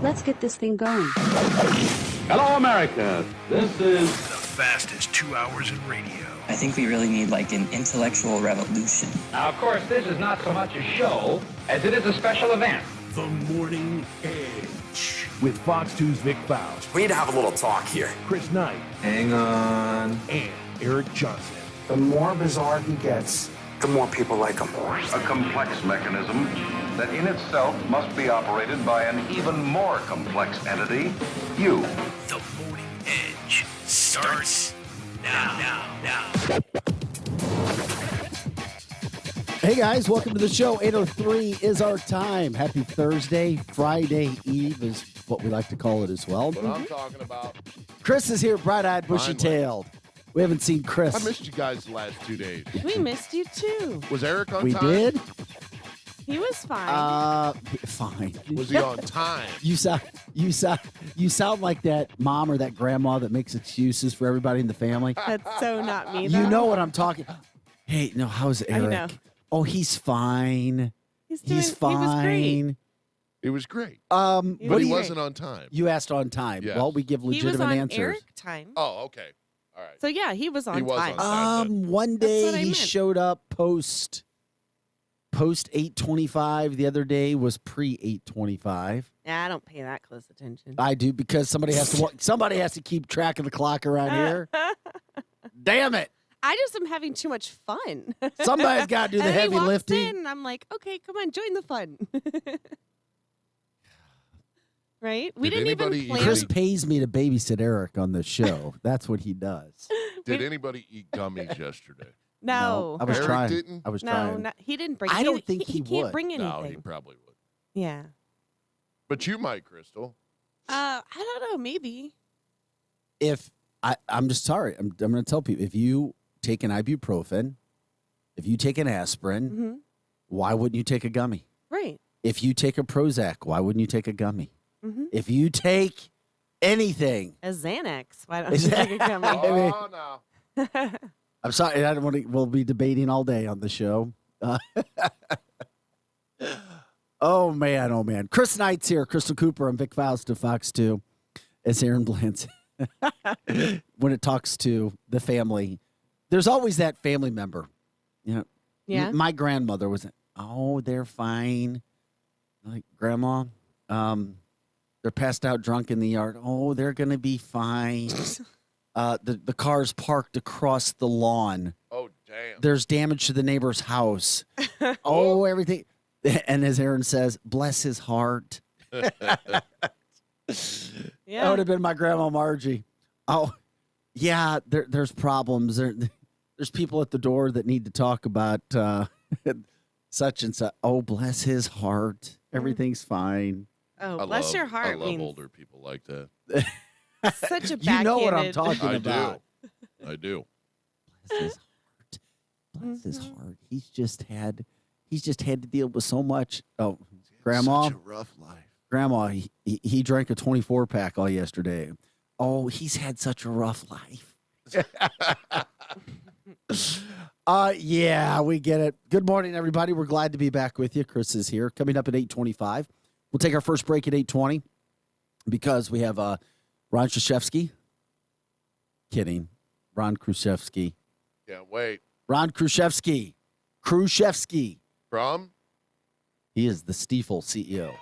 Let's get this thing going. Hello, America. This is the fastest 2 hours in radio. I think we really need like an intellectual revolution. Now, of course, this is not so much a show as it is a special event. The Morning Edge with Fox 2's Vic Faust, We need to have a little talk here. Chris Knight, Hang on. and Eric Johnson. The more bizarre he gets, The more people like him. A complex mechanism that in itself must be operated by an even more complex entity, you. The Morning Edge starts now. Hey guys, welcome to the show. 8:03 is our time. Happy Thursday. Friday Eve is what we like to call it as well. What I'm talking about. Chris is here, bright-eyed, bushy-tailed. We haven't seen Chris. I missed you guys the last 2 days. We missed you too. Was Eric on We time? did? He was fine. Fine. Was he on time? You sound like that mom or that grandma that makes excuses for everybody in the family. That's so not me, though. You know what I'm talking. Hey, no, how's Eric? I know. Oh, he's fine. He's fine. It was great. But But he wasn't on time. You asked on time. Yes. Well, we give He was legitimate on answers. Eric time. Oh, okay. All right. So, yeah, he was on He was time. on time. One That's day what I he meant. showed up post 8:25. The other day was pre 8:25. Yeah, I don't pay that close attention. I do because somebody has to somebody has to keep track of the clock around here. Damn it! I just am having too much fun. Somebody's got to do the And he heavy walks lifting. in, and I'm like, okay, come on, join the fun. Right? We Did didn't even anybody plan. Chris pays me to babysit Eric on this show. That's what he does. Did anybody eat gummies yesterday? No. I was Eric trying. didn't? I was No, trying. he didn't bring. I don't think he can't would. bring anything. No, he probably would. Yeah. But you might, Crystal. I don't know. Maybe. If I'm just sorry, I'm going to tell people if you take an ibuprofen, if you take an aspirin, Mm-hmm. why wouldn't you take a gummy? Right. If you take a Prozac, why wouldn't you take a gummy? Mm-hmm. If you take anything, A Xanax. Why don't you take a gummy? Oh, no. I'm sorry, I don't want to. We'll be debating all day on the show. Oh man! Chris Knight's here. Crystal Cooper. I'm Vic Faust of Fox 2. It's Aaron Blantz. When it talks to the family, there's always that family member. You know, Yeah. My grandmother was. Oh, they're fine. Like grandma, they're passed out drunk in the yard. Oh, they're gonna be fine. The car's parked across the lawn. Oh, damn. There's damage to the neighbor's house. Oh, everything. And as Aaron says, bless his heart. That Yeah. would have been my grandma Margie. Oh, yeah, there's problems. There's people at the door that need to talk about such and such. Oh, bless his heart. Everything's fine. Oh, bless your heart. I love means older people like that. such a You know what I'm backhanded- talking I about. do. I do. Bless his heart. Bless his heart. He's just had to deal with so much. Oh, grandma. Such a rough life. Grandma, he drank a 24 pack all yesterday. Oh, he's had such a rough life. Yeah, we get it. Good morning, everybody. We're glad to be back with you. Chris is here. Coming up at 8:25. We'll take our first break at 8:20 because we have Ron Krzyzewski. Kidding. Ron Krzyzewski. Can't wait. Ron Krzyzewski. Krzyzewski. From? He is the Stiefel CEO.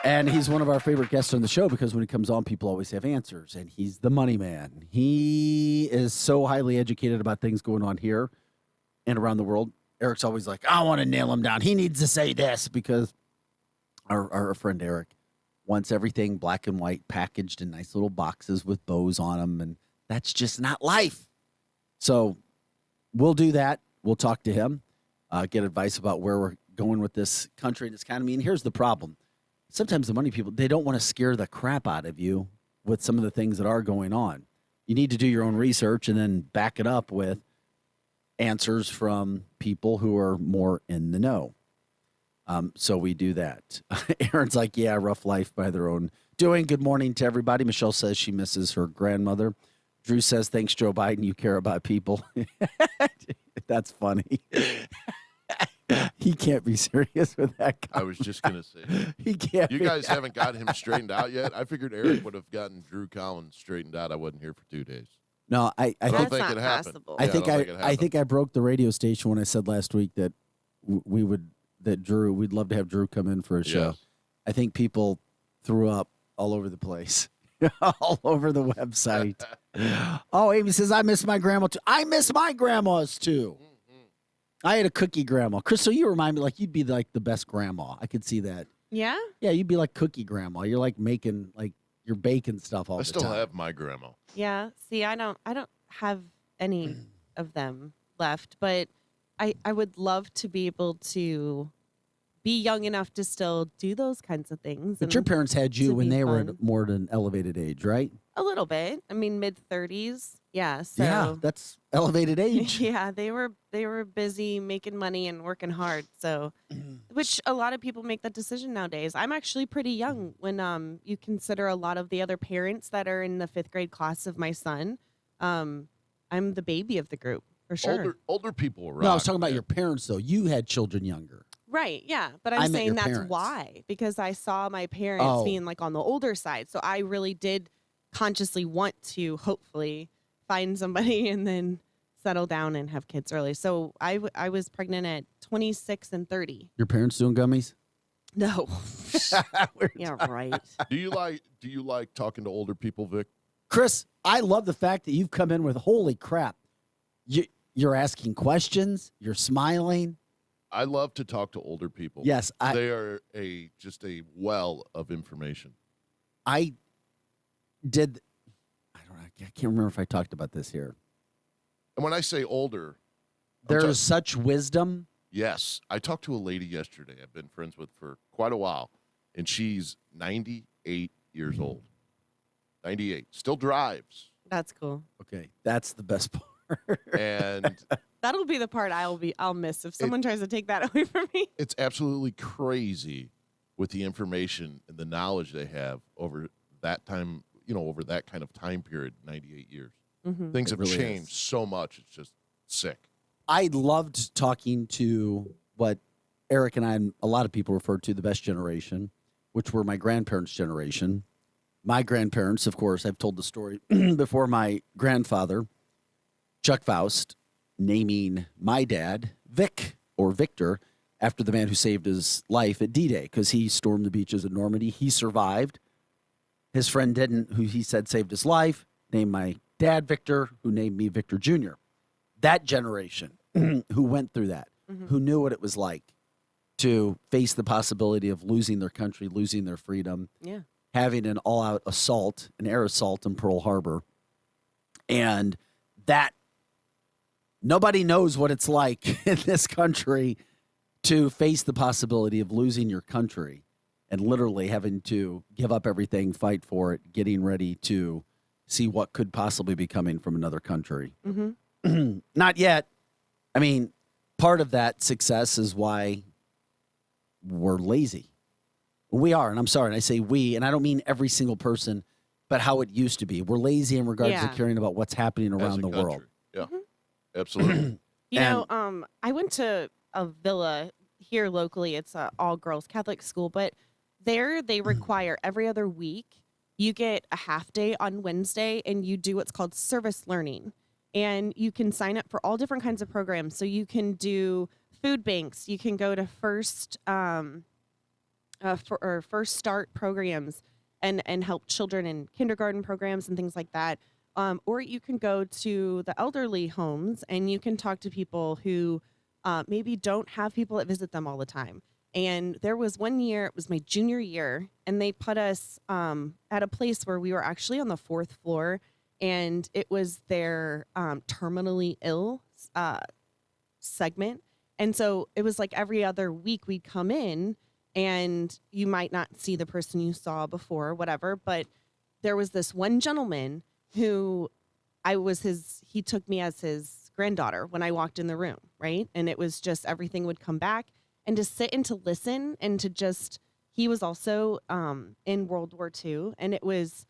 And he's one of our favorite guests on the show because when he comes on, people always have answers. And he's the money man. He is so highly educated about things going on here and around the world. Eric's always like, I want to nail him down. He needs to say this because our friend Eric wants everything black and white packaged in nice little boxes with bows on them. And that's just not life. So we'll do that. We'll talk to him, get advice about where we're going with this country and this economy. And here's the problem. Sometimes the money people, they don't want to scare the crap out of you with some of the things that are going on. You need to do your own research and then back it up with answers from people who are more in the know. So we do that. Aaron's like, yeah, rough life by their own doing. Good morning to everybody. Michelle says she misses her grandmother. Drew says, thanks, Joe Biden. You care about people. That's funny. He can't be serious with that guy. I was just gonna say, He can't. you be. guys haven't got him straightened out yet. I figured Eric would have gotten Drew Collins straightened out. I wasn't here for 2 days. No, I I don't think think not it happened. possible. I Yeah, think don't think it I happened. think I broke the radio station when I said last week that we'd love to have Drew come in for a show. Yes. I think people threw up all over the place, all over the website. Oh, Amy says I miss my grandma too. I miss my grandmas too. I had a cookie grandma. Crystal, you remind me like you'd be like the best grandma. I could see that. Yeah. Yeah, you'd be like cookie grandma. You're like making like you're baking stuff all I the still time. have my grandma. Yeah. See, I don't have any of them left, but I would love to be able to be young enough to still do those kinds of things. But your parents had you to when be they were fun. at more than elevated age, right? A little bit. I mean, mid-30s. Yeah. So Yeah, that's elevated age. yeah, they were busy making money and working hard. So, which a lot of people make that decision nowadays. I'm actually pretty young when you consider a lot of the other parents that are in the 5th grade class of my son. I'm the baby of the group for sure. Older people rock. No, I was talking about man. your parents though. You had children younger. Right, yeah. But I I'm meant saying your that's parents. why. Because I saw my parents Oh. being like on the older side. So I really did consciously want to hopefully find somebody and then settle down and have kids early. So I was pregnant at 26 and 30. Your parents doing gummies? No. Yeah, right. Do you like talking to older people, Vic? Chris, I love the fact that you've come in with holy crap. You're asking questions. You're smiling. I love to talk to older people. Yes, They are just a well of information. I did. I can't remember if I talked about this here. And when I say older, There talk- is such wisdom. yes, I talked to a lady yesterday I've been friends with for quite a while, and she's 98 years old. 98. Still drives. That's cool. Okay, that's the best part. And That'll be the part I'll miss if someone tries to take that away from me. it's absolutely crazy with the information and the knowledge they have over that time, over that kind of time period, 98 years. Mm-hmm. Things It have really changed is. so much. It's just sick. I loved talking to what Eric and I and a lot of people refer to the best generation, which were my grandparents' generation. My grandparents, of course, I've told the story before. My grandfather, Chuck Faust, naming my dad Vic or Victor after the man who saved his life at D-Day because he stormed the beaches of Normandy. He survived. His friend didn't, who he said saved his life, named my dad Victor, who named me Victor Jr. That generation who went through that, who knew what it was like to face the possibility of losing their country, losing their freedom, Yeah. having an all-out assault, an air assault in Pearl Harbor. And that nobody knows what it's like in this country to face the possibility of losing your country and literally having to give up everything, fight for it, getting ready to see what could possibly be coming from another country. Mm-hmm. Not yet. I mean, part of that success is why we're lazy. We are, and I'm sorry, and I say we, and I don't mean every single person, but how it used to be. We're lazy in regards to Yeah. caring about what's happening as around a the country. world. Yeah, Mhm. absolutely. You And- know, I went to a villa here locally. It's a all-girls Catholic school, but there they require every other week you get a half day on Wednesday and you do what's called service learning. And you can sign up for all different kinds of programs. So you can do food banks, you can go to first first start programs and help children in kindergarten programs and things like that. Or you can go to the elderly homes and you can talk to people who maybe don't have people that visit them all the time. And there was one year, it was my junior year, and they put us at a place where we were actually on the 4th floor, and it was their terminally ill segment. And so it was like every other week we'd come in, and you might not see the person you saw before, whatever, but there was this one gentleman who he took me as his granddaughter when I walked in the room, right? And it was just everything would come back. And to sit and to listen and to just, he was also in World War II. And it was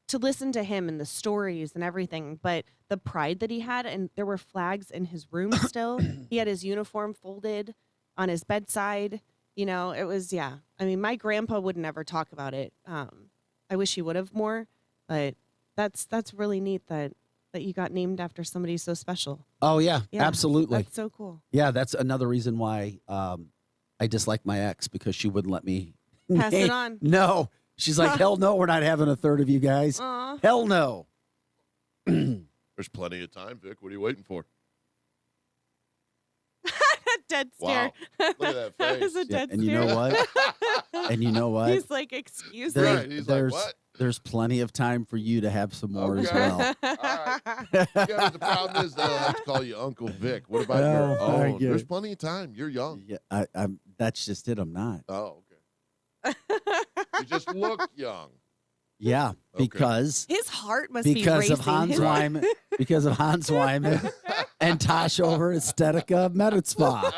to listen to him and the stories and everything. But the pride that he had, and there were flags in his room still. He had his uniform folded. on his bedside. You know, it was, yeah. I mean, my grandpa would never talk about it. I wish he would have more, but that's really neat that you got named after somebody so special. Oh yeah, absolutely. That's so cool. Yeah, that's another reason why I dislike my ex, because she wouldn't let me Pass it on. No, she's like, hell no, we're not having a third of you guys. Hell no. There's plenty of time, Vic. What are you waiting for? Dead stare. Wow. Look at that That was face. a dead And stare. you know what? And you know what? He's like, excuse me. Right. He's like, there's what? there's plenty of time for you to have some more as Okay. well. All right. Yeah, but the problem is they don't like to call you Uncle Vic. What about your Oh, I own? get There's it. plenty of time. You're young. Yeah, I'm. That's just it. I'm not. Oh, okay. You just look young. Yeah, Okay. because His heart must be because racing. of Hans His- Wyman, because of Hans Wyman and Tosh over at Estetica Med Spa.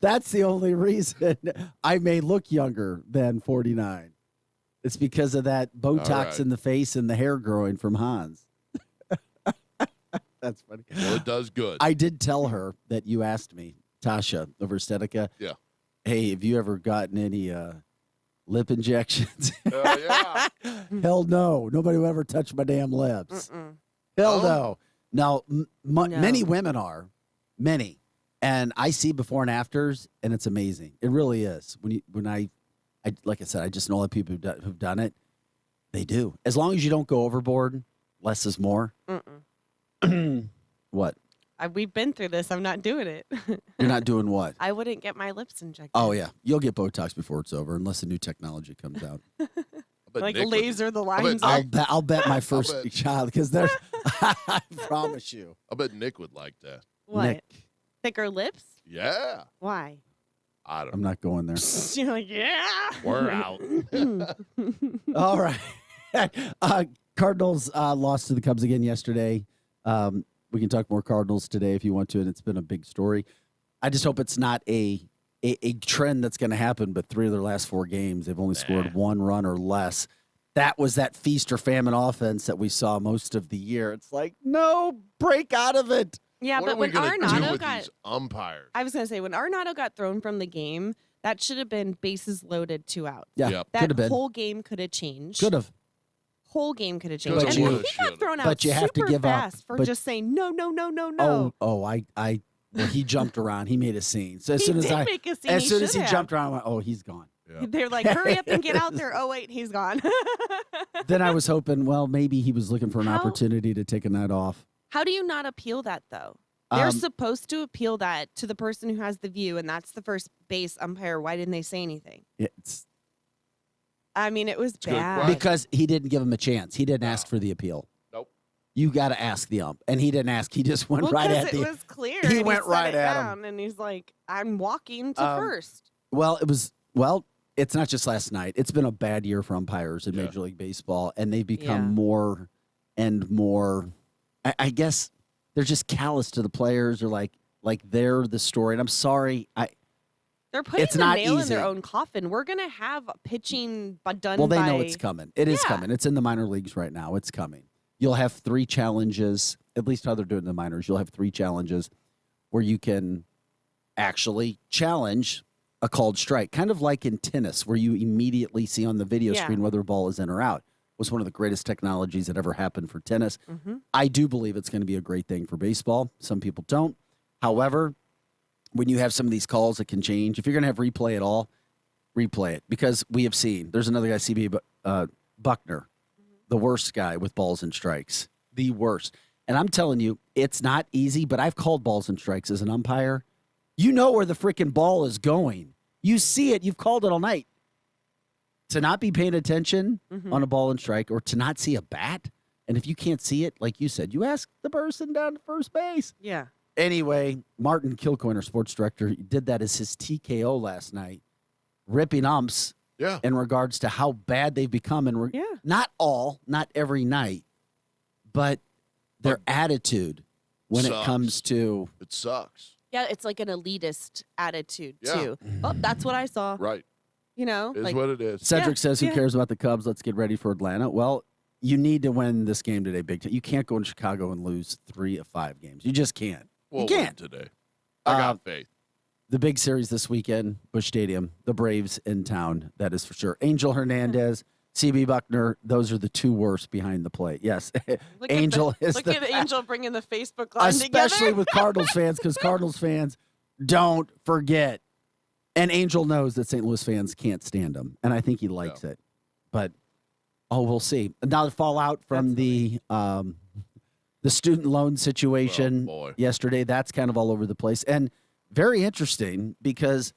That's the only reason I may look younger than 49. It's because of that Botox right. in the face and the hair growing from Hans. That's funny. Well, it does good. I did tell her that you asked me, Tasha over Estetica. Yeah. Hey, have you ever gotten any lip injections? Yeah. Hell no. Nobody will ever touch my damn lips. Hell no. Now, many women are. Many. And I see before and afters, and it's amazing. It really is. When I like I said, I just know that people who've done it. They do. As long as you don't go overboard, less is more. What? We've been through this. I'm not doing it. You're not doing what? I wouldn't get my lips injected. Oh, yeah. You'll get Botox before it's over, unless the new technology comes out. But Like Nick laser the lines. I I'll bet my first bet. child, because there's, I promise you. I bet Nick would like that. What? Nick, Thicker lips? Yeah. Why? I don't I'm not going there. You're like, yeah. We're out. All right. Cardinals lost to the Cubs again yesterday. We can talk more Cardinals today if you want to, and it's been a big story. I just hope it's not a trend that's going to happen, but 3 of their last 4 games, they've only scored 1 run or less. That was that feast or famine offense that we saw most of the year. It's like, no, break out of it. Yeah, What but are we when gonna do Arenado with got, these umpires? I was going to say, when Arenado got thrown from the game, that should have been bases loaded, 2 outs. Yeah, Yep. That could have been. whole game could have changed. Could have. Whole game could have Could've, changed. But And you- he got thrown out but you have to super give up. fast for But- just saying, no, no, no, no, no. Well, he jumped around. He made a scene. So as He soon as did I, make a scene. as He soon as he should have. jumped around, I went, oh, he's gone. Yeah. They're like, hurry up and get out there. Oh, wait, he's gone. Then I was hoping, well, maybe he was looking for an How- opportunity to take a night off. How do you not appeal that, though? They're Um, supposed to appeal that to the person who has the view, and that's the first base umpire. Why didn't they say anything? It's I mean, it was a good bad. question. because he didn't give him a chance. He didn't ask for the appeal. Nope. You got to ask the ump, and he didn't ask. He just went Well, right 'cause at it the. was clear. he and went set right it at him. down, and he's like, "I'm walking to Um, first." Well, it's not just last night. It's been a bad year for umpires in Yeah. Major League Baseball, and they've become Yeah. more and more. I guess they're just callous to the players, or like they're the story. And I'm sorry, They're putting it's the not nail in easy. their own coffin. We're gonna have pitching done. well, they by, know it's coming. It is Yeah. coming. It's in the minor leagues right now. It's coming. You'll have 3 challenges, at least how they're doing in the minors. You'll have 3 challenges where you can actually challenge a called strike, kind of like in tennis, where you immediately see on the video Yeah. screen whether a ball is in or out. Was one of the greatest technologies that ever happened for tennis. Mhm. I do believe it's going to be a great thing for baseball. Some people don't. However, when you have some of these calls, it can change. If you're going to have replay at all, replay it, because we have seen. There's another guy, CB Buckner, the worst guy with balls and strikes, the worst. And I'm telling you, it's not easy. But I've called balls and strikes as an umpire. You know where the freaking ball is going. You see it. You've called it all night. To not be paying attention on a ball and strike, or to not see a bat, and if you can't see it, like you said, you ask the person down to first base. Yeah. Anyway, Martin Kilcoyne, our sports director, did that as his TKO last night, ripping umps Yeah. in regards to how bad they've become. And Yeah. not every night, but their attitude when it Sucks. comes to It sucks. Yeah, it's like an elitist attitude Yeah. too. Oh, that's what I saw. Right. You know, Is like what it is. Cedric says, who yeah. cares about the Cubs? Let's get ready for Atlanta. Well, you need to win this game today, big time. You can't go in Chicago and lose 3 of 5 games. You just can't. We'll you win can't. today. I got faith. the big series this weekend, Busch Stadium, the Braves in town, that is for sure. Angel Hernandez, CB Buckner, those are the two worst behind the plate. Yes. Angel is Look at Angel bringing the Facebook line especially together. with Cardinals fans, because Cardinals fans don't forget. And Angel knows that St. Louis fans can't stand him, and I think he likes it. But we'll see. Now the fallout from the student loan situation yesterday, that's kind of all over the place. And very interesting because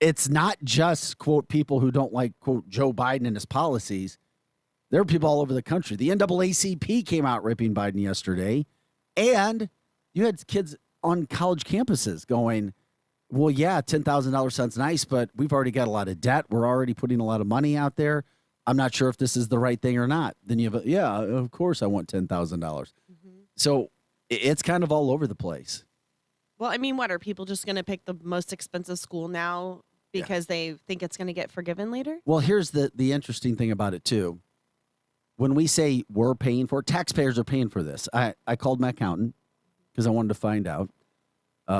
it's not just, quote, people who don't like, quote, Joe Biden and his policies. There are people all over the country. The NAACP came out ripping Biden yesterday, and you had kids on college campuses going, well, yeah, $10,000 sounds nice, but we've already got a lot of debt. We're already putting a lot of money out there. I'm not sure if this is the right thing or not. Then you have, yeah, of course I want $10,000. So it's kind of all over the place. Well, I mean, what are people just going to pick the most expensive school now because they think it's going to get forgiven later? Well, here's the interesting thing about it, too. When we say we're paying for it, taxpayers are paying for this. I called my accountant because I wanted to find out.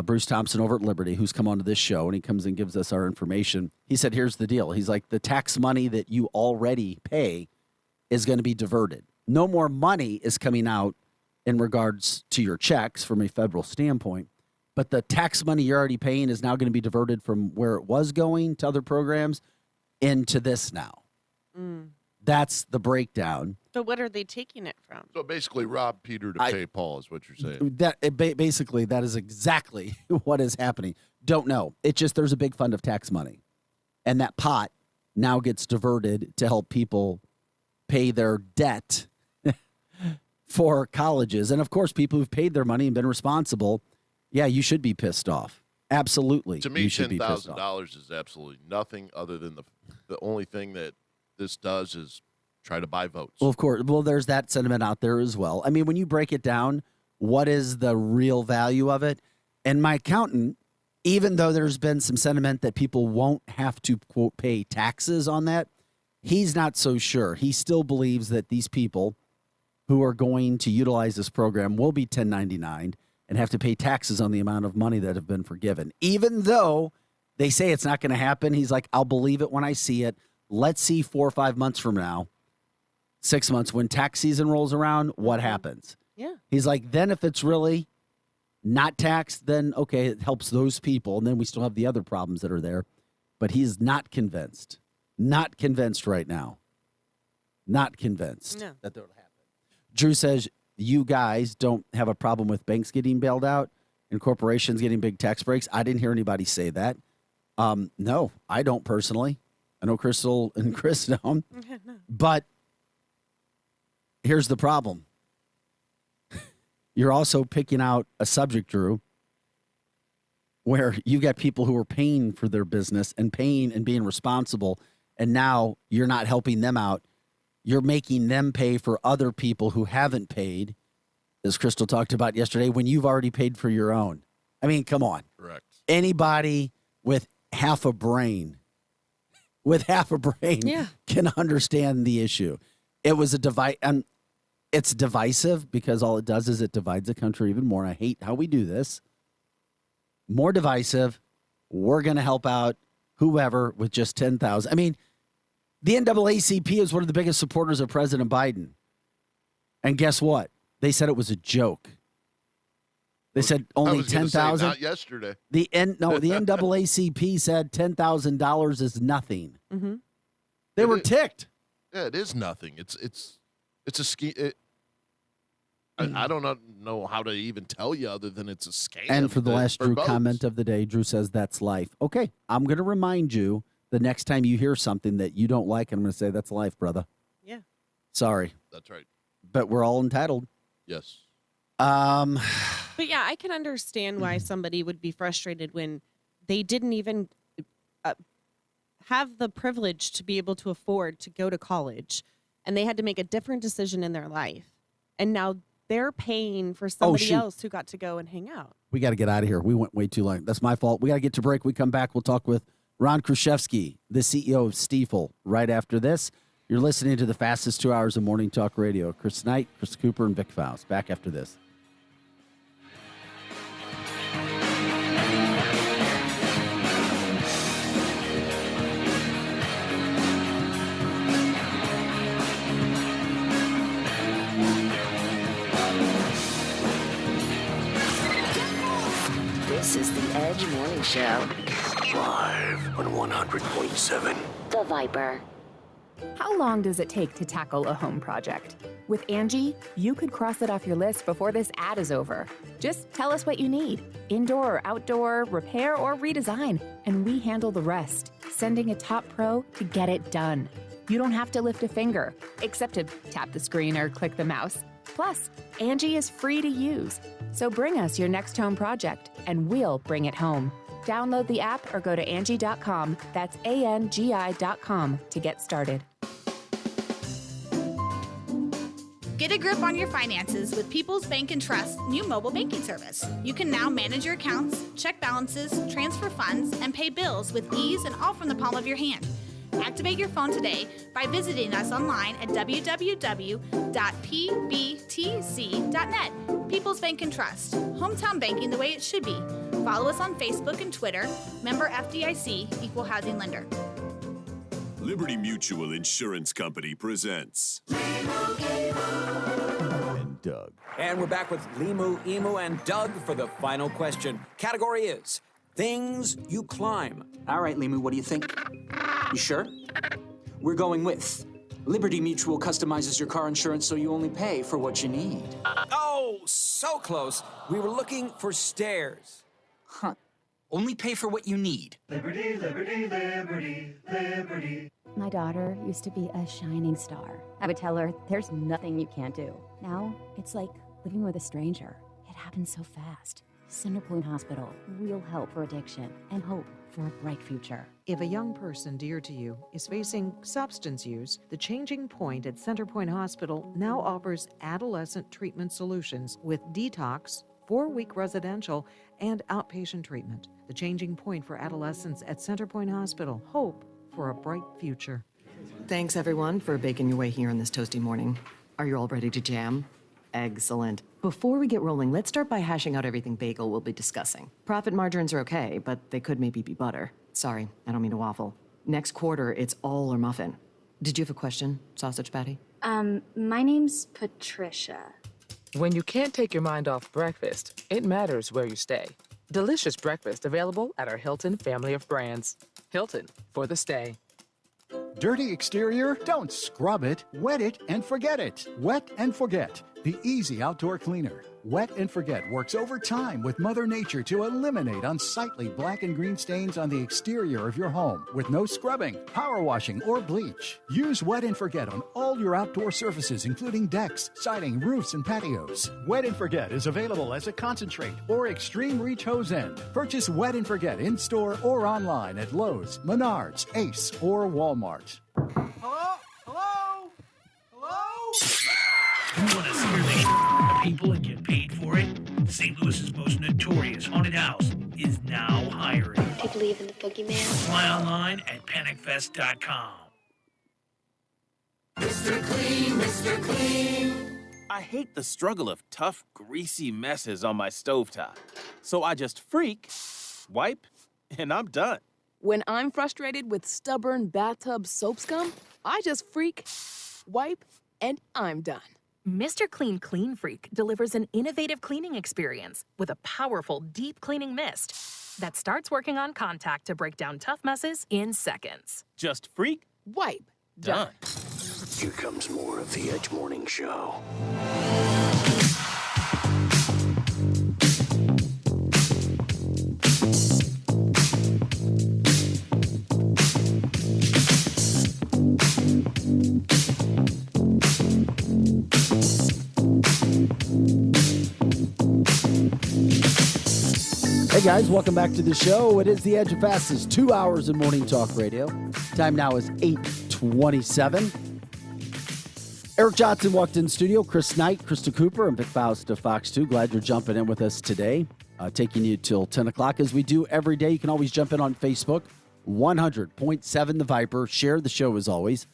Bruce Thompson over at Liberty, who's come onto this show, and he comes and gives us our information. He said, here's the deal. He's like, the tax money that you already pay is going to be diverted. No more money is coming out in regards to your checks from a federal standpoint, but the tax money you're already paying is now going to be diverted from where it was going to other programs into this now. That's the breakdown. But what are they taking it from? So basically, rob Peter to pay Paul is what you're saying. Basically, that is exactly what is happening. Don't know. It's just there's a big fund of tax money, and that pot now gets diverted to help people pay their debt for colleges. And, of course, people who've paid their money and been responsible, yeah, you should be pissed off. Absolutely. To me, $10,000 is absolutely nothing other than the only thing that this does is try to buy votes. Well, of course. Well, there's that sentiment out there as well. I mean, when you break it down, what is the real value of it? And my accountant, even though there's been some sentiment that people won't have to, quote, pay taxes on that, he's not so sure. He still believes that these people who are going to utilize this program will be 1099 and have to pay taxes on the amount of money that have been forgiven. Even though they say it's not going to happen, he's like, I'll believe it when I see it. Let's see 4 or 5 months from now, 6 months, when tax season rolls around, what happens? Yeah. He's like, then if it's really not taxed, then okay, it helps those people. And then we still have the other problems that are there. But he's not convinced. Not convinced right now. Not convinced that that will happen. Drew says you guys don't have a problem with banks getting bailed out and corporations getting big tax breaks. I didn't hear anybody say that. No, I don't personally. I know Crystal and Chris don't. But here's the problem. You're also picking out a subject, Drew, where you got people who are paying for their business and paying and being responsible, and now you're not helping them out. You're making them pay for other people who haven't paid, as Crystal talked about yesterday, when you've already paid for your own. I mean, come on. Correct. Anybody with half a brain can understand the issue. It was a divide, and it's divisive because all it does is it divides the country even more. I hate how we do this. More divisive. We're going to help out whoever with just 10,000. I mean, the NAACP is one of the biggest supporters of President Biden. And guess what? They said it was a joke. They said only 10,000. Not yesterday. The NAACP said $10,000 is nothing. Mm-hmm. They were ticked. Yeah, it is nothing. It's a scheme. I don't know how to even tell you other than it's a scam. And for the last Drew votes. comment of the day, Drew says that's life. Okay, I'm going to remind you the next time you hear something that you don't like, I'm going to say that's life, brother. Yeah. Sorry. That's right. But we're all entitled. Yes. But yeah, I can understand why somebody would be frustrated when they didn't even have the privilege to be able to afford to go to college, and they had to make a different decision in their life. And now they're paying for somebody else who got to go and hang out. We got to get out of here. We went way too long. That's my fault. We got to get to break. We come back. We'll talk with Ron Kruszewski, the CEO of Stiefel, right after this. You're listening to the fastest 2 hours of morning talk radio. Chris Knight, Chris Cooper, and Vic Faust. Back after this. This is the Edge Morning Show. Live on 100.7. The Viper. How long does it take to tackle a home project? With Angie, you could cross it off your list before this ad is over. Just tell us what you need. Indoor or outdoor, repair or redesign. And we handle the rest, sending a top pro to get it done. You don't have to lift a finger, except to tap the screen or click the mouse. Plus, Angie is free to use. So bring us your next home project, and we'll bring it home. Download the app or go to Angie.com. That's ANGI.com to get started. Get a grip on your finances with People's Bank and Trust's new mobile banking service. You can now manage your accounts, check balances, transfer funds, and pay bills with ease and all from the palm of your hand. Activate your phone today by visiting us online at www.pbtc.net. People's Bank and Trust. Hometown banking the way it should be. Follow us on Facebook and Twitter. Member FDIC, Equal Housing Lender. Liberty Mutual Insurance Company presents and Doug. And we're back with Limu, Emu, and Doug for the final question. Category is things you climb. All right, Limu, what do you think? You sure? We're going with Liberty Mutual customizes your car insurance so you only pay for what you need. Oh, so close. We were looking for stairs. Huh. Only pay for what you need. Liberty, liberty, liberty, liberty. My daughter used to be a shining star. I would tell her, there's nothing you can't do. Now, it's like living with a stranger. It happens so fast. Centerpoint Hospital, real help for addiction and hope for a bright future. If a young person dear to you is facing substance use, the Changing Point at Centerpoint Hospital now offers adolescent treatment solutions with detox, 4-week residential, and outpatient treatment. The Changing Point for Adolescents at Centerpoint Hospital. Hope for a bright future. Thanks, everyone, for baking your way here on this toasty morning. Are you all ready to jam? Excellent. Before we get rolling, let's start by hashing out everything bagel we'll be discussing. Profit margins are okay, but they could maybe be butter. Sorry, I don't mean to waffle. Next quarter, it's all or muffin. Did you have a question, sausage patty? My name's Patricia. When you can't take your mind off breakfast, it matters where you stay. Delicious breakfast available at our Hilton family of brands. Hilton, for the stay. Dirty exterior? Don't scrub it. Wet it and forget it. Wet and Forget, the easy outdoor cleaner. Wet and Forget works overtime with Mother Nature to eliminate unsightly black and green stains on the exterior of your home with no scrubbing, power washing, or bleach. Use Wet and Forget on all your outdoor surfaces, including decks, siding, roofs, and patios. Wet and Forget is available as a concentrate or extreme reach hose end. Purchase Wet and Forget in-store or online at Lowe's, Menards, Ace, or Walmart. Hello? Hello? Hello? You want to scare the shit out of people and get paid for it? St. Louis's most notorious haunted house is now hiring. Do you believe in the boogeyman? Apply online at panicfest.com. Mr. Clean, Mr. Clean. I hate the struggle of tough, greasy messes on my stovetop. So I just freak, wipe, and I'm done. When I'm frustrated with stubborn bathtub soap scum, I just freak, wipe, and I'm done. Mr. Clean Clean Freak delivers an innovative cleaning experience with a powerful deep cleaning mist that starts working on contact to break down tough messes in seconds. Just freak, wipe, done. Here comes more of the Edge Morning Show. Hey guys, welcome back to the show. It is the Edge of Fastest, 2 hours of morning talk radio. Time now is 8:27. Eric Johnson walked in studio. Chris Knight, Krista Cooper, and Vic Faust of Fox 2. Glad you're jumping in with us today. Taking you till 10 o'clock as we do every day. You can always jump in on Facebook, 100.7 The Viper. Share the show as always.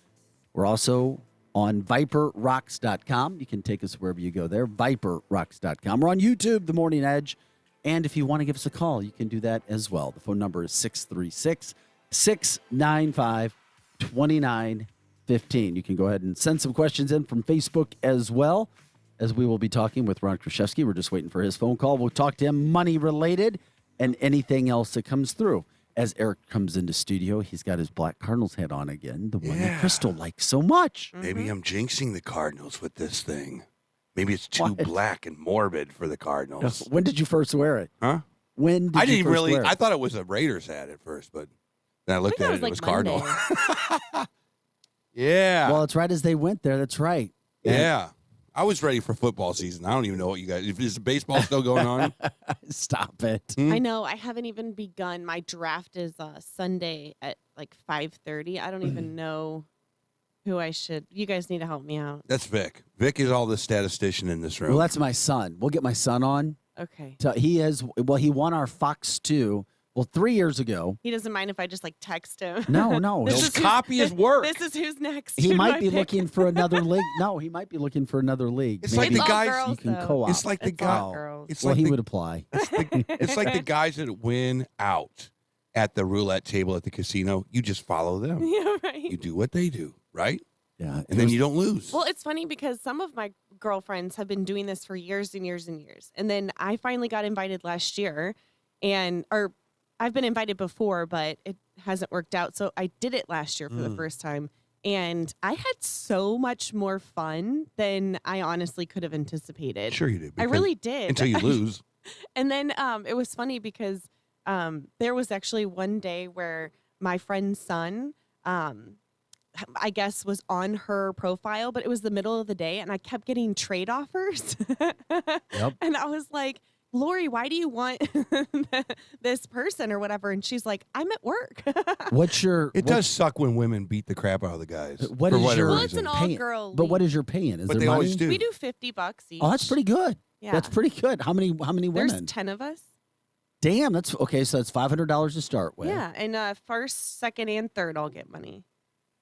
We're also on ViperRocks.com. You can take us wherever you go there, ViperRocks.com. We're on YouTube, The Morning Edge. And if you want to give us a call, you can do that as well. The phone number is 636-695-2915. You can go ahead and send some questions in from Facebook as well, as we will be talking with Ron Kraszewski. We're just waiting for his phone call. We'll talk to him money-related and anything else that comes through. As Eric comes into studio, he's got his black Cardinals hat on again, the one that Crystal likes so much. Maybe I'm jinxing the Cardinals with this thing. Maybe it's too black and morbid for the Cardinals. When did you first wear it? Huh? When did I you didn't first really. wear it? I thought it was a Raiders hat at first, but then I looked at it and it was Cardinal. Yeah. Well, it's right as they went there. That's right. Yeah. I was ready for football season. I don't even know what you guys. Is baseball still going on? Stop it. I know. I haven't even begun. My draft is Sunday at like 5:30. I don't even know who I should. You guys need to help me out. That's Vic. Vic is all the statistician in this room. Well, that's my son. We'll get my son on. Okay. So he won our Fox 2. Well, 3 years ago. He doesn't mind if I just like text him. No. This He'll is copy his work. This is who's next. He Who do might I be pick? looking for another league. No, he might be looking for another league. It's like the guys you can co-op. It's like the guy. It's well, like he the- would apply. It's like the guys that win out at the roulette table at the casino. You just follow them. Yeah, right. You do what they do, right? Yeah. And then you don't lose. Well, it's funny because some of my girlfriends have been doing this for years and years and years. And then I finally got invited last year or I've been invited before, but it hasn't worked out. So I did it last year for the first time. And I had so much more fun than I honestly could have anticipated. Sure you did. I really did. Until you lose. And then it was funny because there was actually one day where my friend's son, I guess, was on her profile, but it was the middle of the day, and I kept getting trade offers. Yep. And I was like, Lori, why do you want this person or whatever? And she's like, I'm at work. It does suck when women beat the crap out of the guys. What for is whatever your Well, it's an reason. all-girl But what is your paying? Is But there they money? always do. We do $50 each. Oh, that's pretty good. Yeah. That's pretty good. How many women? There's 10 of us. Damn, that's okay. So that's $500 to start with. Yeah, and first, second, and third, I'll get money.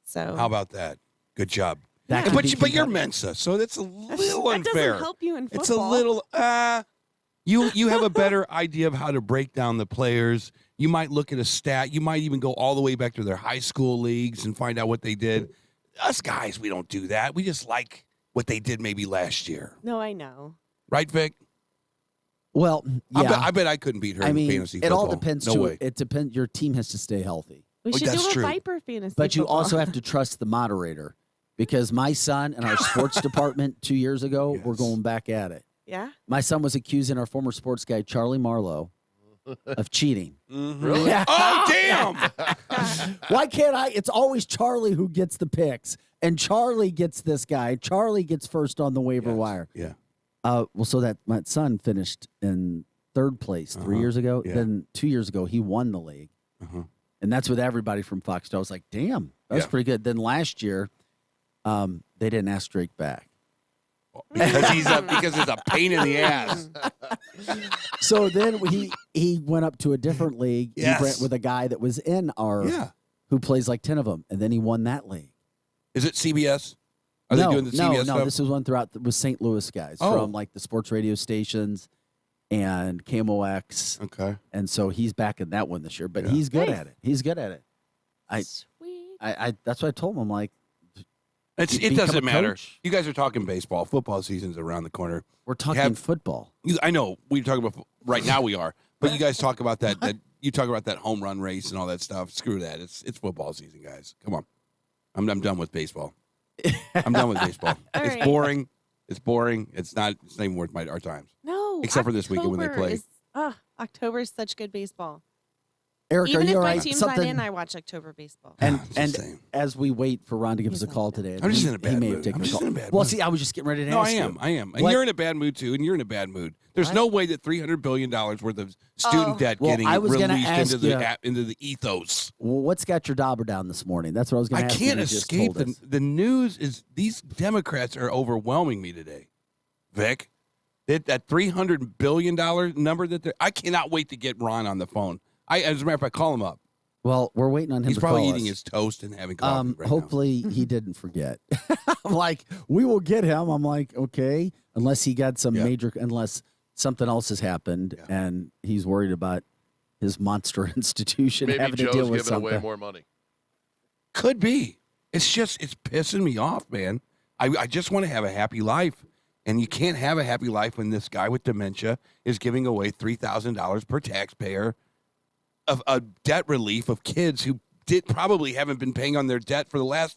So How about that? Good job. That And could be but you're competitive. Mensa, so that's a little that unfair. doesn't help you in football. It's a little. You have a better idea of how to break down the players. You might look at a stat. You might even go all the way back to their high school leagues and find out what they did. Us guys, we don't do that. We just like what they did maybe last year. No, I know. Right, Vic? Well, yeah. I bet I couldn't beat her I in mean, fantasy it football. all depends. No too. way. It depends. Your team has to stay healthy. We should that's do a true. Viper fantasy. But you football. also have to trust the moderator because my son and our sports department 2 years ago were going back at it. Yeah. My son was accusing our former sports guy, Charlie Marlowe, of cheating. Really? Oh, damn! Why can't I? It's always Charlie who gets the picks, and Charlie gets this guy. Charlie gets first on the waiver wire. Yeah. Well, so that my son finished in third place 3 years ago. Yeah. Then 2 years ago, he won the league. And that's with everybody from Fox. I was like, damn, that's pretty good. Then last year, they didn't ask Drake back. Because it's a pain in the ass. So then he went up to a different league Yes. He went with a guy that was in our who plays like 10 of them, and then he won that league. Is it CBS? Are no, they doing the no, CBS no. stuff? This was one throughout with St. Louis guys from like the sports radio stations and KMOX. Okay, and so he's back in that one this year, but Yeah. he's good Nice. at it. He's good at it. I that's what I told him. I'm like, it become doesn't a matter. coach. You guys are talking baseball. Football season's around the corner. We're talking football. I know we're talking about right now. We are, but you guys talk about that. You talk about that home run race and all that stuff. Screw that. It's football season, guys. Come on. I'm done with baseball. I'm done with baseball. All It's right. boring. It's boring. It's not even worth our time. No. Except for this weekend when they October play. October is such good baseball. Eric, Even are if you all my right? team's Something. not in, I watch October baseball. And as we wait for Ron to give us a call today, he may have taken a call. Well, see, I was just getting ready to No, ask I you. am. I am. And What- you're in a bad mood too, and you're in a bad mood. There's no way that $300 billion worth of student debt Well, getting I was gonna released ask into you- into the ethos. Well, what's got your dauber down this morning? That's what I was going I to ask you. can't You just escape told us. the news. Is these Democrats are overwhelming me today, Vic? That $300 billion number that I cannot wait to get Ron on the phone. As a matter of fact, call him up. Well, we're waiting on him He's to probably call eating us. his toast and having coffee right Hopefully he didn't forget. I'm like, we will get him. I'm like, okay, unless he got some unless something else has happened and he's worried about his monster institution Maybe having Joe's to deal with giving away something. more money. Could be. It's pissing me off, man. I just want to have a happy life. And you can't have a happy life when this guy with dementia is giving away $3,000 per taxpayer of a debt relief of kids who probably haven't been paying on their debt for the last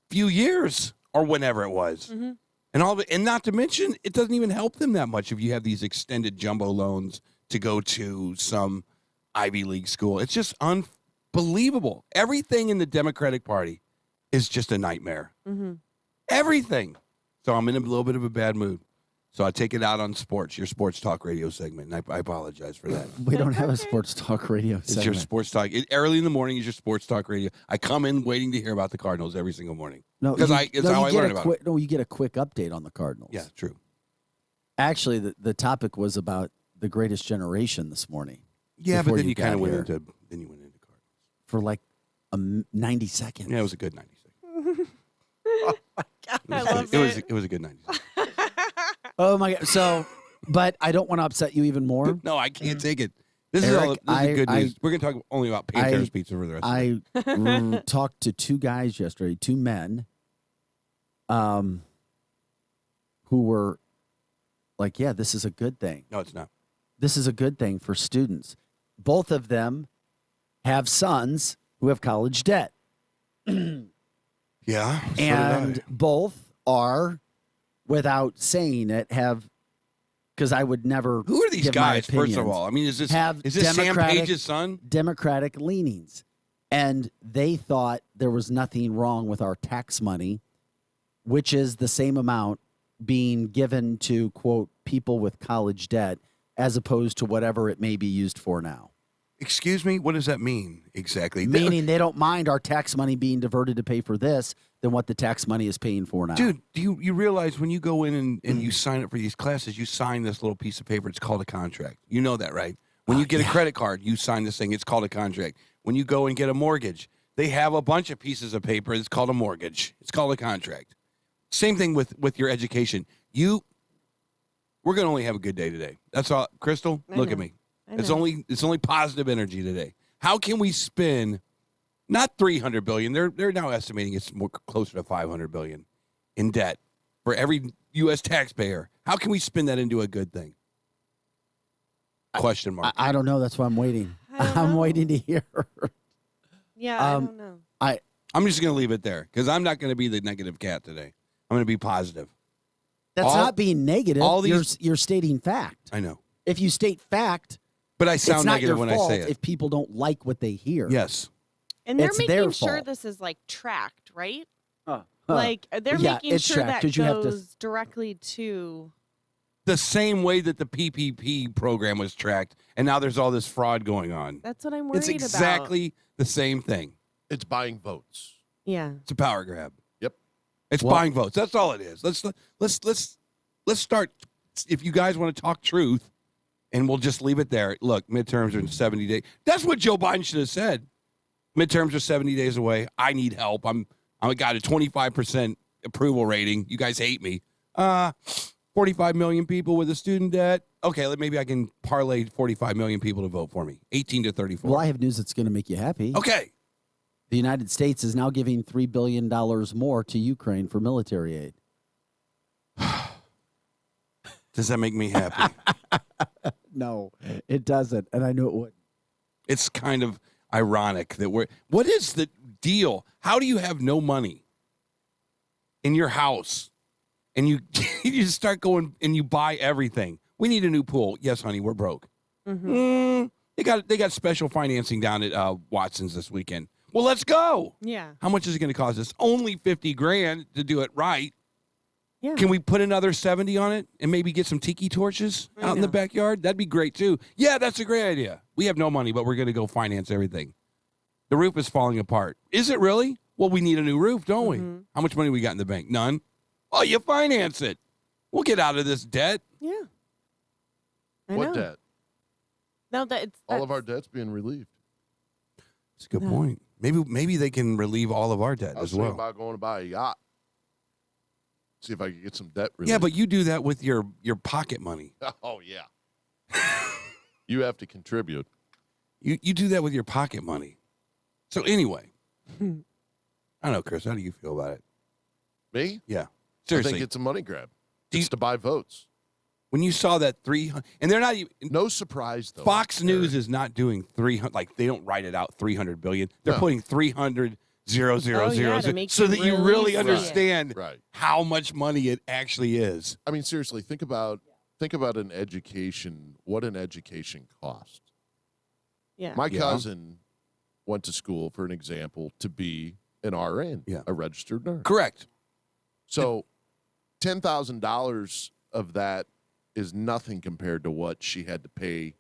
few years or whenever it was. Mm-hmm. And all of it, and not to mention, it doesn't even help them that much if you have these extended jumbo loans to go to some Ivy League school. It's just unbelievable. Everything in the Democratic Party is just a nightmare. Mm-hmm. Everything. So I'm in a little bit of a bad mood. So I take it out on sports, your sports talk radio segment, and I apologize for that. We don't have a sports talk radio segment. It's your sports talk. Early in the morning is your sports talk radio. I come in waiting to hear about the Cardinals every single morning. No, because it's how I learn about it. No, you get a quick update on the Cardinals. Yeah, true. Actually, the topic was about the greatest generation this morning. Yeah, but then you kind of went here into Cardinals for like 90 seconds. Yeah, it was a good 90 seconds. I love it. It was a good 90 seconds. Oh my God! So, but I don't want to upset you even more. No, I can't take it. This Eric, is good news. We're going to talk only about Panteras Pizza for the rest of the I talked to two guys yesterday, two men, who were like, "Yeah, this is a good thing." No, it's not. This is a good thing for students. Both of them have sons who have college debt. Yeah, so and both are, without saying it, have, because I would never. Who are these give my guys? First of opinions, all, I mean, is this have Sam Page's son? Democratic leanings, and they thought there was nothing wrong with our tax money, which is the same amount being given to, quote, people with college debt, as opposed to whatever it may be used for now. Excuse me? What does that mean exactly? Meaning they don't mind our tax money being diverted to pay for this than what the tax money is paying for now. Dude, do you realize when you go in and you sign up for these classes, you sign this little piece of paper. It's called a contract. You know that, right? When you get a credit card, you sign this thing. It's called a contract. When you go and get a mortgage, they have a bunch of pieces of paper. It's called a mortgage. It's called a contract. Same thing with your education. We're going to only have a good day today. That's all. Crystal, look at me. It's only positive energy today. How can we spend not $300 billion? They're now estimating it's more closer to $500 billion in debt for every U.S. taxpayer. How can we spin that into a good thing? Question mark. I don't know. That's why I'm waiting. I'm waiting to hear. Yeah, I don't know. I'm just going to leave it there because I'm not going to be the negative cat today. I'm going to be positive. That's not being negative. You're stating fact. I know. If you state fact, but I sound it's not negative your when fault I say it. if people don't like what they hear. Yes. And they're It's making their sure fault. this is like tracked, right? Like they're making it's sure tracked, that 'cause you have to- goes directly to. The same way that the PPP program was tracked, and now there's all this fraud going on. That's what I'm worried It's exactly the same thing. It's buying votes. Yeah. It's a power grab. Yep. It's buying votes. That's all it is. Let's start. If you guys want to talk truth, and we'll just leave it there. Look, midterms are in 70 days. That's what Joe Biden should have said. Midterms are 70 days away. I need help. I got a 25% approval rating. You guys hate me. 45 million people with a student debt. Okay, maybe I can parlay 45 million people to vote for me. 18 to 34. Well, I have news that's going to make you happy. Okay. The United States is now giving $3 billion more to Ukraine for military aid. Does that make me happy? No, it doesn't. And I knew it would. It's kind of ironic that what is the deal? How do you have no money in your house and you you just start going and you buy everything? We need a new pool. Yes, honey, we're broke. Mm-hmm. They got special financing down at Watson's this weekend. Well, let's go. Yeah. How much is it going to cost us? Only $50,000 to do it right. Yeah. Can we put another 70 on it and maybe get some tiki torches out in the backyard? That'd be great too. Yeah, that's a great idea. We have no money, but we're going to go finance everything. The roof is falling apart. Is it really? Well, we need a new roof, don't we? How much money we got in the bank? None. Oh, you finance it. We'll get out of this debt. Yeah. What debt? No, that's all of our debt's being relieved. That's a good point. Maybe they can relieve all of our debt I was as well. thinking about going to buy a yacht. See if I could get some debt relief. Yeah, but you do that with your pocket money. Oh, yeah. You have to contribute. You do that with your pocket money. So anyway, I don't know, Chris. How do you feel about it? Me? Yeah. I Seriously. think it's a money grab. It's to buy votes. When you saw that 300, and they're not even. No surprise, though. Fox News is not doing 300, like they don't write it out 300 billion. They're No. putting 300 0 0 Oh, 0 yeah, to make so you that you really really see it. understand Right. how much money it actually is. I mean, seriously, think about an education, what an education costs. Yeah. My Yeah. cousin went to school, for an example, to be an RN, a registered nurse. Correct. So $10,000 of that is nothing compared to what she had to pay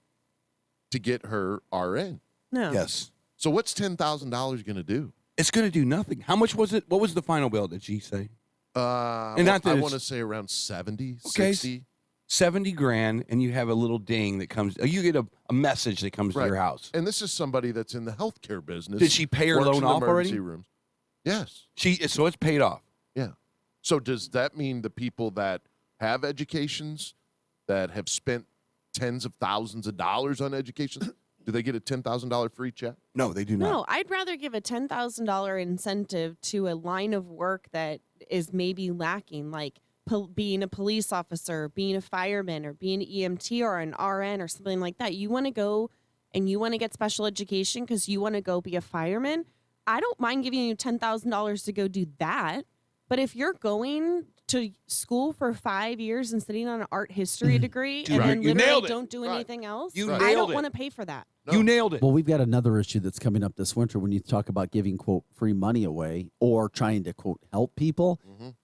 to get her RN. No. Yes. So what's $10,000 going to do? It's going to do nothing. How much was it? What was the final bill? Did she say? And not that I it's- want to say around 70, Okay. 60. 70 grand, and you have a little ding that comes. You get a message that comes to your house. And this is somebody that's in the healthcare business. Did she pay her works loan in the off already? emergency rooms. Yes. So it's paid off. Yeah. So does that mean the people that have educations that have spent tens of thousands of dollars on education, do they get a $10,000 free check? No, they do not. No, I'd rather give a $10,000 incentive to a line of work that is maybe lacking, like being a police officer, being a fireman, or being an EMT or an RN or something like that. You want to go and you want to get special education because you want to go be a fireman. I don't mind giving you $10,000 to go do that. But if you're going to school for 5 years and sitting on an art history degree and then You literally nailed it. don't do anything else, You I nailed don't it. want to pay for that. You nailed it. Well, we've got another issue that's coming up this winter when you talk about giving, quote, free money away or trying to, quote, help people.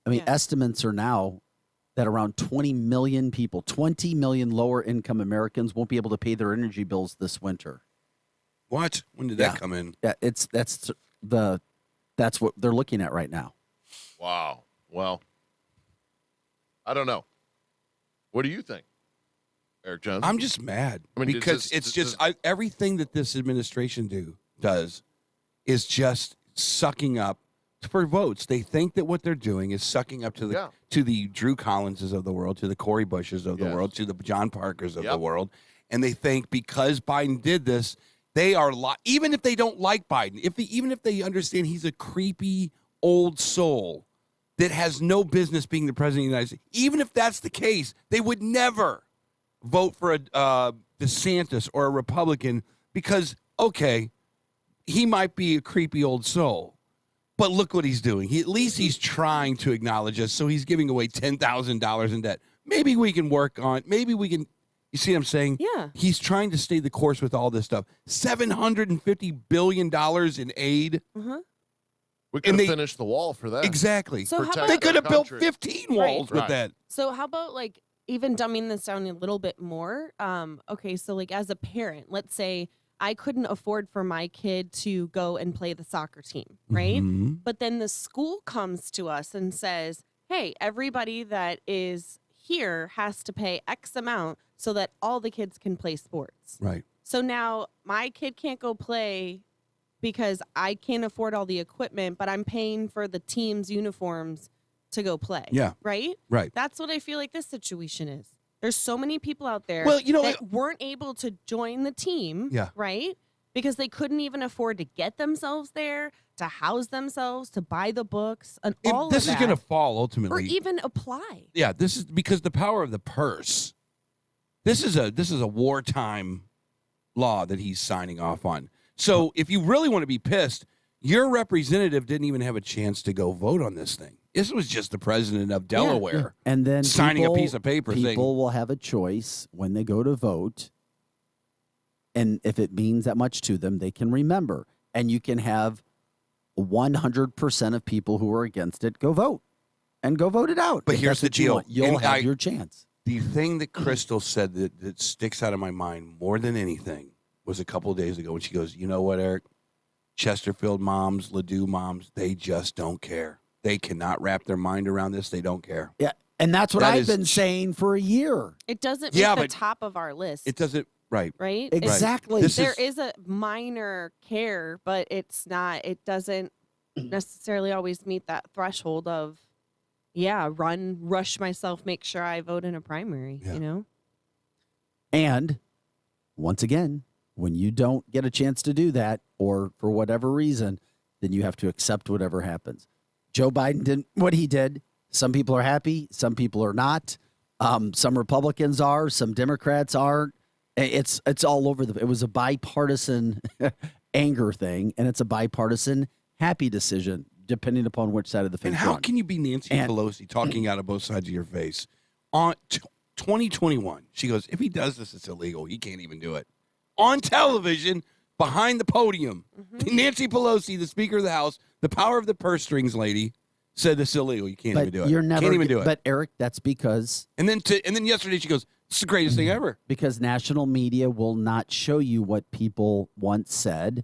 I mean, estimates are now that around 20 million people, 20 million lower income Americans won't be able to pay their energy bills this winter. What? When did that come in? Yeah, that's what they're looking at right now. Wow. Well, I don't know. What do you think, Eric Jones? I'm just mad I mean, because everything that this administration does is just sucking up for votes. They think that what they're doing is sucking up to the Drew Collinses of the world, to the Cory Bushes of the world, to the John Parkers of the world, and they think because Biden did this, they are even if they don't like Biden, even if they understand he's a creepy old soul that has no business being the president of the United States, even if that's the case, they would never vote for a DeSantis or a Republican because, okay, he might be a creepy old soul, but look what he's doing. At least he's trying to acknowledge us, so he's giving away $10,000 in debt. Maybe we can work on, you see what I'm saying? Yeah. He's trying to stay the course with all this stuff. $750 billion in aid. Uh-huh. We could have finished the wall for that. Exactly. So how Protect about- They could have our built country. 15 walls with that. So how about like even dumbing this down a little bit more? Okay, so like as a parent, let's say I couldn't afford for my kid to go and play the soccer team, right? Mhm. But then the school comes to us and says, hey, everybody that is here has to pay X amount so that all the kids can play sports. Right. So now my kid can't go play because I can't afford all the equipment, but I'm paying for the team's uniforms to go play. Yeah. Right? Right. That's what I feel like this situation is. There's so many people out there Well, you know, that weren't able to join the team, Yeah. right? Because they couldn't even afford to get themselves there, to house themselves, to buy the books, and all This of is that. going to fall or ultimately. even apply. Yeah, this is because the power of the purse. This is a wartime law that he's signing off on. So if you really want to be pissed, your representative didn't even have a chance to go vote on this thing. This was just the president of Delaware And then signing people, a piece of paper saying, people will have a choice when they go to vote. And if it means that much to them, they can remember. And you can have 100% of people who are against it go vote and go vote it out. But If here's that's the what you deal. want. You'll And have your chance. The thing that Crystal said that sticks out of my mind more than anything was a couple of days ago when she goes, you know what, Eric? Chesterfield moms, Ladue moms, they just don't care. They cannot wrap their mind around this. They don't care. Yeah. And that's what That I've is- been saying for a year. It doesn't Yeah, make the but top of our list. It doesn't, right. Right? Exactly. This There is- is a minor care, but it doesn't necessarily always meet that threshold of, rush myself, make sure I vote in a primary, you know? And once again, when you don't get a chance to do that, or for whatever reason, then you have to accept whatever happens. Joe Biden did what he did, Some people are happy. Some people are not. Some Republicans are. Some Democrats aren't. It's all over it was a bipartisan anger thing, and it's a bipartisan happy decision, depending upon which side of the fence. And how can you be Nancy Pelosi talking out of both sides of your face? On 2021, she goes, if he does this, it's illegal. He can't even do it. On television, behind the podium, Nancy Pelosi, the Speaker of the House, the power of the purse strings lady, said this is illegal. You can't even do it. You're never can't even do it. But Eric, that's because. And then yesterday she goes, "It's the greatest thing ever." Because national media will not show you what people once said,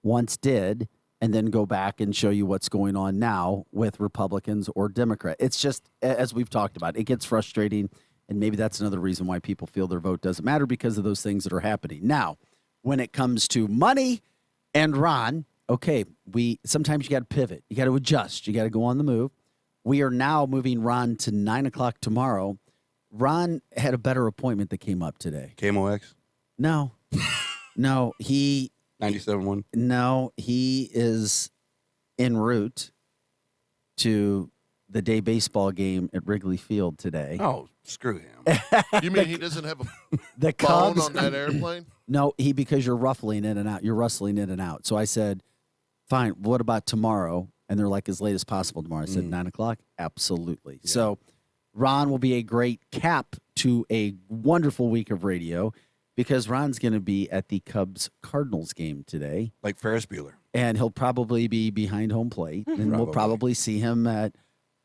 once did, and then go back and show you what's going on now with Republicans or Democrats. It's just, as we've talked about, it gets frustrating, and maybe that's another reason why people feel their vote doesn't matter, because of those things that are happening. Now, when it comes to money and Ron, okay, sometimes you got to pivot. You got to adjust. You got to go on the move. We are now moving Ron to 9 o'clock tomorrow. Ron had a better appointment that came up today. KMOX? No. No, he... 97.1? No, he is en route to the day baseball game at Wrigley Field today. Oh, screw him. You mean he doesn't have a The phone Cubs on that airplane? No, because you're ruffling in and out. You're rustling in and out. So I said, fine, what about tomorrow? And they're like, as late as possible tomorrow. I said, 9 o'clock? Absolutely. Yeah. So Ron will be a great cap to a wonderful week of radio, because Ron's going to be at the Cubs-Cardinals game today. Like Ferris Bueller. And he'll probably be behind home plate. And we'll probably see him at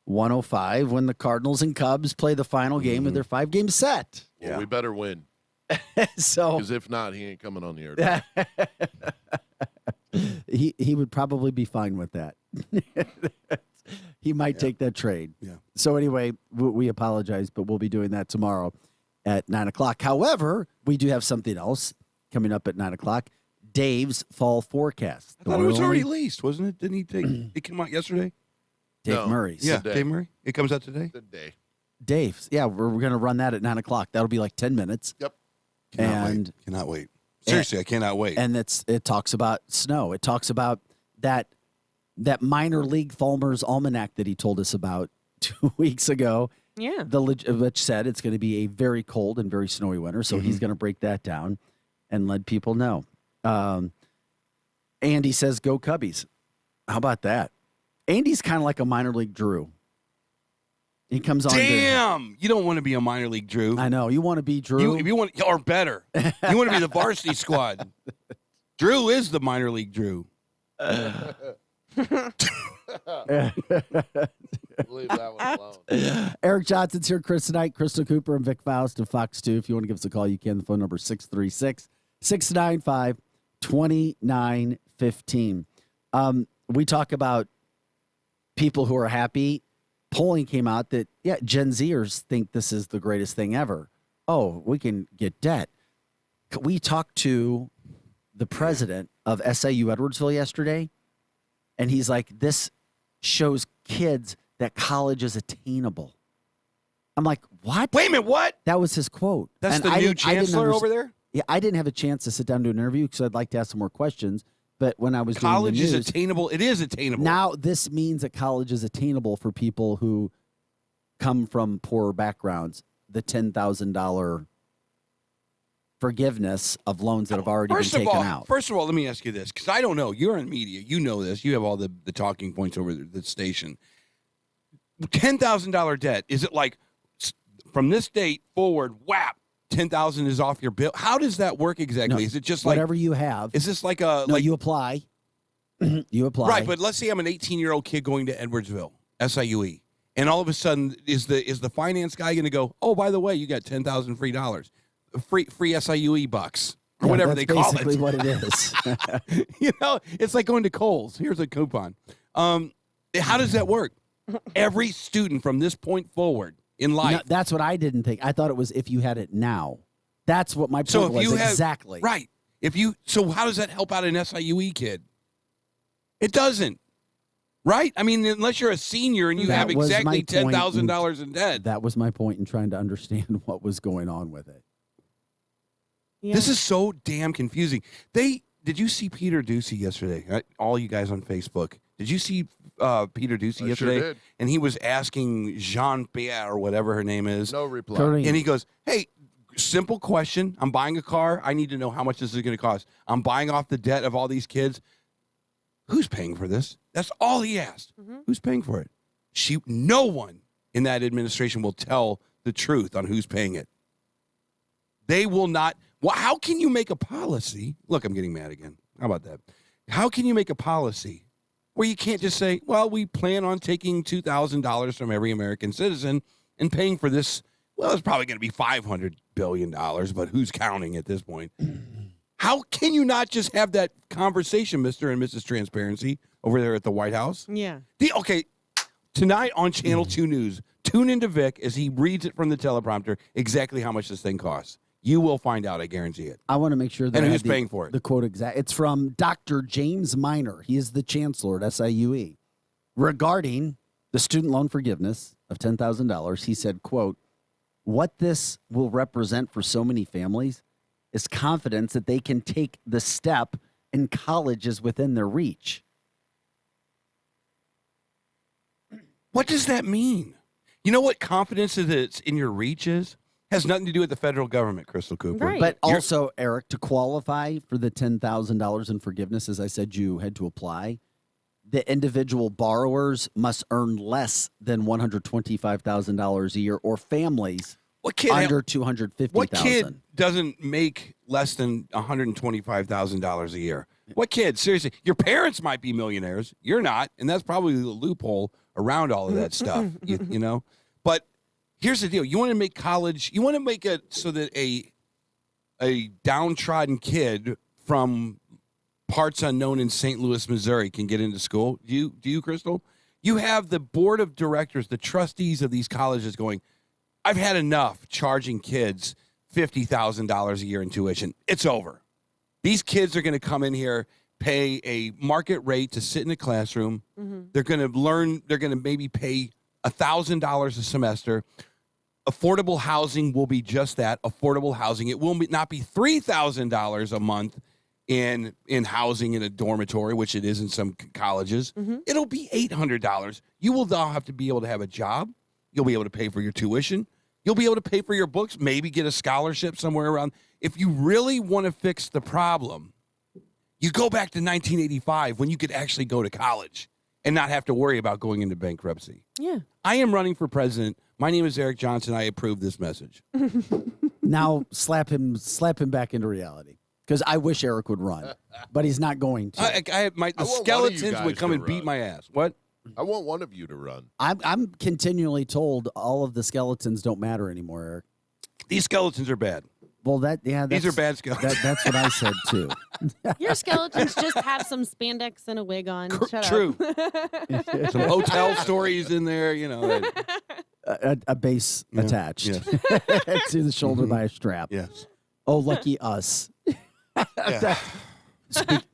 105 when the Cardinals and Cubs play the final game of their 5-game set. Well, we better win. So, because if not, he ain't coming on the air. he would probably be fine with that. He might take that trade. Yeah. So anyway, we apologize, but we'll be doing that tomorrow at 9 o'clock. However, we do have something else coming up at 9 o'clock. Dave's fall forecast. I thought it was already released, wasn't it? Didn't he take it came out yesterday? Dave Murray's. Yeah, Dave Murray. It comes out today? Today. Dave's. Yeah, we're going to run that at 9 o'clock. That'll be like 10 minutes. Yep. Cannot wait. Seriously, I cannot wait. And it talks about snow. It talks about that minor league Falmer's Almanac that he told us about 2 weeks ago. Yeah. Which said it's going to be a very cold and very snowy winter. So he's going to break that down and let people know. Andy says, go Cubbies. How about that? Andy's kind of like a minor league Drew. He comes on. Damn, you don't want to be a minor league Drew. I know. You want to be Drew. If you want, or better, you want to be the varsity squad. Drew is the minor league Drew. Leave that one alone. Eric Johnson's here, Chris tonight, Crystal Cooper and Vic Faust and Fox 2. If you want to give us a call, you can. The phone number is 636-695-2915. We talk about people who are happy. Polling came out that, Gen Zers think this is the greatest thing ever. Oh, we can get debt. We talked to the president of SIU Edwardsville yesterday, and he's like, this shows kids that college is attainable. I'm like, what? Wait a minute, what? That was his quote. That's And the new chancellor over there? Yeah, I didn't have a chance to sit down to an interview because I'd like to ask some more questions. But when I was college doing the is news, attainable. It is attainable. now this means that college is attainable for people who come from poorer backgrounds. The $10,000 forgiveness of loans that have already been taken out. First of all, let me ask you this, because I don't know. You're in media. You know this. You have all the talking points over the station. $10,000 debt, is it like from this date forward, whap, 10,000 is off your bill? How does that work exactly? No, is it just like whatever you have? Is this like a No, you apply. You apply. Right, but let's say I'm an 18-year-old kid going to Edwardsville, SIUE, and all of a sudden is the finance guy going to go, oh, by the way, you got $10,000 free dollars, free SIUE bucks, or whatever they call it. Basically, what it is. You know, it's like going to Kohl's. Here's a coupon. How does that work? Every student from this point forward in life. No, that's what I didn't think. I thought it was if you had it now. That's what my point was. Exactly. Right. So how does that help out an SIUE kid? It doesn't. Right? I mean, unless you're a senior and you have exactly $10,000 in debt. That was my point in trying to understand what was going on with it. Yeah. This is so damn confusing. Did you see Peter Ducey yesterday? All you guys on Facebook. Did you see Peter Ducey I yesterday, sure did. and he was asking Jean-Pierre or whatever her name is. No reply. Correct. And he goes, hey, simple question. I'm buying a car. I need to know how much this is going to cost. I'm buying off the debt of all these kids. Who's paying for this? That's all he asked. Who's paying for it? No one in that administration will tell the truth on who's paying it. They will not. Well, how can you make a policy? Look, I'm getting mad again. How about that? How can you make a policy where you can't just say, well, we plan on taking $2,000 from every American citizen and paying for this? Well, it's probably going to be $500 billion, but who's counting at this point? How can you not just have that conversation, Mr. and Mrs. Transparency, over there at the White House? Yeah. Okay, tonight on Channel 2 News, tune into Vic as he reads it from the teleprompter exactly how much this thing costs. You will find out, I guarantee it. I want to make sure that And I who's have paying for it? The quote exact. It's from Dr. James Minor. He is the chancellor at SIUE. Regarding the student loan forgiveness of $10,000, he said, quote, what this will represent for so many families is confidence that they can take the step and college is within their reach. What does that mean? You know what confidence that it's in your reach is? Has nothing to do with the federal government, Crystal Cooper. Right. But also, Eric, to qualify for the $10,000 in forgiveness, as I said, you had to apply. The individual borrowers must earn less than $125,000 a year, or families under $250,000. What kid doesn't make less than $125,000 a year? What kid? Seriously, your parents might be millionaires. You're not, and that's probably the loophole around all of that stuff. You know, but here's the deal: you want to make college. You want to make it so that a downtrodden kid from parts unknown in St. Louis, Missouri, can get into school. Do you, Crystal? You have the board of directors, the trustees of these colleges going, I've had enough charging kids $50,000 a year in tuition. It's over. These kids are going to come in here, pay a market rate to sit in a classroom. They're going to learn. They're going to maybe pay $1,000 a semester. Affordable housing will be just that, affordable housing. It will not be $3,000 a month in housing in a dormitory, which it is in some colleges. It'll be $800. You will now have to be able to have a job. You'll be able to pay for your tuition. You'll be able to pay for your books, maybe get a scholarship somewhere around. If you really want to fix the problem, you go back to 1985 when you could actually go to college and not have to worry about going into bankruptcy. Yeah. I am running for president. My name is Eric Johnson. I approve this message. Now slap him back into reality. Because I wish Eric would run, but he's not going to. The skeletons would come and beat my ass. What? I want one of you to run. I'm continually told all of the skeletons don't matter anymore, Eric. These skeletons are bad. Well, these are bad skeletons. That's what I said too. Your skeletons just have some spandex and a wig on. Shut True. up. Some hotel stories in there, you know. A base attached to the shoulder by a strap. Yes. Oh, lucky us.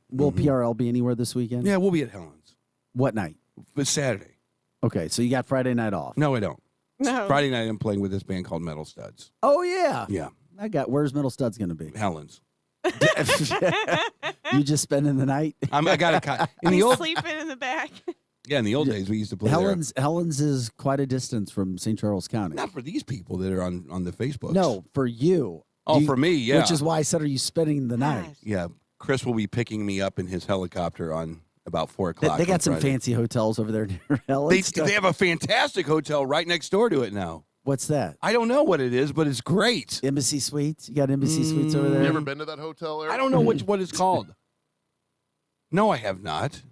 Will PRL be anywhere this weekend? Yeah, we'll be at Helen's. What night? It's Saturday. Okay, so you got Friday night off. No, I don't. No. Friday night I'm playing with this band called Metal Studs. Oh, yeah. Yeah. Where's Middle Studs going to be? Helen's. You just spending the night? I got a in the He's old sleeping in the back. Yeah, in the old days we used to play Helen's is quite a distance from St. Charles County. Not for these people that are on the Facebook. No, for you. Oh, for me, yeah. Which is why I said, are you spending the night? Yeah. Chris will be picking me up in his helicopter on about 4 o'clock. They got some Friday. fancy hotels over there near Helen's. They have a fantastic hotel right next door to it now. What's that? I don't know what it is, but it's great. Embassy Suites? You got Embassy Suites over there? You ever been to that hotel, Eric? I don't know what it's called. No, I have not.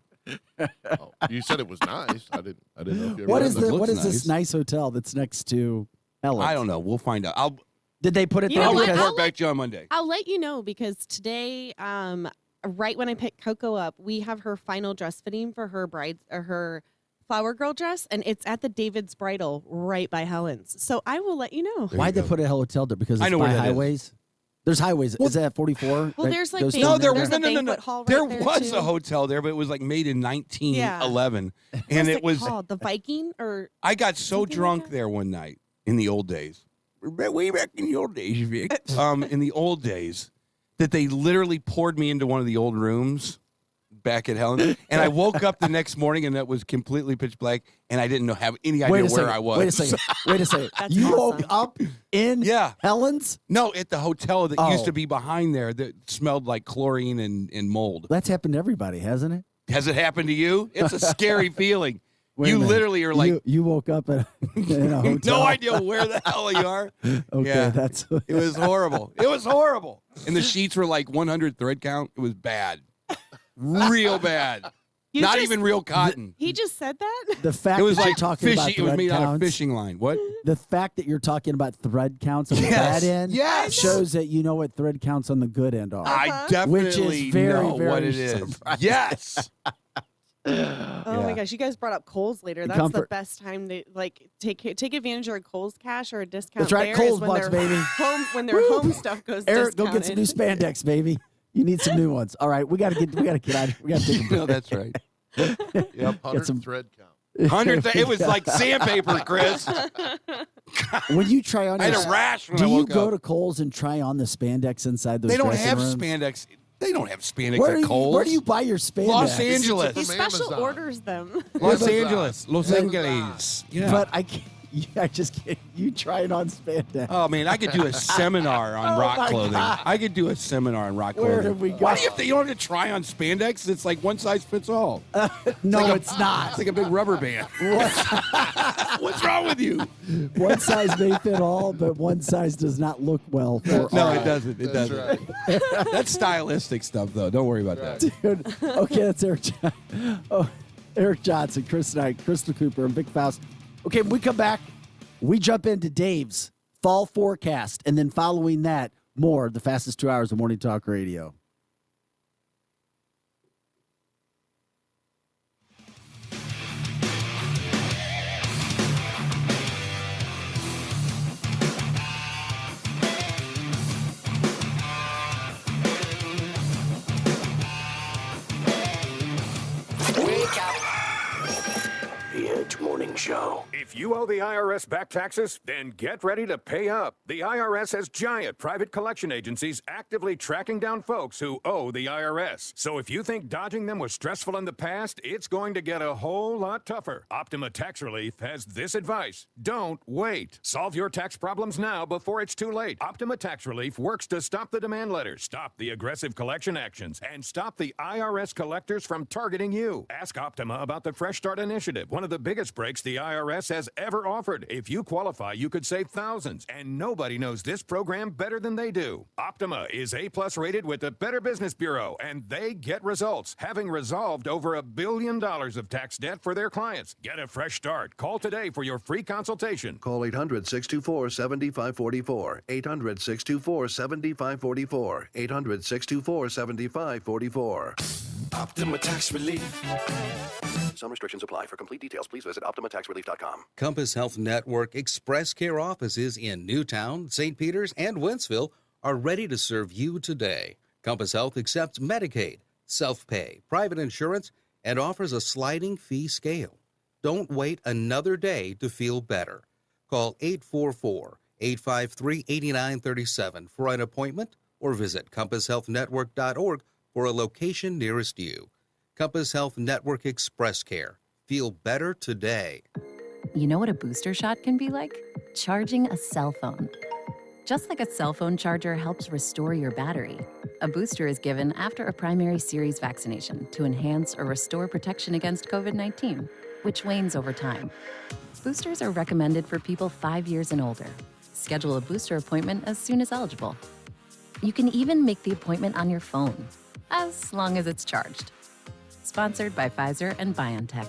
Oh, you said it was nice. I didn't know if you ever What been is there. this nice hotel that's next to Helen's? I don't know. We'll find out. Did they put it You there? know what? I'll because- report back to you on Monday. I'll let you know because today, right when I picked Coco up, we have her final dress fitting for her her flower girl dress, and it's at the David's Bridal right by Helen's. So I will let you know. Why'd they put a hotel there? Because it's I know by where that is. highways? There's highways. Is that 44? Well, there's like No, there there's was a banquet hall right There there, was too. a hotel there, but it was like made in 1911, and What's it was. called the Viking or I got so drunk there one night in the old days. Way back in the old days, Vic. In the old days, that they literally poured me into one of the old rooms, back at Helen, and I woke up the next morning and it was completely pitch black, and I didn't have any idea where I was. Wait a second. Wait a second. You woke up in Helen's? No, at the hotel that used to be behind there that smelled like chlorine and mold. That's happened to everybody, hasn't it? Has it happened to you? It's a scary feeling. Wait a You minute. literally are like, you woke up in a hotel. no idea where the hell you are. Okay, Yeah. that's It was horrible. It was horrible. And the sheets were like 100 thread count. It was bad. Real bad. Not even real cotton. He just said that? the fact It was that like you're talking fishing. about It was thread made out of counts, fishing line. What? The fact that you're talking about thread counts on the Yes. bad end Yes. shows that you know what thread counts on the good end are. I Which definitely is very, know very what it is. surprising. Yes. Oh my gosh, you guys brought up Kohl's later. That's the Comfort. best time to like take advantage of a Kohl's cash or a discount. That's right, there Kohl's is when bucks, their baby. when their home stuff goes Eric, discounted. go get some new spandex, baby. You need some new ones. All right, we gotta get out. We gotta take a break. No, that's right. Yep, 100 some- thread count. 100. It was like sandpaper, Chris. When you try on, I had your- a rash when do I you woke go up. to Kohl's and try on the spandex inside those? They don't dressing have rooms? spandex. They don't have spandex Where at do you- Kohl's. where do you buy your spandex? Los Angeles. He special orders them. Los Angeles. Los Angeles. Yeah. But I can't. I just can't. You try it on spandex. Oh man, I could do a seminar on Oh, rock my clothing. God. I could do a seminar on rock Where clothing. did we go? Why do you don't have to try on spandex? It's like one size fits all. No, it's not. It's like a big rubber band. What's wrong with you? One size may fit all, but one size does not look well for No, all. it doesn't. It That's doesn't. That's stylistic stuff, though. Don't worry about that. Dude, okay, that's Eric. Eric Johnson, Chris Knight, Crystal Cooper, and Big Faust. Okay, when we come back, we jump into Dave's fall forecast, and then following that, more of the fastest 2 hours of Morning Talk Radio. Wake up. The Edge Morning Show. If you owe the IRS back taxes, then get ready to pay up. The IRS has giant private collection agencies actively tracking down folks who owe the IRS. So if you think dodging them was stressful in the past, it's going to get a whole lot tougher. Optima Tax Relief has this advice. Don't wait. Solve your tax problems now before it's too late. Optima Tax Relief works to stop the demand letters, stop the aggressive collection actions, and stop the IRS collectors from targeting you. Ask Optima about the Fresh Start Initiative, one of the biggest breaks the IRS has ever offered. If you qualify, you could save thousands, and nobody knows this program better than they do. Optima is A+ rated with the Better Business Bureau, and they get results, having resolved over $1 billion of tax debt for their clients. Get a fresh start. Call today for your free consultation. Call 800-624-7544. 800-624-7544. 800-624-7544. Optima Tax Relief. Some restrictions apply. For complete details, please visit OptimaTaxRelief.com. Compass Health Network Express Care offices in Newtown, St. Peters, and Wentzville are ready to serve you today. Compass Health accepts Medicaid, self-pay, private insurance, and offers a sliding fee scale. Don't wait another day to feel better. Call 844-853-8937 for an appointment or visit compasshealthnetwork.org for a location nearest you. Compass Health Network Express Care. Feel better today. You know what a booster shot can be like? Charging a cell phone. Just like a cell phone charger helps restore your battery, a booster is given after a primary series vaccination to enhance or restore protection against COVID-19, which wanes over time. Boosters are recommended for people 5 years and older. Schedule a booster appointment as soon as eligible. You can even make the appointment on your phone, as long as it's charged. Sponsored by Pfizer and BioNTech.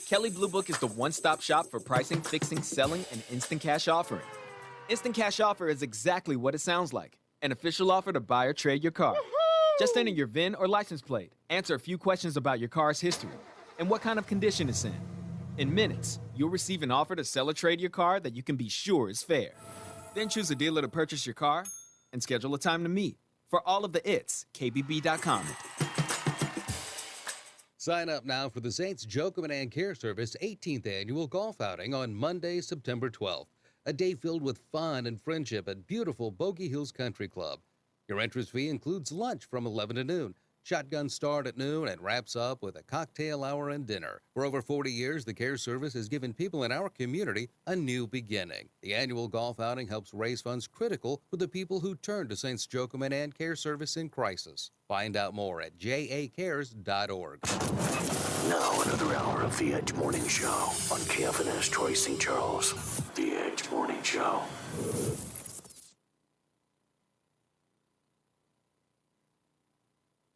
Kelley Blue Book is the one-stop shop for pricing, fixing, selling, and instant cash offering. Instant cash offer is exactly what it sounds like. An official offer to buy or trade your car. Just enter your VIN or license plate, answer a few questions about your car's history, and what kind of condition it's in. In minutes, you'll receive an offer to sell or trade your car that you can be sure is fair. Then choose a dealer to purchase your car and schedule a time to meet. For all of the its, KBB.com. Sign up now for the Saints Joachim and Care Service 18th Annual Golf Outing on Monday, September 12th. A day filled with fun and friendship at beautiful Bogey Hills Country Club. Your entrance fee includes lunch from 11 to noon. Shotguns start at noon and wraps up with a cocktail hour and dinner. For over 40 years, the Care Service has given people in our community a new beginning. The annual golf outing helps raise funds critical for the people who turn to St. Joachim and Care Service in crisis. Find out more at jacares.org. Now another hour of The Edge Morning Show on KFNS Troy St. Charles. The Edge Morning Show.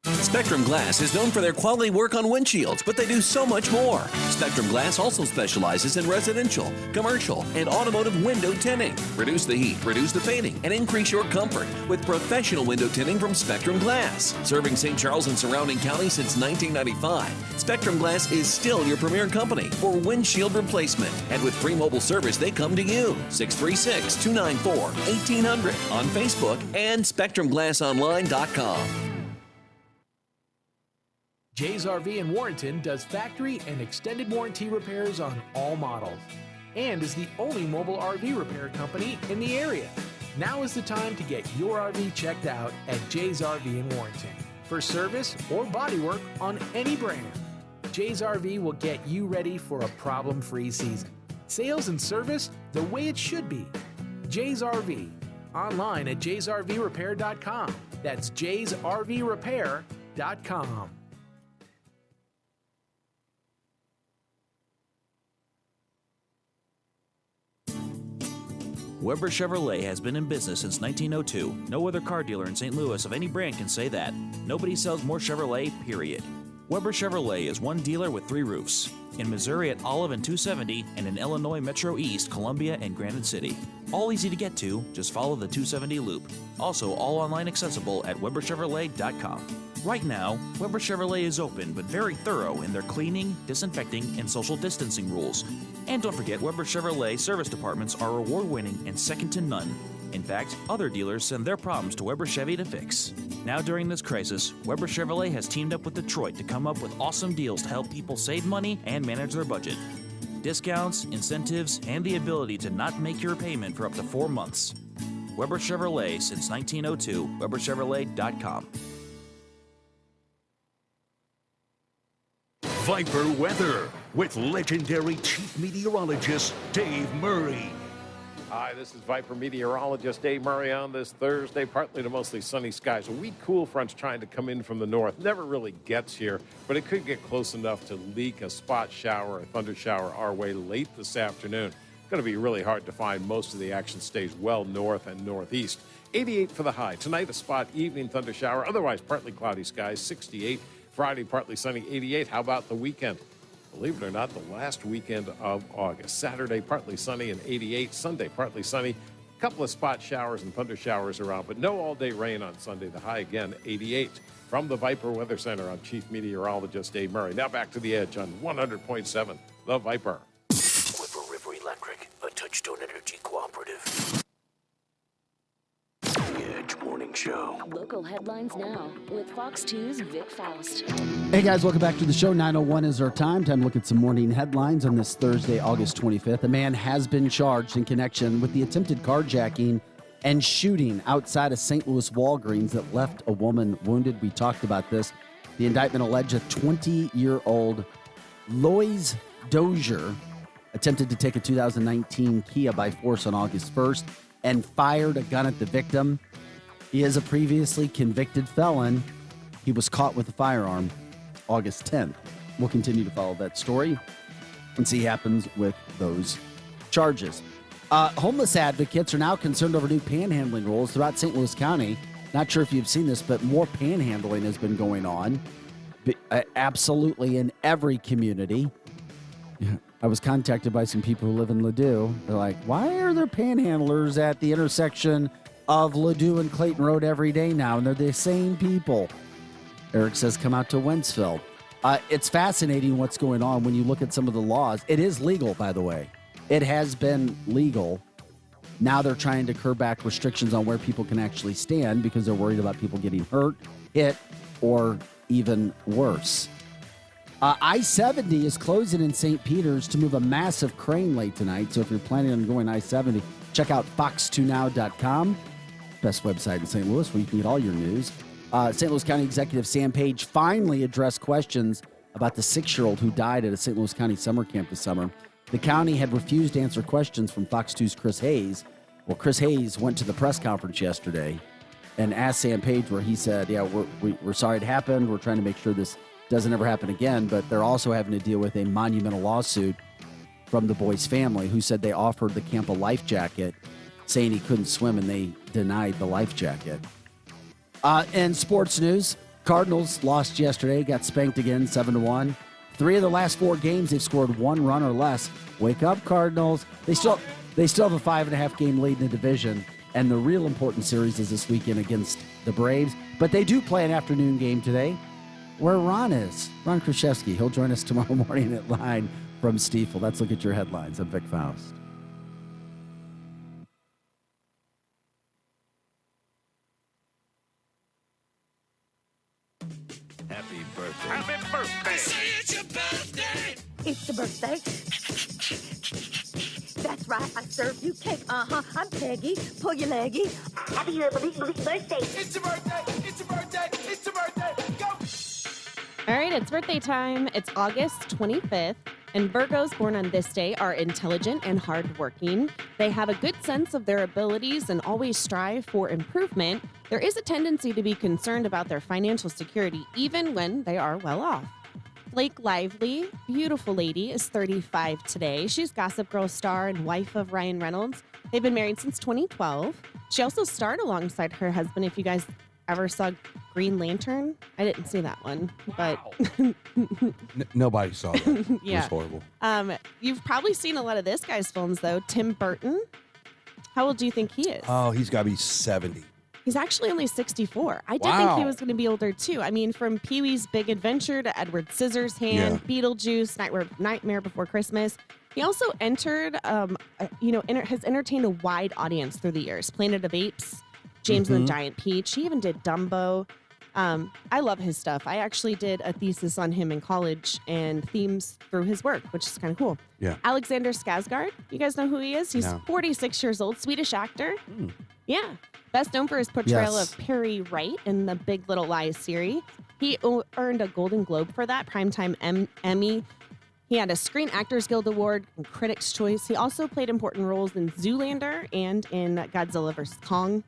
Spectrum Glass is known for their quality work on windshields, but they do so much more. Spectrum Glass also specializes in residential, commercial, and automotive window tinting. Reduce the heat, reduce the fading, and increase your comfort with professional window tinting from Spectrum Glass. Serving St. Charles and surrounding counties since 1995, Spectrum Glass is still your premier company for windshield replacement. And with free mobile service, they come to you. 636-294-1800 on Facebook and SpectrumGlassOnline.com. Jay's RV in Warrenton does factory and extended warranty repairs on all models and is the only mobile RV repair company in the area. Now is the time to get your RV checked out at Jay's RV in Warrenton for service or bodywork on any brand. Jay's RV will get you ready for a problem-free season. Sales and service the way it should be. Jay's RV. Online at jaysrvrepair.com. That's jaysrvrepair.com. Weber Chevrolet has been in business since 1902. No other car dealer in St. Louis of any brand can say that. Nobody sells more Chevrolet, period. Weber Chevrolet is one dealer with 3 roofs. In Missouri at Olive and 270, and in Illinois Metro East, Columbia, and Granite City. All easy to get to, just follow the 270 loop. Also, all online accessible at WeberChevrolet.com. Right now, Weber Chevrolet is open but very thorough in their cleaning, disinfecting, and social distancing rules. And don't forget, Weber Chevrolet service departments are award-winning and second to none. In fact, other dealers send their problems to Weber Chevy to fix. Now during this crisis, Weber Chevrolet has teamed up with Detroit to come up with awesome deals to help people save money and manage their budget. Discounts, incentives, and the ability to not make your payment for up to 4 months. Weber Chevrolet since 1902, WeberChevrolet.com. Viper Weather with legendary chief meteorologist Dave Murray. Hi, this is Viper meteorologist Dave Murray on this Thursday. Partly to mostly sunny skies. A weak cool front's trying to come in from the north. Never really gets here, but it could get close enough to leak a spot shower, a thunder shower our way late this afternoon. It's going to be really hard to find. Most of the action stays well north and northeast. 88 for the high. Tonight, a spot evening thunder shower. Otherwise, partly cloudy skies, 68. Friday, partly sunny, 88. How about the weekend? Believe it or not, the last weekend of August. Saturday, partly sunny and 88. Sunday, partly sunny. A couple of spot showers and thunder showers around, but no all-day rain on Sunday. The high again, 88. From the Viper Weather Center, I'm Chief Meteorologist Dave Murray. Now back to the Edge on 100.7, The Viper. Whipper River Electric, a Touchstone Energy cooperative. The Edge Morning Show. Local headlines now with Fox 2's Vic Faust. Hey guys, welcome back to the show. 9:01 is our time. Time to look at some morning headlines on this Thursday, August 25th. A man has been charged in connection with the attempted carjacking and shooting outside of St. Louis Walgreens that left a woman wounded. We talked about this. The indictment alleged a 20-year-old Lois Dozier attempted to take a 2019 Kia by force on August 1st and fired a gun at the victim. He is a previously convicted felon. He was caught with a firearm August 10th. We'll continue to follow that story and see what happens with those charges. Homeless advocates are now concerned over new panhandling rules throughout St. Louis County. Not sure if you've seen this, but more panhandling has been going on. Absolutely in every community. I was contacted by some people who live in Ladue. They're like, why are there panhandlers at the intersection of Ladue and Clayton Road every day now? And they're the same people. Eric says, come out to Wentzville. It's fascinating what's going on when you look at some of the laws. It is legal, by the way. It has been legal. Now they're trying to curb back restrictions on where people can actually stand because they're worried about people getting hurt, hit, or even worse. I-70 is closing in St. Peter's to move a massive crane late tonight. So if you're planning on going I-70, check out fox2now.com. best website in St. Louis where you can get all your news. St. Louis County Executive Sam Page finally addressed questions about the 6-year-old who died at a St. Louis County summer camp this summer. The county had refused to answer questions from Fox 2's Chris Hayes. Well, Chris Hayes went to the press conference yesterday and asked Sam Page, where he said, yeah, we're sorry it happened. We're trying to make sure this doesn't ever happen again. But they're also having to deal with a monumental lawsuit from the boy's family, who said they offered the camp a life jacket, saying he couldn't swim, and they denied the life jacket. In sports news, Cardinals lost yesterday, got spanked again, 7-1. 3 of the last 4 games, they've scored 1 run or less. Wake up, Cardinals. They still have a 5.5 game lead in the division, and the real important series is this weekend against the Braves. But they do play an afternoon game today, where Ron is. Ron Krzyzewski. He'll join us tomorrow morning at 9 from Stiefel. Let's look at your headlines. I'm Vic Faust. Happy birthday. Happy birthday. It's your birthday. It's the birthday. That's right, I serve you cake. I'm Peggy. Pull your leggy. Happy birthday. It's your birthday. It's your birthday. It's your birthday. Go. All right, it's birthday time. It's August 25th, and Virgos born on this day are intelligent and hardworking. They have a good sense of their abilities and always strive for improvement. There is a tendency to be concerned about their financial security, even when they are well off. Blake Lively, beautiful lady, is 35 today. She's Gossip Girl star and wife of Ryan Reynolds. They've been married since 2012. She also starred alongside her husband. If you guys ever saw Green Lantern, I didn't see that one, but Nobody saw that. Yeah. It was horrible. You've probably seen a lot of this guy's films, though. Tim Burton. How old do you think he is? Oh, he's got to be 70. He's actually only 64. I did think Wow. he was going to be older, too. I mean, from Pee-wee's Big Adventure to Edward Scissorhands, Beetlejuice, Nightmare Before Christmas. He also entered, has entertained a wide audience through the years. Planet of Apes, James and the Giant Peach. He even did Dumbo. I love his stuff. I actually did a thesis on him in college and themes through his work, which is kind of cool. Yeah. Alexander Skarsgård. You guys know who he is? He's No. 46 years old, Swedish actor. Yeah. Best known for his portrayal Yes. of Perry Wright in the Big Little Lies series. He earned a Golden Globe for that, Primetime Emmy. He had a Screen Actors Guild Award and Critics' Choice. He also played important roles in Zoolander and in Godzilla vs. Kong.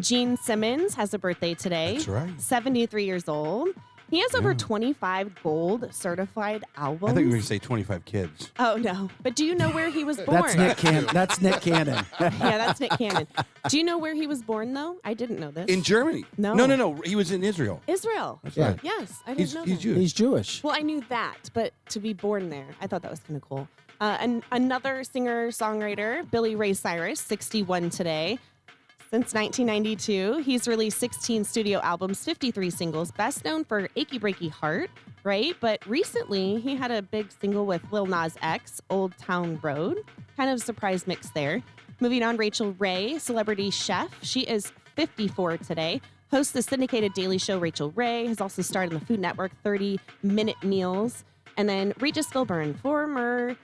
Gene Simmons has a birthday today. That's right. 73 years old. He has over 25 gold certified albums. I think you were going to say 25 kids. Oh, no. But do you know where he was born? That's Nick Cannon. That's Nick Cannon. Yeah, that's Nick Cannon. Do you know where he was born, though? I didn't know this. In Germany. No. No. He was in Israel. Israel. That's right. Yes, I didn't know He's that. Jewish. He's Jewish. Well, I knew that, but to be born there, I thought that was kind of cool. And another singer-songwriter, Billy Ray Cyrus, 61 today. Since 1992, he's released 16 studio albums, 53 singles, best known for Achy Breaky Heart, right? But recently, he had a big single with Lil Nas X, Old Town Road. Kind of surprise mix there. Moving on, Rachel Ray, celebrity chef. She is 54 today. Hosts the syndicated daily show Rachel Ray, has also starred on the Food Network 30-Minute Meals. And then Regis Philbin, former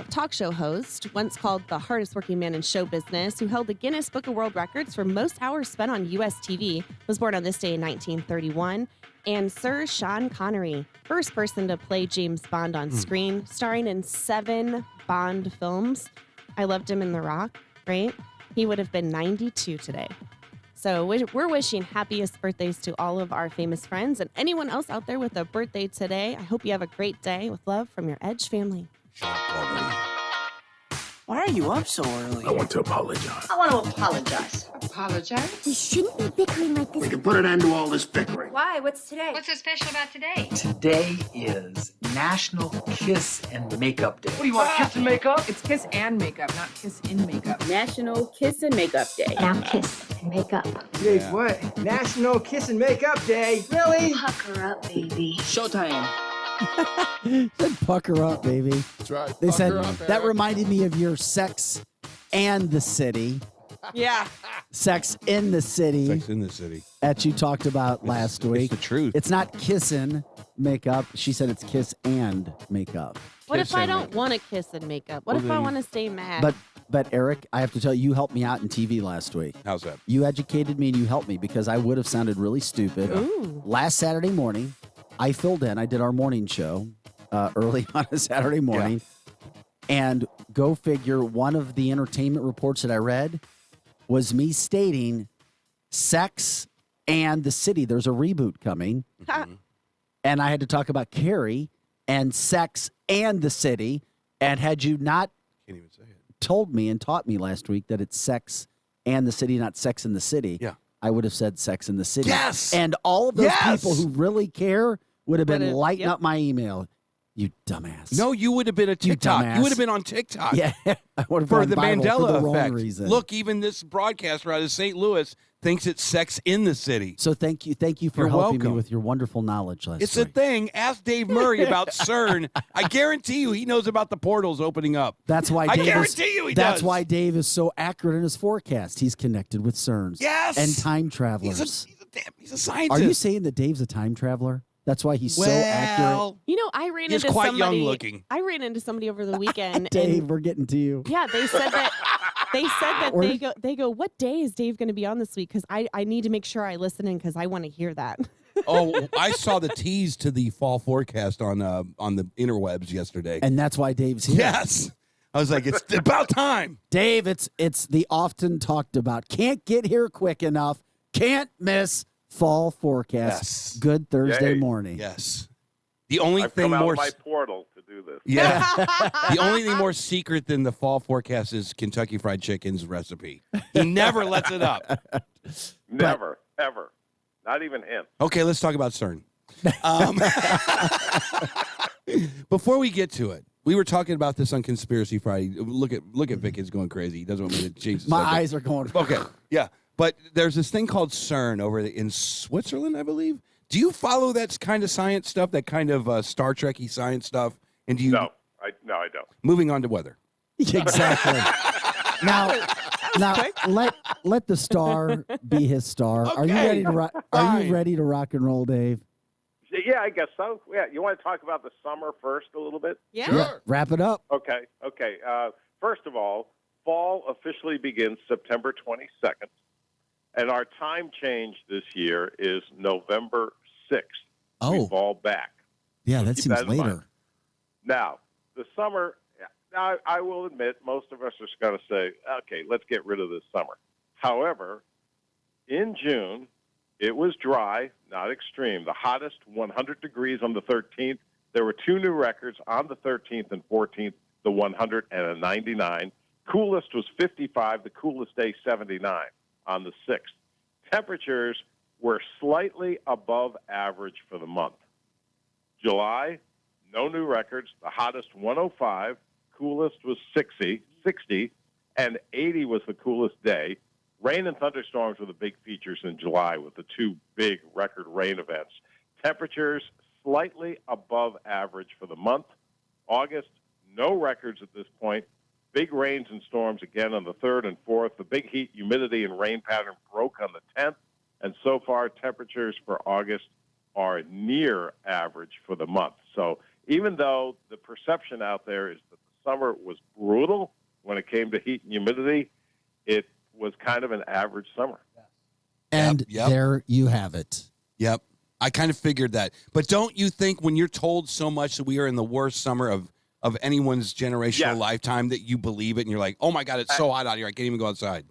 talk show host, once called the hardest working man in show business, who held the Guinness Book of World Records for most hours spent on U.S. TV, was born on this day in 1931. And Sir Sean Connery, first person to play James Bond on screen, starring in 7 Bond films. I loved him in The Rock, right? He would have been 92 today. So we're wishing happiest birthdays to all of our famous friends and anyone else out there with a birthday today. I hope you have a great day with love from your Edge family. Why are you up so early? I want to apologize. I want to apologize. Apologize? You shouldn't be bickering like this. We can put an end to all this bickering. Why? What's today? What's so special about today? Today is National Kiss and Makeup Day. What do you want, kiss and makeup? It's kiss and makeup, not kiss in makeup. National Kiss and Makeup Day. Now kiss and make up. Today's what? National Kiss and Makeup Day. Really? Pucker up, baby. Showtime. Said pucker up, baby. That's right. They said Pucker up, that Eric. reminded me of your Sex and the City. Yeah. Sex in the City. Sex in the City. That you talked about last week. It's the truth. It's not kissing makeup. She said it's kiss and makeup. What Kiss if I and don't makeup. want to kiss and makeup? What Well, if I then- want to stay mad? But But Eric, I have to tell you, you helped me out in TV last week. How's that? You educated me and you helped me because I would have sounded really stupid. Ooh. Last Saturday morning, I filled in. I did our morning show early on a Saturday morning. And go figure, one of the entertainment reports that I read was me stating Sex and the City. There's a reboot coming. And I had to talk about Carrie and Sex and the City. And had you not told me and taught me last week that it's Sex and the City, not Sex in the City, I would have said Sex in the City. Yes! And all of those people who really care would have been Would've- lighting yep. up my email. You dumbass. No, you would have been a TikTok. You would have been on TikTok. Yeah, I would have For gone the viral Mandela for the wrong effect. reason. Look, even this broadcaster out of St. Louis thinks it's Sex in the City. So thank you for You're helping me welcome. with your wonderful knowledge last It's week. a thing. Ask Dave Murray about CERN. I guarantee you he knows about the portals opening up. That's why I Dave guarantee you he That's does. why Dave is so accurate in his forecast. He's connected with CERNs. Yes! And time travelers. He's a scientist. Are you saying that Dave's a time traveler? That's why he's so accurate. You know, I ran He's into quite somebody. young looking. I ran into somebody over the weekend. Dave, and we're getting to you. yeah, they said that. Or- They go. What day is Dave going to be on this week? Because I need to make sure I listen in because I want to hear that. Oh, I saw the tease to the fall forecast on the interwebs yesterday. And that's why Dave's here. Yes. I was like, it's about time. Dave, it's the often talked about. Can't get here quick enough. Can't miss fall forecast. Yes. Good Thursday Yay. morning. Yes. The only I've thing come out more of my portal to do this. Yeah. The only thing more secret than the fall forecast is Kentucky Fried Chicken's recipe. He never lets it up. Never, ever. Not even him. Okay, let's talk about CERN. Before we get to it, we were talking about this on Conspiracy Friday. Look at Vic is going crazy. He doesn't want me to change the My subject. eyes are going. Okay, yeah. But there's this thing called CERN over in Switzerland, I believe. Do you follow that kind of science stuff, that kind of Star Trek-y science stuff? And do you? No, I don't. Moving on to weather. Exactly. now, let the star be his star. Are you Okay, ready to rock? Are you ready to rock and roll, Dave? Yeah, I guess so. Yeah, you want to talk about the summer first a little bit? Yeah. Wrap it up. Okay. First of all, fall officially begins September 22nd, and our time change this year is November 6th. Oh. We fall back. Yeah, that Keep seems that in mind. later. Now, the summer, now, I will admit, most of us are going to say, okay, let's get rid of this summer. However, in June, it was dry, not extreme. The hottest, 100 degrees on the 13th. There were two new records on the 13th and 14th, the 100 and a 99. Coolest was 55, the coolest day 79 on the 6th. Temperatures were slightly above average for the month. July, no new records. The hottest 105, coolest was 60, and 80 was the coolest day. Rain and thunderstorms were the big features in July with the two big record rain events. Temperatures slightly above average for the month. August, no records at this point. Big rains and storms again on the 3rd and 4th. The big heat, humidity, and rain pattern broke on the 10th. And so far, temperatures for August are near average for the month. So even though the perception out there is that the summer was brutal when it came to heat and humidity, it was kind of an average summer. And Yep. there you have it. Yep. I kind of figured that. But don't you think when you're told so much that we are in the worst summer of anyone's generational lifetime that you believe it and you're like, oh my God, it's so hot out here. I can't even go outside.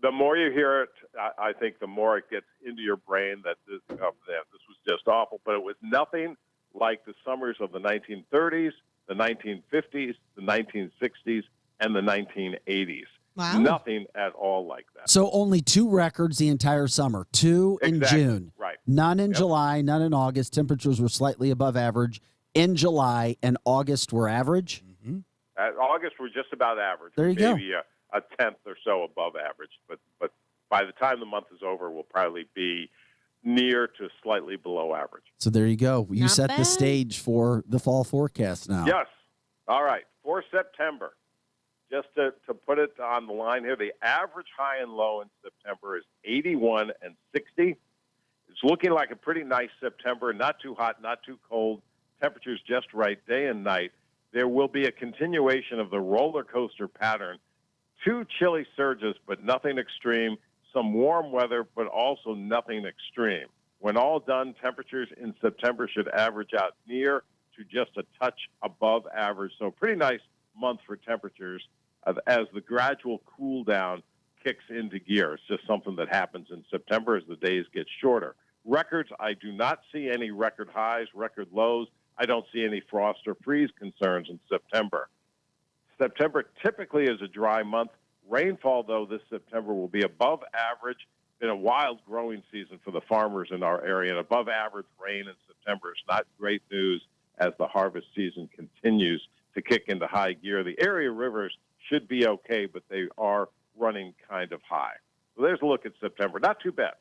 The more you hear it, I think the more it gets into your brain that this was just awful. But it was nothing like the summers of the 1930s, the 1950s, the 1960s, and the 1980s. Wow. Nothing at all like that. So only two records the entire summer. Two in Exactly. June. Right. None in July, none in August. Temperatures were slightly above average. In July and August were average. Mm-hmm. August were just about average. There you go. Maybe a tenth or so above average. But by the time the month is over, we'll probably be near to slightly below average. So there you go. You Not set the bad. stage for the fall forecast now. Yes. All right. For September, just to put it on the line here, the average high and low in September is 81 and 60. It's looking like a pretty nice September, not too hot, not too cold. Temperatures just right day and night. There will be a continuation of the roller coaster pattern 2 chilly surges, but nothing extreme. Some warm weather, but also nothing extreme. When all done, temperatures in September should average out near to just a touch above average. So pretty nice month for temperatures as the gradual cool down kicks into gear. It's just something that happens in September as the days get shorter. Records, I do not see any record highs, record lows. I don't see any frost or freeze concerns in September. September typically is a dry month. Rainfall, though, this September will be above average. Been a wild growing season for the farmers in our area, and above average rain in September is not great news as the harvest season continues to kick into high gear. The area rivers should be okay, but they are running kind of high. So there's a look at September. Not too bad.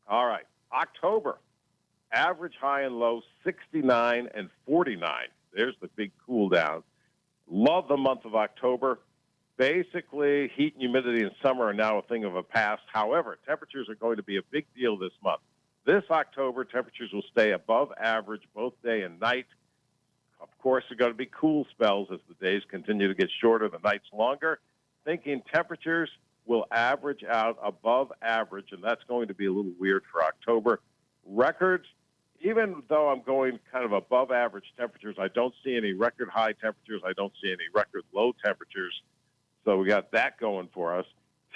All right. October, average high and low 69 and 49. There's the big cool down. Love the month of October. Basically, heat and humidity in summer are now a thing of the past. However, temperatures are going to be a big deal this month. This October, temperatures will stay above average both day and night. Of course, there are going to be cool spells as the days continue to get shorter, the nights longer. Thinking temperatures will average out above average, and that's going to be a little weird for October. Records, even though I'm going kind of above average temperatures, I don't see any record high temperatures. I don't see any record low temperatures. So we got that going for us.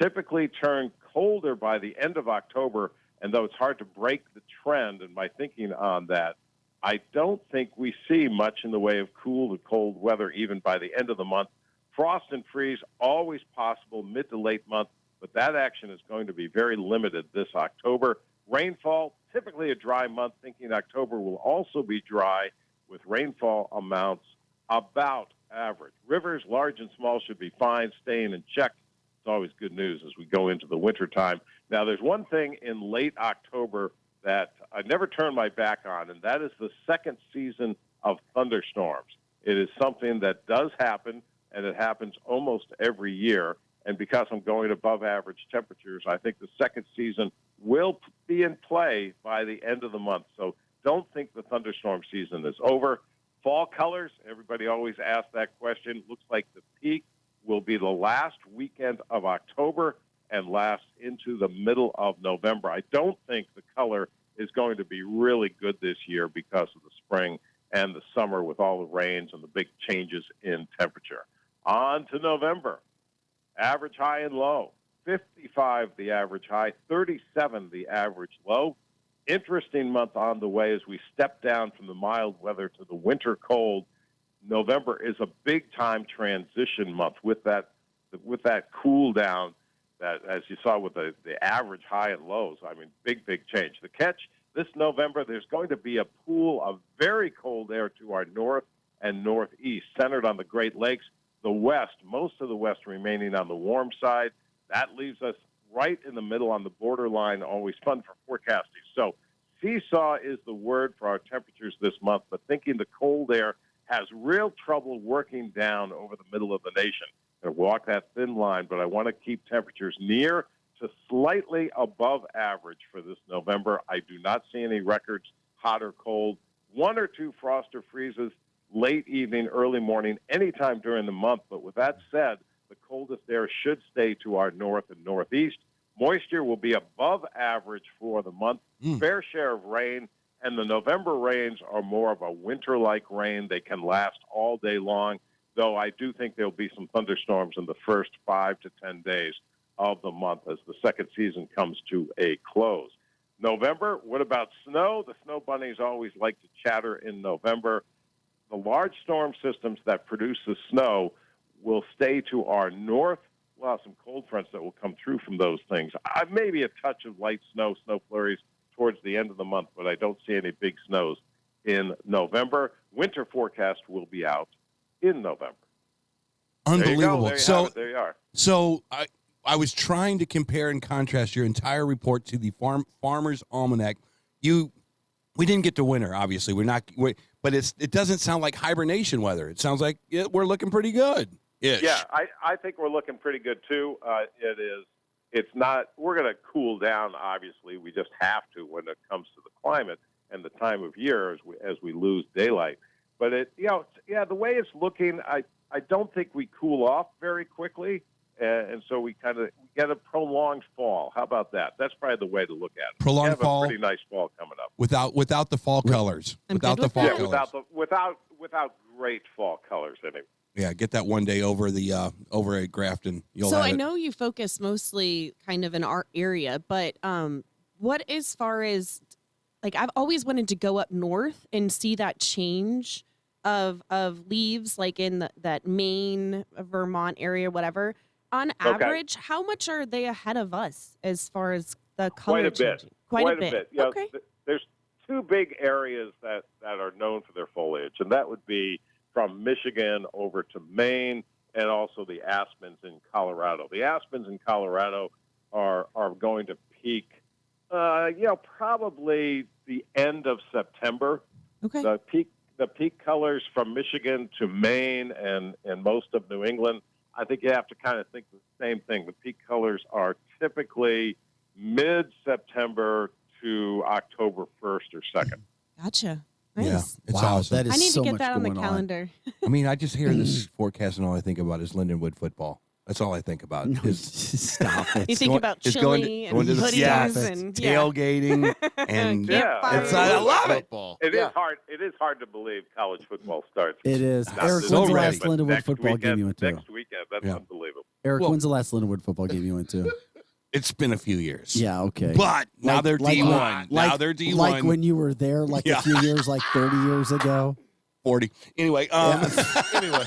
Typically turn colder by the end of October, and though it's hard to break the trend and my thinking on that, I don't think we see much in the way of cool to cold weather even by the end of the month. Frost and freeze, always possible mid to late month, but that action is going to be very limited this October. Rainfall, typically a dry month, thinking October will also be dry with rainfall amounts about average. Rivers, large and small, should be fine, staying in check. It's always good news as we go into the wintertime. Now, there's one thing in late October that I never turn my back on, and that is the second season of thunderstorms. It is something that does happen, and it happens almost every year. And because I'm going above average temperatures, I think the second season will be in play by the end of the month. So don't think the thunderstorm season is over. Fall colors, everybody always asks that question. Looks like the peak will be the last weekend of October and last into the middle of November. I don't think the color is going to be really good this year because of the spring and the summer with all the rains and the big changes in temperature. On to November. Average high and low. 55 the average high, 37 the average low. Interesting month on the way as we step down from the mild weather to the winter cold. November is a big-time transition month with that cool down that, as you saw with the average high and lows. I mean, big change. The catch, this November, there's going to be a pool of very cold air to our north and northeast, centered on the Great Lakes. The west, most of the west remaining on the warm side. That leaves us right in the middle on the borderline, always fun for forecasting. So seesaw is the word for our temperatures this month, but thinking the cold air has real trouble working down over the middle of the nation. And walk that thin line, but I want to keep temperatures near to slightly above average for this November. I do not see any records, hot or cold. 1 or 2 frost or freezes late evening, early morning, anytime during the month. But with that said, the coldest air should stay to our north and northeast. Moisture will be above average for the month. Fair share of rain, and the November rains are more of a winter-like rain. They can last all day long, though I do think there'll be some thunderstorms in the first 5 to 10 days of the month as the second season comes to a close. November, what about snow? The snow bunnies always like to chatter in November. The large storm systems that produce the snow will stay to our north. We'll have some cold fronts that will come through from those things. Maybe a touch of light snow flurries towards the end of the month, but I don't see any big snows in November. Winter forecast will be out in November. Unbelievable. There you are. So I was trying to compare and contrast your entire report to the Farmer's Almanac. We didn't get to winter, obviously. But it doesn't sound like hibernation weather. It sounds like we're looking pretty good. Yeah, I think we're looking pretty good too. It is. It's not. We're going to cool down. Obviously, we just have to when it comes to the climate and the time of year as we lose daylight. But the way it's looking, I don't think we cool off very quickly, and so we kind of get a prolonged fall. How about that? That's probably the way to look at it. Prolonged we have fall? a pretty nice fall coming up. Without the fall colors. Without the fall colors. Without great fall colors anyway. Yeah, get that one day over at Grafton. You'll So have I it. know you focus mostly kind of in our area, but what as far as like I've always wanted to go up north and see that change of leaves, like in that Maine, Vermont area, whatever. On average, how much are they ahead of us as far as the color Quite a bit. changing? Quite a bit. You know, Okay. There's two big areas that are known for their foliage, and that would be from Michigan over to Maine, and also the aspens in Colorado. The aspens in Colorado are going to peak, probably the end of September. Okay. The peak colors from Michigan to Maine and most of New England, I think you have to kind of think the same thing. The peak colors are typically mid-September to October 1st or 2nd. Gotcha. Yeah, Nice. it's awesome. That is I need so to get much that on the going calendar. I mean, I just hear this forecast and all I think about is Lindenwood football. That's all I think about. Stop it. You think about It's chili and to the- hoodies yes, and tailgating and Campfire. I love it. It is hard. It is hard to believe college football starts. It is. Not Eric, this when's the weekend, last but Lindenwood next football game weekend- you went to? Next weekend. That's Yeah. unbelievable. Eric, Well- when's the last Lindenwood football game you went to? It's been a few years. Yeah, okay. But now they're D1. Now they're D1. Like when you were there, like a few years, like 30 years ago. 40. Anyway, anyway,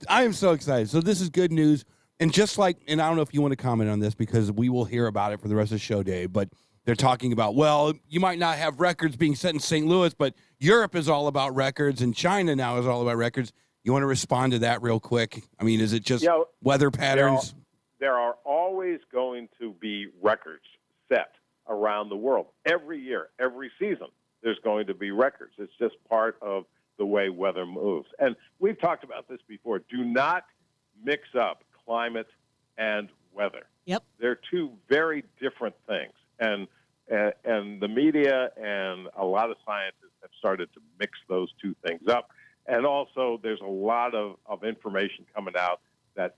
I am so excited. So this is good news. And just like, and I don't know if you want to comment on this because we will hear about it for the rest of the show, Dave, but they're talking about, well, you might not have records being set in St. Louis, but Europe is all about records and China now is all about records. You want to respond to that real quick? I mean, is it just weather patterns? There are always going to be records set around the world. Every year, every season, there's going to be records. It's just part of the way weather moves. And we've talked about this before. Do not mix up climate and weather. Yep. They're two very different things. And the media and a lot of scientists have started to mix those two things up. And also, there's a lot of information coming out that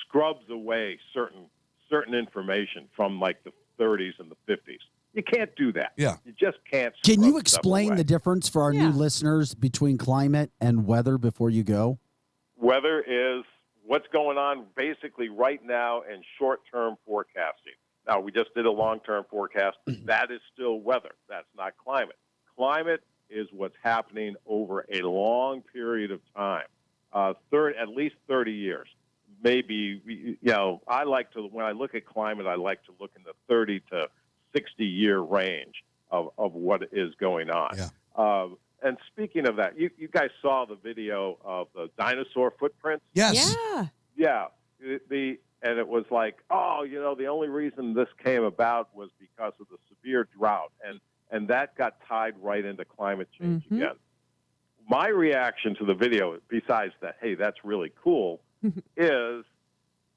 scrubs away certain information from like the 30s and the 50s. You can't do that. Yeah. You just can't. Can you scrub stuff explain away. the difference for our new listeners between climate and weather before you go? Weather is what's going on basically right now in short-term forecasting. Now, we just did a long-term forecast. That is still weather. That's not climate. Climate is what's happening over a long period of time, at least 30 years. Maybe, I like to, when I look at climate, I like to look in the 30 to 60-year range of what is going on. Yeah. And speaking of that, you guys saw the video of the dinosaur footprints? Yes. Yeah. Yeah. And it was like, the only reason this came about was because of the severe drought. And that got tied right into climate change again. My reaction to the video, besides that, hey, that's really cool, is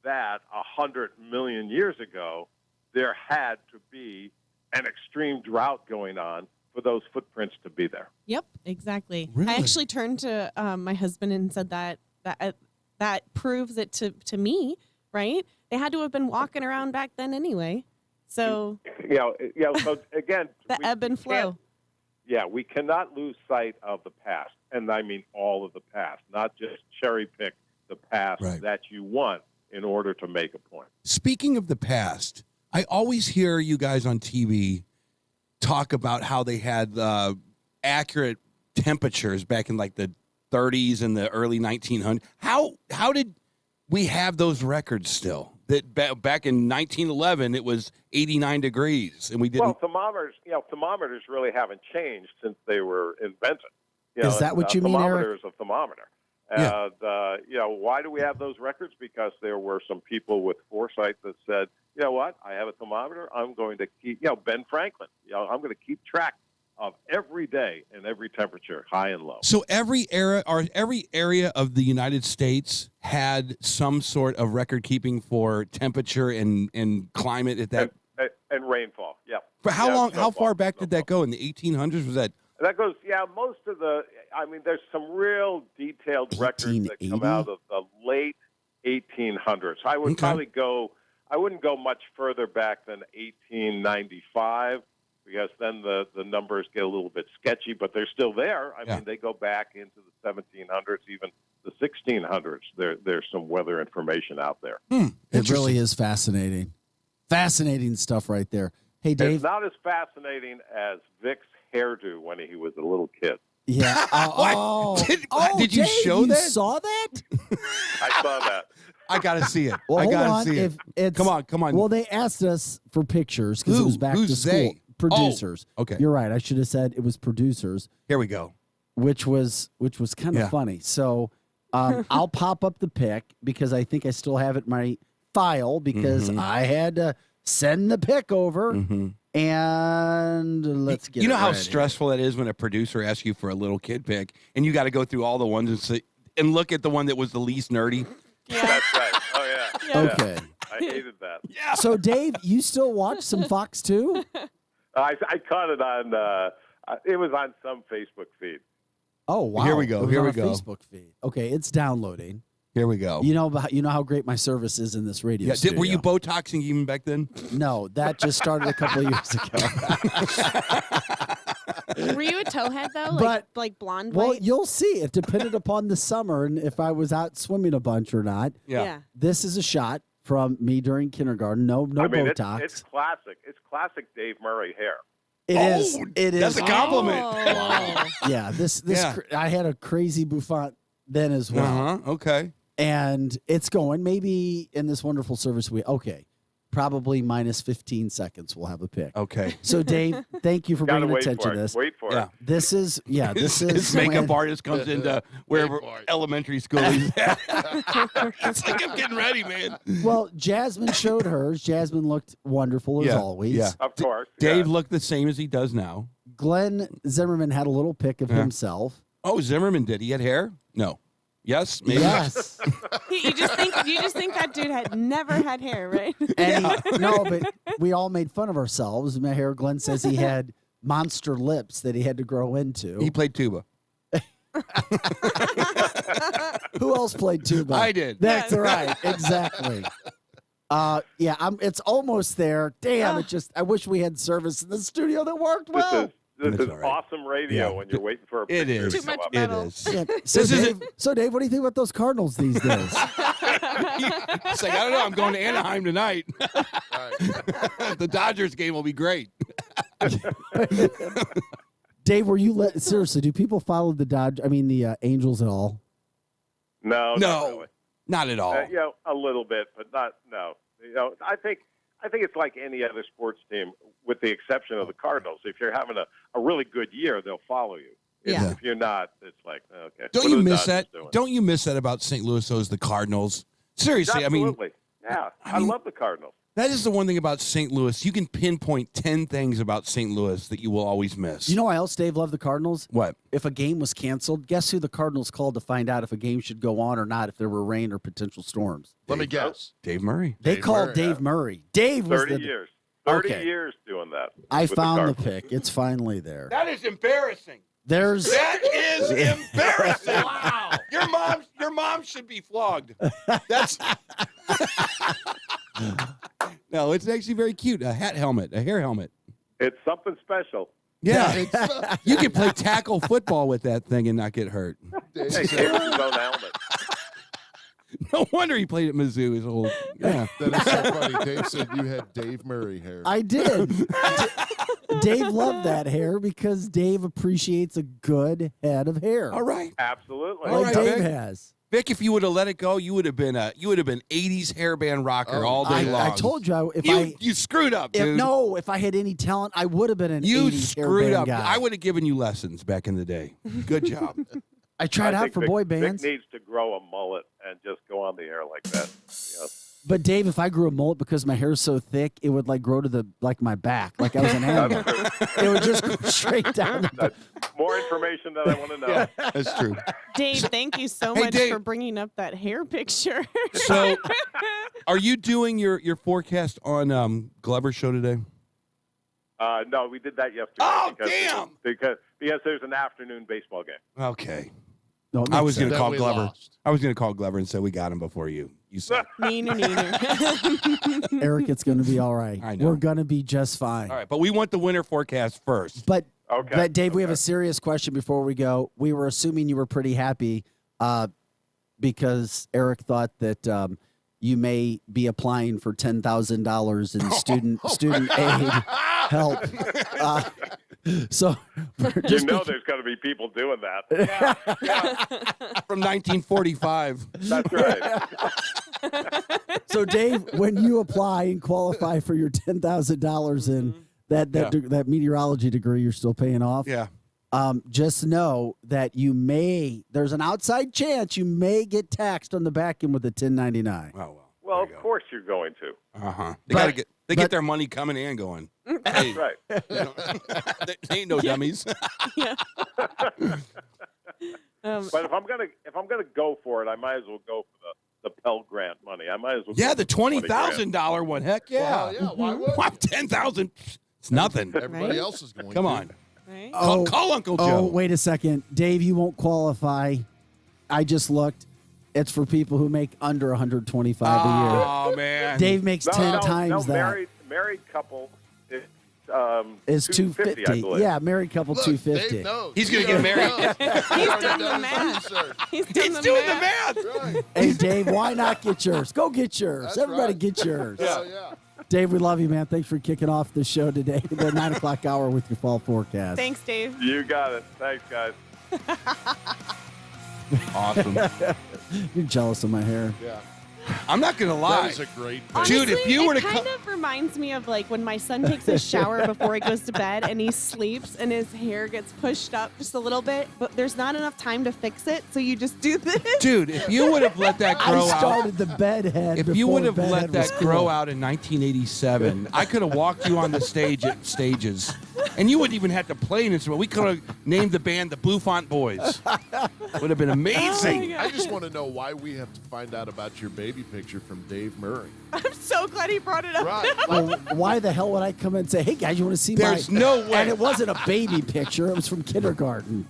that 100 million years ago, there had to be an extreme drought going on for those footprints to be there. Yep, exactly. Really? I actually turned to my husband and said that proves it to me, right? They had to have been walking around back then anyway. So So again, the ebb and flow. Yeah, we cannot lose sight of the past, and I mean all of the past, not just cherry pick the past that you want in order to make a point. Speaking of the past, I always hear you guys on TV talk about how they had accurate temperatures back in like the 30s and the early 1900s. How did we have those records still? That back in 1911 it was 89 degrees and we didn't. Well, thermometers really haven't changed since they were invented. Is that what you mean, Eric? Thermometer is a thermometer. And, why do we have those records? Because there were some people with foresight that said, you know what, I have a thermometer. I'm going to keep, Ben Franklin, I'm going to keep track of every day and every temperature, high and low. So every area of the United States had some sort of record keeping for temperature and climate at that. And rainfall, yeah. For how long? How snowfall, far back did that go? In the 1800s? Was that That goes, most of there's some real detailed records that come out of the late 1800s. I would I wouldn't go much further back than 1895, because then the numbers get a little bit sketchy, but they're still there. I mean, they go back into the 1700s, even the 1600s. There's some weather information out there. It really is fascinating. Fascinating stuff right there. Hey, Dave. It's not as fascinating as Vic's hairdo when he was a little kid. Yeah. Did you Dave, show that? You saw that? I saw that. I got to see it. Well, I hold got on. to see it. Come on. Well, they asked us for pictures because it was back to school. They? Producers. Oh, okay. You're right. I should have said it was producers. Here we go. Which was kind of funny. So I'll pop up the pic because I think I still have it in my file because I had to send the pic over. And let's get You know it how ready. stressful that is when a producer asks you for a little kid pic and you got to go through all the ones and look at the one that was the least nerdy. That's right. Oh, yeah. Okay. I hated that. Yeah. So, Dave, you still watch some Fox 2? I caught it on, it was on some Facebook feed. Oh, wow. Here we go. It was Here on we a go. Facebook feed. Okay, it's downloading. Here we go. You know how great my service is in this radio studio. Were you Botoxing even back then? No, that just started a couple of years ago. Were you a towhead though? Like blonde Well, white? you'll see. It depended upon the summer and if I was out swimming a bunch or not. Yeah. This is a shot from me during kindergarten. No Botox. It's classic. It's classic Dave Murray hair. It is. It is. That's a compliment. Oh. Yeah. This. Yeah. I had a crazy bouffant then as well. Okay. And it's going maybe in this wonderful service probably minus 15 seconds we'll have a pick. Okay. So Dave, thank you for Gotta bringing wait attention for to it. this. Wait for it. This is His makeup artist comes into wherever elementary school he's at. It's like I'm getting ready, man. Well, Jasmine showed hers. Jasmine looked wonderful as always. Yeah. Of course. Dave looked the same as he does now. Glenn Zimmerman had a little pic of himself. Oh, Zimmerman did. He had hair? No. Yes, maybe. Yes. You just think that dude had never had hair, right? And no, but we all made fun of ourselves. My hair, Glenn says he had monster lips that he had to grow into. He played tuba. Who else played tuba? I did. That's right. Exactly. It's almost there. Damn, I wish we had service in the studio that worked well. This is awesome radio when you're waiting for a picture. It is. to come up. It is. Yeah. So, Dave, what do you think about those Cardinals these days? It's like, I don't know. I'm going to Anaheim tonight. The Dodgers game will be great. Dave, seriously, do people follow the Angels at all? No, not really. Not at all. A little bit, but not. No. I think it's like any other sports team, with the exception of the Cardinals. If you're having a really good year, they'll follow you. If you're not, it's like, okay. Don't what you are the miss Dodgers that? doing? Don't you miss that about St. Louis? Those the Cardinals. Seriously, Absolutely. I love the Cardinals. that is the one thing about St. Louis. You can pinpoint 10 things about St. Louis that you will always miss. You know why else Dave loved the Cardinals? What? If a game was canceled, guess who the Cardinals called to find out if a game should go on or not, if there were rain or potential storms? Let me guess. Dave Murray. They called Dave Murray. Dave was 30 the years. 30 Okay. years doing that. I with found the Cardinals. pic. It's finally there. That is embarrassing. That is embarrassing. Wow. Your mom should be flogged. That's No, it's actually very cute. A hair helmet. It's something special. Yeah. You can play tackle football with that thing and not get hurt. Hey, Dave's his own helmet. No wonder he played at Mizzou his whole. Yeah. That is so funny. Dave said you had Dave Murray hair. I did. Dave loved that hair because Dave appreciates a good head of hair. All right. Absolutely. All Like right, Dave Vic. has. Vic, if you would have let it go, you would have been 80s hairband rocker all day long. I told you you screwed up, dude. If I had any talent, I would have been an You 80s screwed hairband up. guy. I would have given you lessons back in the day. Good job. I tried out think for Vic, boy bands. Vic needs to grow a mullet and just go on the air like that. But Dave, if I grew a mullet because my hair is so thick, it would grow to my back, like I was an animal. It would just go straight down. That's more information that I want to know. That's true. Dave, thank you so Hey, much Dave. for bringing up that hair picture. So, are you doing your forecast on Glover's show today? No, we did that yesterday. Oh, because because there's an afternoon baseball game. Okay. No, it I makes was going to sense. call we Glover. lost. I was going to call Glover and say we got him before you. You said. Neener. Eric, it's going to be all right. I know. We're going to be just fine. All right, but we want the winter forecast first. But Okay. But Dave, we have a serious question before we go. We were assuming you were pretty happy because Eric thought that you may be applying for $10,000 in student aid help. So You know there's going to be people doing that. From 1945. That's right. So Dave, when you apply and qualify for your $10,000 in that meteorology degree you're still paying off. Yeah. Just know that there's an outside chance you may get taxed on the back end with a 1099. Oh, well. Well, of course you're going to. Uh-huh. They get their money coming and going. That's right. They ain't no dummies. But if I'm gonna go for it, I might as well go for the Pell Grant money. I might as well. Yeah, go the for $20,000 one. Heck yeah. Well, yeah, why would Why 10,000? It's nothing. Everybody else is going Come to. on. Right? Call Uncle Joe. Oh, wait a second. Dave, you won't qualify. I just looked. It's for people who make under 125 a year. Oh, man. Dave makes 10 times that. Married couple Is 250, I 250. believe. Yeah, married couple Look, 250. Dave knows. He's going to He get married. He's done the math. He's He's doing the math. Right. Hey, Dave, why not get yours? Go get yours. That's Everybody right. get yours. Yeah. Dave, we love you, man. Thanks for kicking off the show today, the 9 o'clock hour with your fall forecast. Thanks, Dave. You got it. Thanks, guys. Awesome. You're jealous of my hair. Yeah. I'm not going to lie. That is a great picture. Honestly, Dude, if you were to it kind of reminds me of like when my son takes a shower before he goes to bed and he sleeps and his hair gets pushed up just a little bit, but there's not enough time to fix it, so you just do this. Dude, if you would have let that grow I out. started the bedhead. If you would have let that grow out in 1987, I could have walked you on the stage at stages, and you wouldn't even have to play an instrument. We could have named the band the Bouffant Boys. Would have been amazing. I just want to know why we have to find out about your baby picture from Dave Murray. I'm so glad he brought it up. Right. Well, why the hell would I come in and say, hey, guys, you want to see There's my... no way. And it wasn't a baby picture. It was from kindergarten.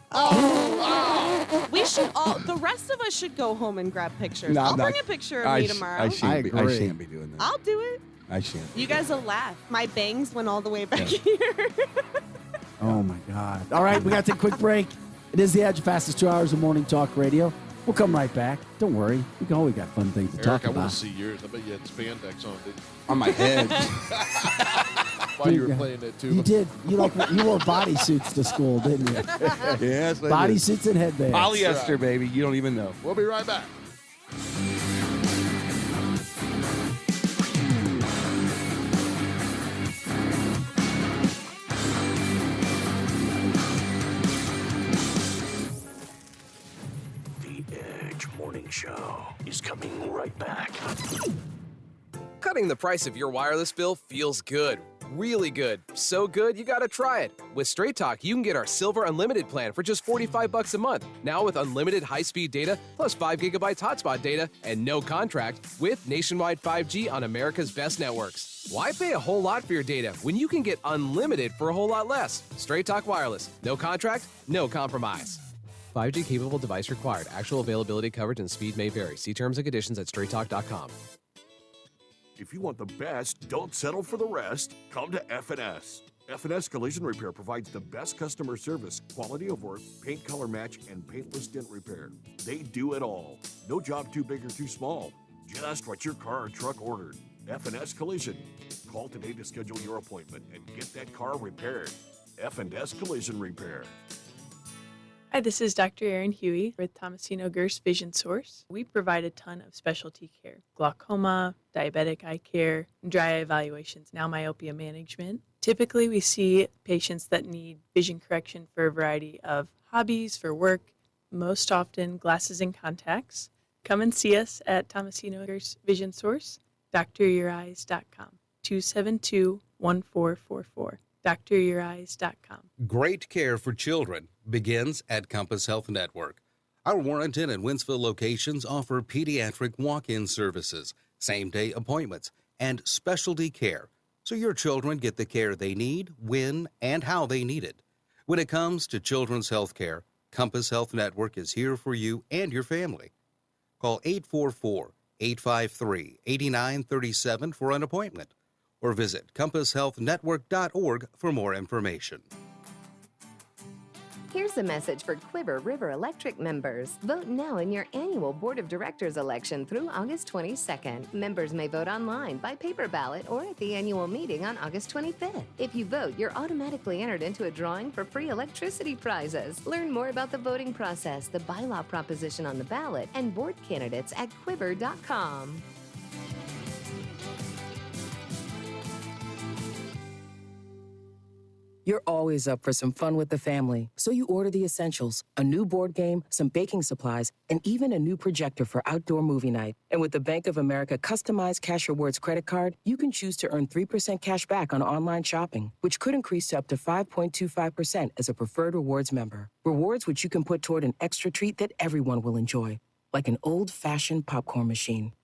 We should all, the rest of us should go home and grab pictures. No, I'll no, bring a picture of me tomorrow. I I shan't agree. be doing that. I'll do it. I shan't. You guys will laugh. My bangs went all the way back here. Oh, my God. All right, we got to take a quick break. It is the Edge, fastest 2 hours of morning talk radio. We'll come right back. Don't worry. We always got fun things to Eric, talk I want about. to see yours. I bet you had spandex on, didn't you? On my head. While you were playing that too. You did. You wore bodysuits to school, didn't you? Yes, I did. Bodysuits and headbands. Polyester, baby. You don't even know. We'll be right back. The Edge Morning Show is coming right back. Cutting the price of your wireless bill feels good. Really good. So good, you gotta try it. With Straight Talk, you can get our Silver Unlimited plan for just $45 a month. Now with unlimited high-speed data, plus 5 gigabytes hotspot data, and no contract, with nationwide 5G on America's best networks. Why pay a whole lot for your data when you can get unlimited for a whole lot less? Straight Talk Wireless. No contract, no compromise. 5G capable device required. Actual availability, coverage, and speed may vary. See terms and conditions at straighttalk.com. If you want the best, don't settle for the rest. Come to F&S. F&S Collision Repair provides the best customer service, quality of work, paint color match, and paintless dent repair. They do it all. No job too big or too small. Just what your car or truck ordered. F&S Collision. Call today to schedule your appointment and get that car repaired. F&S Collision Repair. Hi, this is Dr. Erin Huey with Tomasino Gerst Vision Source. We provide a ton of specialty care: glaucoma, diabetic eye care, dry eye evaluations, now myopia management. Typically, we see patients that need vision correction for a variety of hobbies, for work, most often glasses and contacts. Come and see us at Tomasino Gerst Vision Source, dryoureyes.com, 272-1444. dryoureyes.com. Great care for children begins at Compass Health Network. Our Warrenton and Winsville locations offer pediatric walk-in services, same-day appointments, and specialty care. so your children get the care they need, when, and how they need it. When it comes to children's health care, Compass Health Network is here for you and your family. Call 844-853-8937 for an appointment, or visit compasshealthnetwork.org for more information. Here's a message for Quiver River Electric members. Vote now in your annual Board of Directors election through August 22nd. Members may vote online, by paper ballot, or at the annual meeting on August 25th. If you vote, you're automatically entered into a drawing for free electricity prizes. Learn more about the voting process, the bylaw proposition on the ballot, and board candidates at quiver.com. You're always up for some fun with the family, so you order the essentials: a new board game, some baking supplies, and even a new projector for outdoor movie night. And with the Bank of America customized Cash Rewards credit card, you can choose to earn 3% cash back on online shopping, which could increase to up to 5.25% as a preferred rewards member. Rewards which you can put toward an extra treat that everyone will enjoy, like an old-fashioned popcorn machine.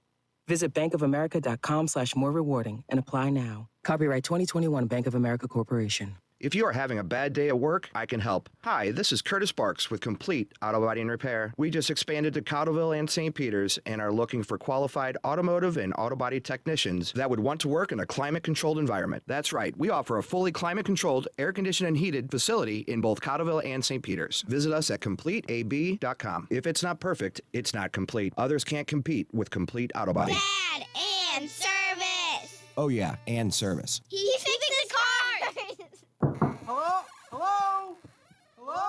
Visit bankofamerica.com/more rewarding and apply now. Copyright 2021 Bank of America Corporation. If you are having a bad day at work, I can help. Hi, this is Curtis Barks with Complete Auto Body and Repair. We just expanded to Cottleville and St. Peters and are looking for qualified automotive and auto body technicians that would want to work in a climate-controlled environment. That's right, we offer a fully climate-controlled, air-conditioned and heated facility in both Cottleville and St. Peters. Visit us at CompleteAB.com. If it's not perfect, it's not complete. Others can't compete with Complete Auto Body. Dad, and service. Oh, yeah, and service. He fixed the car. Hello? Hello? Hello?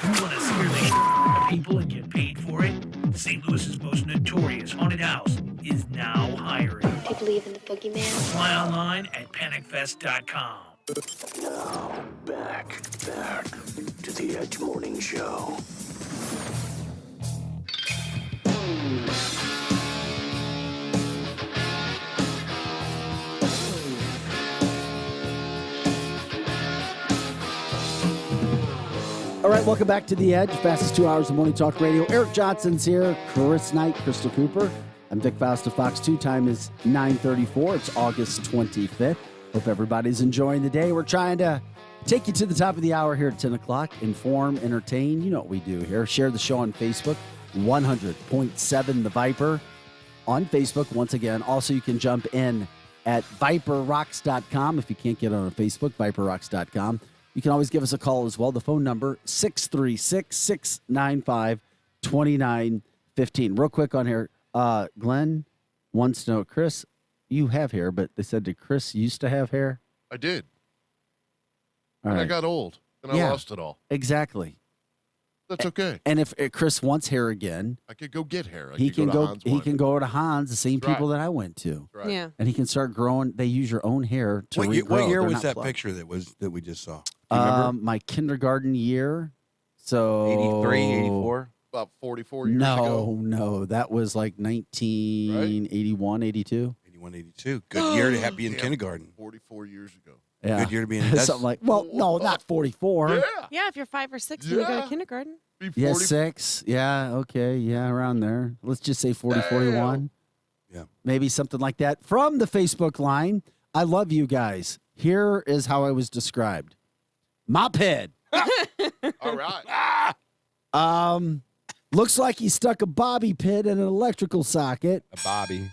You want to scare the shit out of people and get paid for it? St. Louis's most notorious haunted house is now hiring. I believe in the boogeyman. Apply online at panicfest.com. Now, back to the Edge Morning Show. All right, welcome back to The Edge, fastest 2 hours of morning talk radio. Eric Johnson's here, Chris Knight, Crystal Cooper. I'm Vic Faust of Fox 2. Time is 9:34. It's August 25th. Hope everybody's enjoying the day. We're trying to take you to the top of the hour here at 10 o'clock. Inform, entertain. You know what we do here. Share the show on Facebook, 100.7 The Viper on Facebook. Once again, also you can jump in at viperrocks.com if you can't get on Facebook, viperrocks.com. You can always give us a call as well. The phone number, 636-695-2915. Real quick on here, Glenn wants to know, Chris, you have hair, but they said, did Chris used to have hair? I did. All and right. I got old, and I lost it all. Exactly. That's okay. And if Chris wants hair again, I could go get hair. he can go to Hans, the same That's people right. that I went to. That's right. Yeah. And he can start growing. They use your own hair to What regrow. year They're was not that plucked. picture that we just saw? Do you remember? My kindergarten year. So 83, 84? About 44 years ago. No, that was like 1981, 82. 81, 82. Good year to be in kindergarten. 44 years ago. Yeah. Good year to be in. Something like, well, no, not 44. Yeah, if you're 5 or 6 when you go to kindergarten. Yeah, 6. Yeah, okay. Yeah, around there. Let's just say 40, 41. Yeah. Maybe something like that. From the Facebook line, I love you guys. Here is how I was described. Mop head. All right. Looks like he stuck a bobby pin in an electrical socket. A bobby.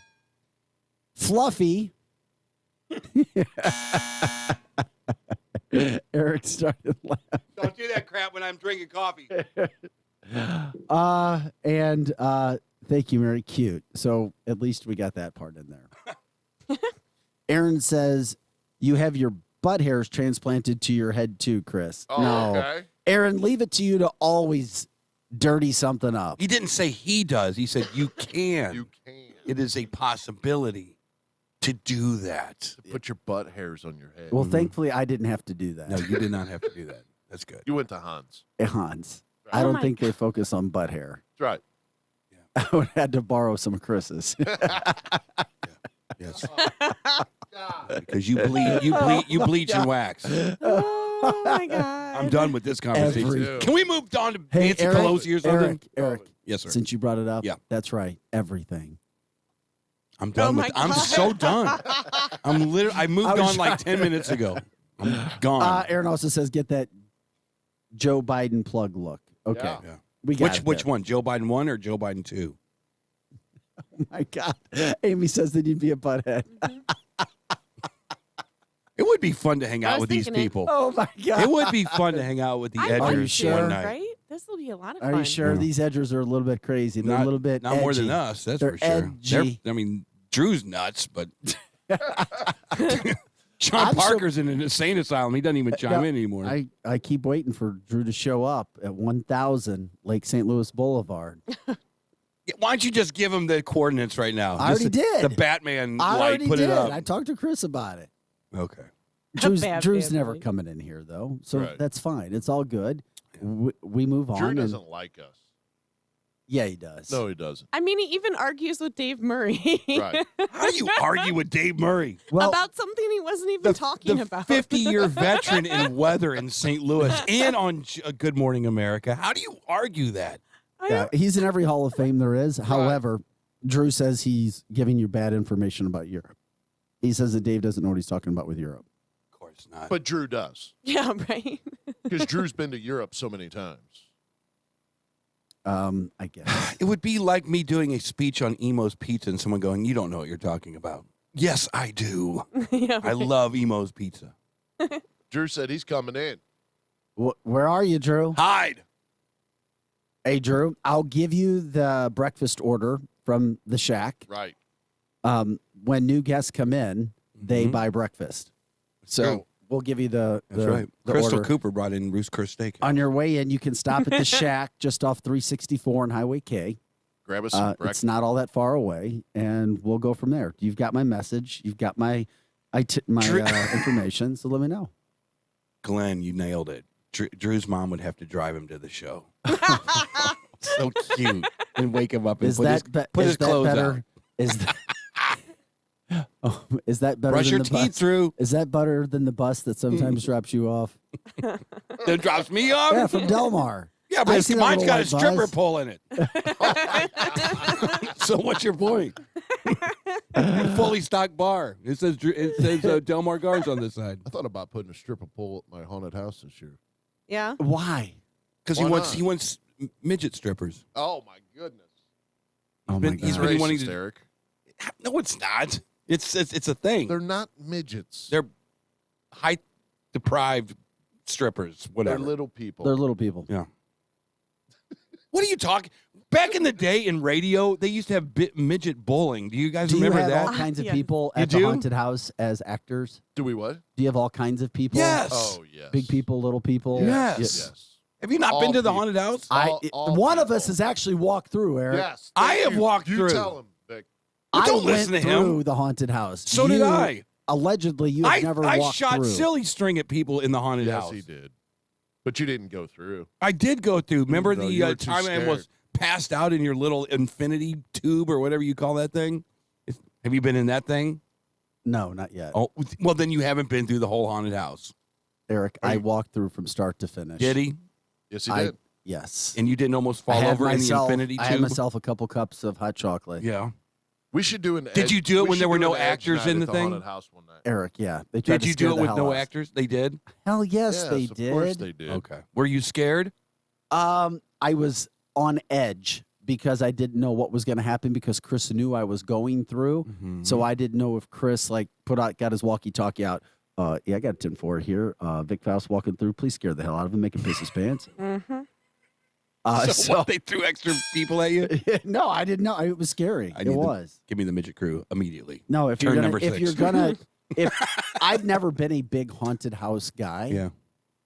Fluffy. Eric started laughing. Don't do that crap when I'm drinking coffee. And thank you, Mary. Cute. So at least we got that part in there. Aaron says you have your butt hairs transplanted to your head too, Chris. Oh, no. okay. Aaron, leave it to you to always dirty something up. He didn't say he does. He said you can. You can. It is a possibility to do that. Put your butt hairs on your head. Well, thankfully, I didn't have to do that. No, you did not have to do that. That's good. You went to Hans. Hans. I don't think they focus on butt hair. That's right. I would have had to borrow some of Chris's. Yes. Because you bleach and wax. Oh my God. I'm done with this conversation. Can we move on to Nancy Eric, Pelosi or something? Eric, Yes, sir. Since you brought it up, Yeah. that's right. Everything. I'm done with. I'm so done. I moved on like 10 minutes ago. I'm gone. Aaron also says, get that Joe Biden plug look. Okay. Yeah. We got Which one? Joe Biden 1 or Joe Biden 2? Oh, my God. Amy says that you'd be a butthead. It would be fun to hang out with these people. Oh, my God. It would be fun to hang out with the edgers Are you sure? one night. Right? This will be a lot of Are fun. you sure these edgers are a little bit crazy? They're a little bit Not more than edgy. us, that's They're for sure. edgy. I mean, Drew's nuts, but Sean Parker's in an insane asylum. He doesn't even chime in anymore. I keep waiting for Drew to show up at 1000 Lake St. Louis Boulevard. Why don't you just give him the coordinates right now? I already did. The Batman I light, already put did. it up. I talked to Chris about it. Okay. Drew's never coming in here, though, so that's fine. It's all good. We move on. Drew and- doesn't like us. Yeah, he does. No, he doesn't. I mean, he even argues with Dave Murray. Right. How do you argue with Dave Murray? about something he wasn't even talking about. 50-year veteran in weather in St. Louis and on Good Morning America. How do you argue that? Yeah, he's in every Hall of Fame there is. However, Drew says he's giving you bad information about Europe. He says that Dave doesn't know what he's talking about with Europe. Of course not. But Drew does. Yeah, right. Because Drew's been to Europe so many times. I guess. It would be like me doing a speech on Emo's Pizza and someone going, "You don't know what you're talking about." Yes, I do. Yeah, I love Emo's Pizza. Drew said he's coming in. Where are you, Drew? Hide. Hey, Drew, I'll give you the breakfast order from the Shack. Right. When new guests come in, they buy breakfast. So Good. we'll give you the That's right. Crystal order. Cooper brought in Roost Chris Steak. On your way in, you can stop at the Shack just off 364 on Highway K. Grab us some It's breakfast. not all that far away, and we'll go from there. You've got my message. You've got my information, so let me know. Glenn, you nailed it. Drew's mom would have to drive him to the show. So cute. And wake him up and Is put his, that, be- put is his that clothes better? out. Is that, is that better Brush than your the teeth, bus? Drew. Is that better than the bus that sometimes drops you off? That drops me off? Yeah, from Delmar. Yeah, but I it's, see that mine's little got a white stripper bus. pole in it. So what's your point? Fully stocked bar. It says Delmar Gardens on this side. I thought about putting a stripper pole at my haunted house this year. Yeah. Why? Because he wants midget strippers. Oh, my goodness. Oh my He's God. been wanting to. Eric. No, it's not. It's a thing. They're not midgets. They're height deprived strippers. Whatever. They're little people. They're little people. Yeah. What are you talking? Back in the day in radio, they used to have midget bowling. Do you guys Do you remember have that? all kinds of Yeah. people You at the do? haunted house as actors? Do we what? Do you have all kinds of people? Yes. Oh, yes. Big people, little people? Yes. Yes. Have you not All been to the people. haunted house? One of us has actually walked through, Eric. Yes. I thank have you. walked you through. tell him, Vic. Well, I don't went listen to him. through the haunted house. So did I. Allegedly, you have never I walked shot through. silly string at people in the haunted Yes, house. he did. But you didn't go through. I did go through. Remember No, the you were too time I was passed out in your little infinity tube or whatever you call that thing? Have you been in that thing? No, not yet. Oh, well, then you haven't been through the whole haunted house. Eric, I walked through from start to finish. Did he? Yes, he did. Yes. And you didn't almost I fall had over in the myself- infinity I had tube? myself a couple cups of hot chocolate. Yeah. We should do an. Did you do it we when there should were do no an edge actors night in at the thing? haunted house one night. Eric, yeah. They tried Did to you scare do it the with hell no out of us. actors? They did? Hell yes, they Yes, did. Of course they did. Okay. Were you scared? I was on edge because I didn't know what was going to happen because Chris knew I was going through. Mm-hmm. So I didn't know if Chris got his walkie-talkie out. Yeah, I got a 10-4 here. Vic Faust walking through. Please scare the hell out of him. Make him piss his pants. Mm-hmm. So what, they threw extra people at you? No, I didn't know. It was scary. It was. Give me the midget crew immediately. No, if Turn you're number gonna, 6. if you're gonna, if I've never been a big haunted house guy. Yeah.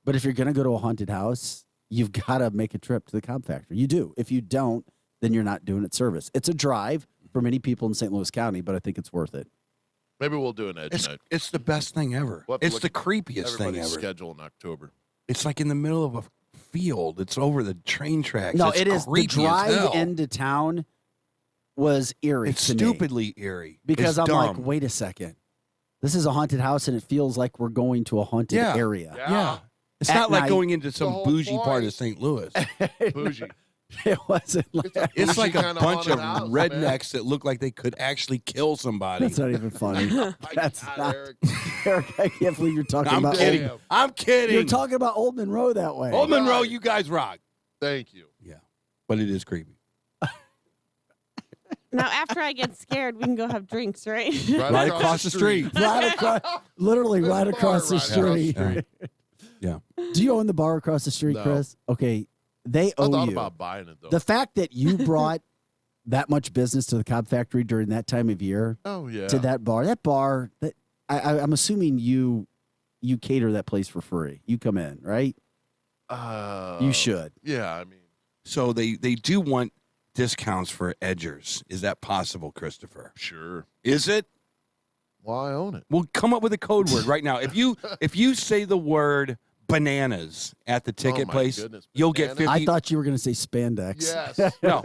But if you're gonna go to a haunted house, you've got to make a trip to the Cobb Factory. You do. If you don't, then you're not doing it service. It's a drive for many people in St. Louis County, but I think it's worth it. Maybe we'll do an edge night. It's the best thing ever. We'll have to It's look the at creepiest thing everybody's ever. schedule in October. It's like in the middle of a field. It's over the train tracks. No, it's it is. The creepy as drive hell. into town was eerie. It's to me stupidly eerie. because It's I'm like, dumb. wait a second, this is a haunted house, and it feels like we're going to a haunted area. Yeah. It's At not like night- going into some whole bougie part point. of St. Louis. Bougie. It wasn't like It's like a kinda bunch of haunted house, rednecks that look like they could actually kill somebody. That's not even funny. That's not. Eric. Eric, I can't believe you're talking I'm about. kidding. Old, I'm kidding. you're talking about Old Monroe that way. Old Monroe, you guys rock. Thank you. Yeah, but it is creepy. Now, after I get scared, we can go have drinks, right? Right across the street. Right across, literally right There's a across the bar right across street. the Yeah. Do you own the bar across the street, No. Chris? Okay, they I owe thought you. about buying it, though. The fact that you brought that much business to the Cobb Factory during that time of year Oh, yeah. to that bar, that I'm assuming you cater that place for free. You come in, right? You should. Yeah, I mean. So they do want discounts for edgers. Is that possible, Christopher? Sure. Is it? Well, I own it. Well, come up with a code word right now. If you say the word bananas at the ticket my place, goodness, you'll get 50. I thought you were going to say spandex. Yes. No,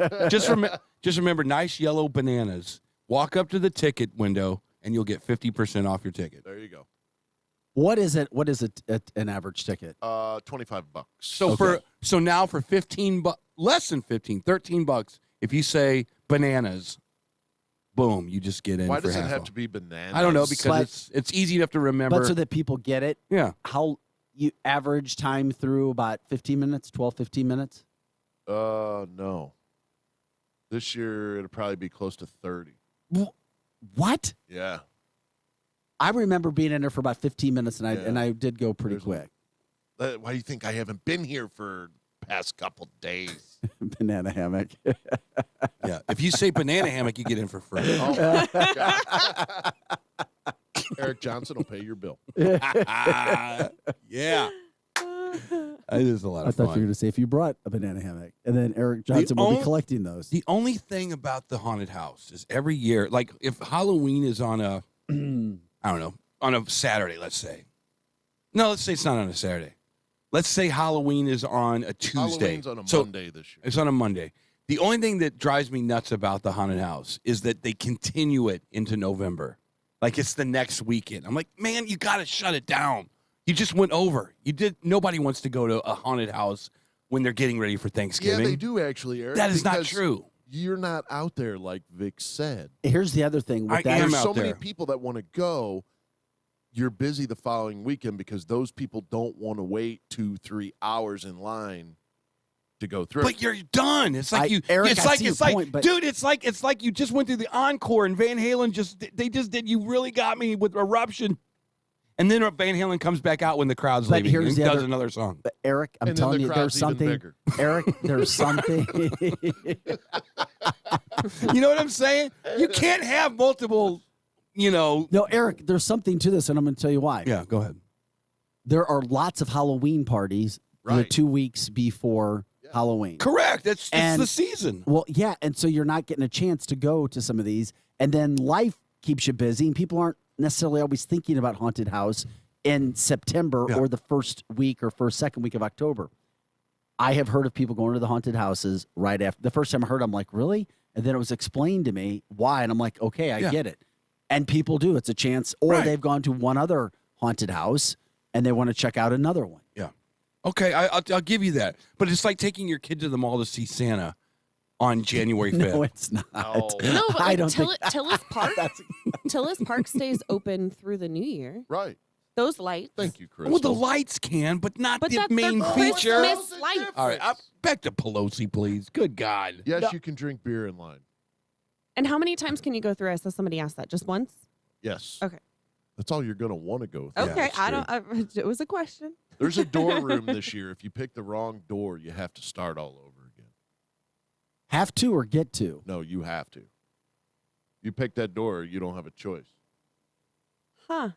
just remember nice yellow bananas. Walk up to the ticket window and you'll get 50% off your ticket. There you go. What is it? What is an average ticket? $25. So now for $15, less than 15, $13, if you say bananas, boom, you just get in. Why for does it half have off. to be bananas? I don't know, because it's easy enough to remember. But so that people get it. Yeah. How you average time through about 15 minutes, 12, 15 minutes? No. This year it'll probably be close to 30. What? Yeah. I remember being in there for about 15 minutes, and I did go pretty quick. Why do you think I haven't been here for past couple days? Banana hammock. Yeah. If you say banana hammock, you get in for free. Oh, my God. Eric Johnson will pay your bill. Yeah. It is a lot I of thought you fun. were going to say if you brought a banana hammock, and then Eric Johnson will be collecting those. The only thing about the haunted house is every year, like if Halloween is on a, I don't know, on a Saturday, let's say. No, let's say it's not on a Saturday. Let's say Halloween is on a Tuesday. Halloween's on a Monday this year. It's on a Monday. The only thing that drives me nuts about the haunted house is that they continue it into November. Like it's the next weekend. I'm like, man, you got to shut it down. You just went over. Nobody wants to go to a haunted house when they're getting ready for Thanksgiving. Yeah, they do actually, Eric. That is not because true. You're not out there like Vic said. Here's the other thing. With that. There's so many people that want to go. You're busy the following weekend because those people don't want to wait 2-3 hours in line to go through. But you're done. It's like Eric, It's I like see it's your like, point, but- dude. It's like you just went through the encore and Van Halen they just did. You really got me with Eruption, and then Van Halen comes back out when the crowd's But leaving here's and the does other- another song. But Eric, I'm And then telling the you, crowd's there's even something. bigger. Eric, there's something. You know what I'm saying? You can't have multiple. No, Eric, there's something to this, and I'm going to tell you why. Yeah, go ahead. There are lots of Halloween parties the Right. 2 weeks before Halloween. Correct. It's And- the season. Well, yeah, and so you're not getting a chance to go to some of these, and then life keeps you busy, and people aren't necessarily always thinking about haunted house in September or the first week or second week of October. I have heard of people going to the haunted houses right after. The first time I heard, I'm like, really? And then it was explained to me why, and I'm like, okay, I get it. And people do. It's a chance, or Right. they've gone to one other haunted house and they want to check out another one. Yeah. Okay, I'll give you that. But it's like taking your kid to the mall to see Santa on January 5th. No, it's not. No, but I like don't think Tillis Park, Tillis Park stays open through the new year. Right. Those lights. Thank you, Chris. Well, the lights can, but not But the that's main their feature. Christmas lights. All right, back to Pelosi, please. Good God. Yes, you can drink beer in line. And how many times can you go through? I saw somebody ask that. Just once? Yes. Okay. That's all you're going to want to go through. Okay. It was a question. There's a door room this year. If you pick the wrong door, you have to start all over again. Have to or get to? No, you have to. You pick that door, you don't have a choice. Huh.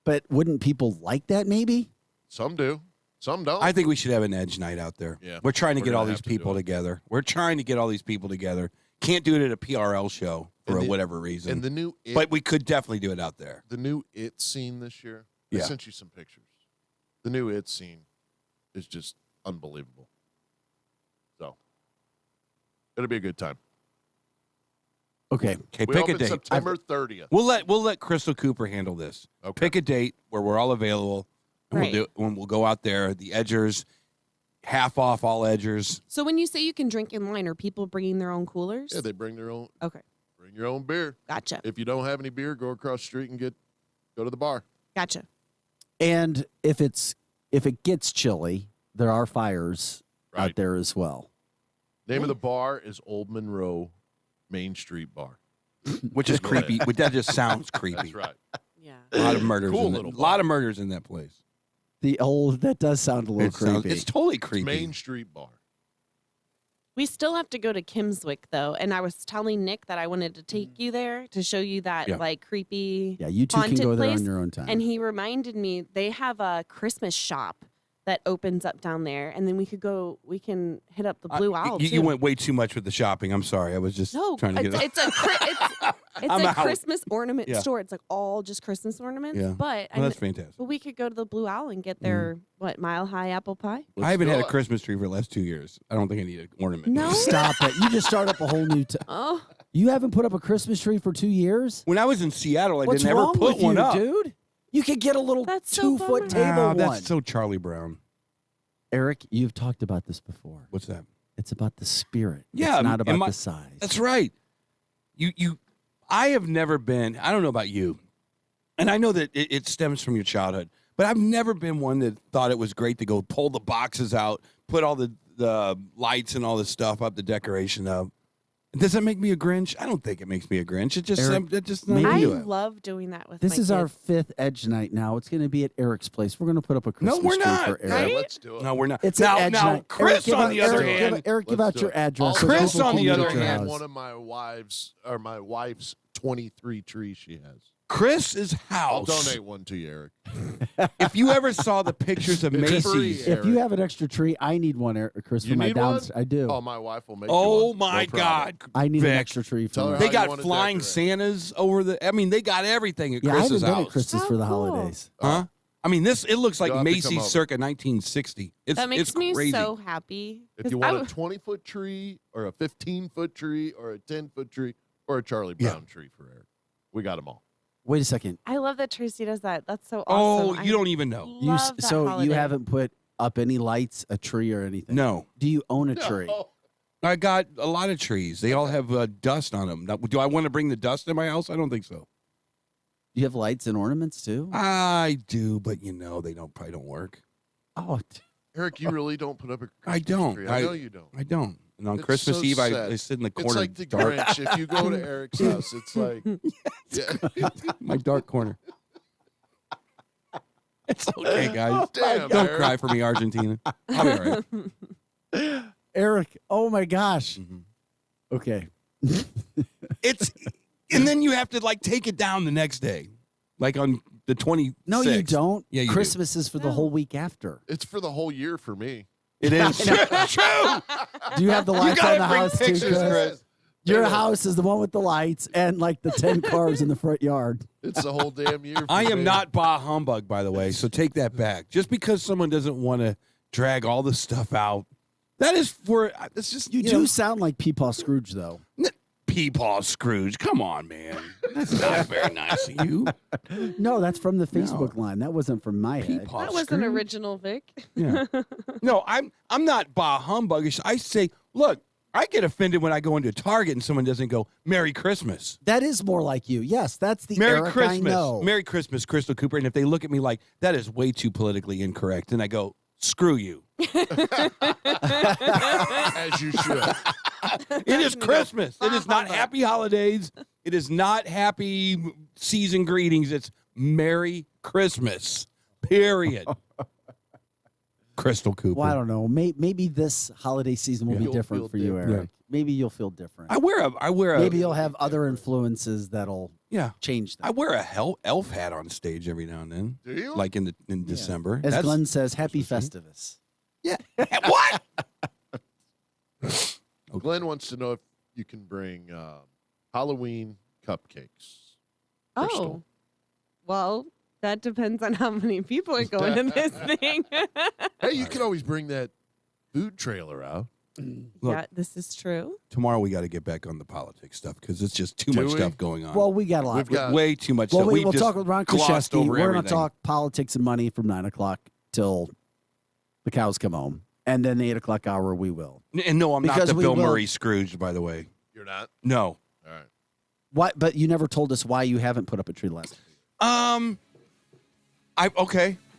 But wouldn't people like that maybe? Some do. Some don't. I think we should have an edge night out there. Yeah, We're trying to we're get all gonna these have to do people it. together. We're trying to get all these people together. Can't do it at a PRL show for And the- whatever reason. And the new but we could definitely do it out there. the new It scene this year. I Yeah. sent you some pictures. The new It scene is just unbelievable. So it'll be a good time. Okay. Okay, We pick a open date. September 30th. We'll let Crystal Cooper handle this. Okay. Pick a date where we're all available, and Right. we'll go out there. The Edgers. half off all edgers. So when you say you can drink in line, are people bringing their own coolers? Yeah, they bring their own. Okay. Bring your own beer. Gotcha. If you don't have any beer, go across the street and go to the bar. Gotcha. And if it gets chilly, there are fires out there as well. Name of the bar is Old Monroe Main Street Bar. Which is creepy. But that just sounds creepy. That's right. Yeah. A lot of murders. Cool A little lot of murders in that place. That does sound a little creepy. It's totally creepy. Main Street Bar. We still have to go to Kimswick, though. And I was telling Nick that I wanted to take you there to show you that, like, creepy Yeah, you two can haunted go there place. on your own time. And he reminded me they have a Christmas shop that opens up down there. And then we can hit up the Blue Owl, too. You went way too much with the shopping. I'm sorry. I was just trying to get it's I'm a out. Christmas ornament Yeah. store. It's like all just Christmas ornaments. Yeah. But Well, that's fantastic. But we could go to the Blue Owl and get their Mile High apple pie. I haven't had a Christmas tree for the last 2 years. I don't think I need an ornament. No? Stop it. You just start up a whole new Oh. You haven't put up a Christmas tree for 2 years? When I was in Seattle, I What's didn't ever wrong put with one you, up. dude? You could get a little That's so 2-foot bummer. table one. That's so Charlie Brown. Eric, you've talked about this before. What's that? It's about the spirit. Yeah, It's not and about the size. That's right. I have never been, I don't know about you, and I know that it stems from your childhood, but I've never been one that thought it was great to go pull the boxes out, put all the lights and all this stuff up, the decoration up. Does that make me a Grinch? I don't think it makes me a Grinch. It just, Eric, it just maybe- I into it. love doing that with This my is our kids. 5th Edge night now. It's going to be at Eric's place. We're going to put up a Christmas No, we're tree not. for Eric. Right? Let's do it. No, we're not. It's now, an Edge now, night. Chris, Eric, give on out- the other Eric, hand, Eric, give Let's out do your it. address. so Chris, people on can the get other to your hand, house. one of my wife's 23 trees she has. Chris's I'll house. donate one to you, Eric. If you ever saw the pictures of It's free, Macy's, Eric. If you have an extra tree, I need one, Eric, Chris, You for my need one? downstairs. I do. Oh, my wife will make you oh one. my No problem. God, I need an Vic. extra tree for Tell her my how They you got want to flying decorate. Santas over the. I mean, they got everything at Yeah, I haven't Chris's been house. at Christmas How for the cool. holidays. Huh? I mean, it looks like You'll have to come Macy's over. circa 1960. That makes it's me crazy. so happy. If you want a 20-foot tree or a 15-foot tree or a 10-foot tree or a Charlie Brown tree for Eric, we got them all. Wait a second. I love that Tracy does that. That's so Oh, awesome. you don't even know. You, Love that so holiday. you haven't put up any lights, a tree, or anything? No. Do you own a tree? No. I got a lot of trees. They all have dust on them. Now, do I want to bring the dust in my house? I don't think so. Do you have lights and ornaments too? I do, but they probably don't work. Oh, Eric, you really don't put up a Christmas I don't. tree. I know you don't. I don't. And on It's Christmas so Eve, I sad. sit in the It's corner. like the dark. Grinch. If you go to Eric's house, it's like My dark corner. It's okay, guys. Damn, Don't Eric. cry for me, Argentina. I'll be all right. Eric. Oh my gosh. Mm-hmm. Okay. And then you have to take it down the next day, like on the 26th. No, you don't. Yeah, you do. Christmas is for the whole week after. It's for the whole year for me. It is true. Do you have the lights gotta on the bring house too, pictures, Chris? Chris. Your house is the one with the lights and like the 10 cars in the front yard. It's the whole damn year. For I am me. not bah humbug, by the way, so take that back. Just because someone doesn't want to drag all the stuff out, that is for. It's just You do sound like Peepaw Scrooge, though. Peepaw Scrooge. Come on, man. That's not very nice of you. No, that's from the Facebook line. That wasn't from my head. Peepaw That wasn't Scrooge? original, Vic. Yeah. No, I'm not bah humbuggish. I say, look, I get offended when I go into Target and someone doesn't go Merry Christmas. That is more like you. Yes, that's the Merry Eric Christmas. I know. Merry Christmas, Crystal Cooper. And if they look at me like that is way too politically incorrect, and I go, screw you. As you should. It is Christmas. It is not happy holidays. It is not happy season greetings. It's Merry Christmas. Period. Crystal Cooper. Well, I don't know. Maybe this holiday season will be You'll different feel for you, different. Eric. Maybe you'll feel different. I wear a Maybe you'll have other influences that'll yeah. change I them. we're a elf hat on stage every now and then. Do you? Like in December. As That's- Glenn says, Happy Festivus. Yeah. What? Glenn wants to know if you can bring Halloween cupcakes. Oh, Crystal. well, that depends on how many people are going to this thing. Hey, you can always bring that food trailer out. Look, Yeah, this is true. tomorrow we got to get back on the politics stuff because it's just too Do much we? stuff going on. Well, we got a lot. We've got way too much Well, stuff. we'll just talk with Ron glossed Krzyzewski. over We're going to everything. talk politics and money from 9 o'clock till the cows come home. And then the 8 o'clock hour, we will. And no, I'm Because not the we Bill will- Murray Scrooge, by the way. You're not? No. All right. What? But you never told us why you haven't put up a tree last.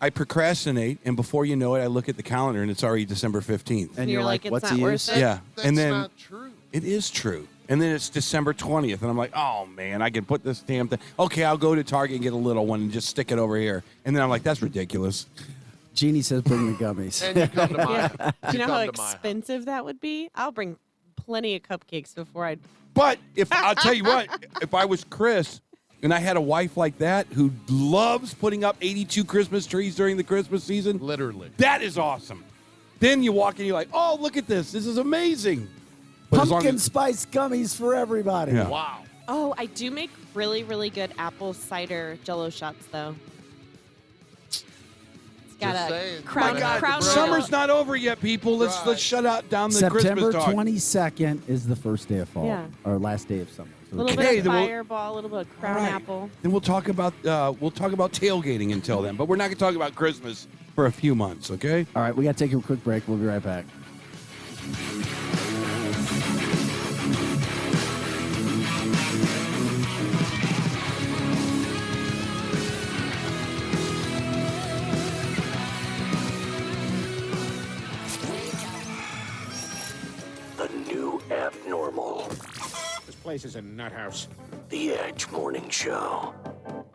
I procrastinate, and before you know it, I look at the calendar, and it's already December 15th. And you're like, it's what's not the worth use? it? Yeah. That's and then not true. it is true. And then it's December 20th, and I'm like, oh, man, I can put this damn thing. Okay, I'll go to Target and get a little one and just stick it over here. And then I'm like, that's ridiculous. Jeannie says bring the gummies. And you come to my Yeah. Do you know how come to my house. expensive that would be? I'll bring plenty of cupcakes before I. But I'll tell you what, if I was Chris and I had a wife like that who loves putting up 82 Christmas trees during the Christmas season, Literally. that is awesome. Then you walk in, you're like, oh, look at this. This is amazing. But as long Pumpkin as- spice gummies for everybody. Yeah. Wow. Oh, I do make really, really good apple cider Jello shots, though. It's got Just a saying. crown. My God, crown the Summer's not over yet, people. Let's Right. shut out down the September Christmas talk. 22nd is the first day of fall. Yeah. Or last day of summer. A little Okay, bit of then we'll- fireball, a little bit of crown All right. apple. Then we'll talk about tailgating until then, but we're not going to talk about Christmas for a few months, okay? All right, we got to take a quick break. We'll be right back. The new abnormal. This place is a nut house. The Edge Morning Show.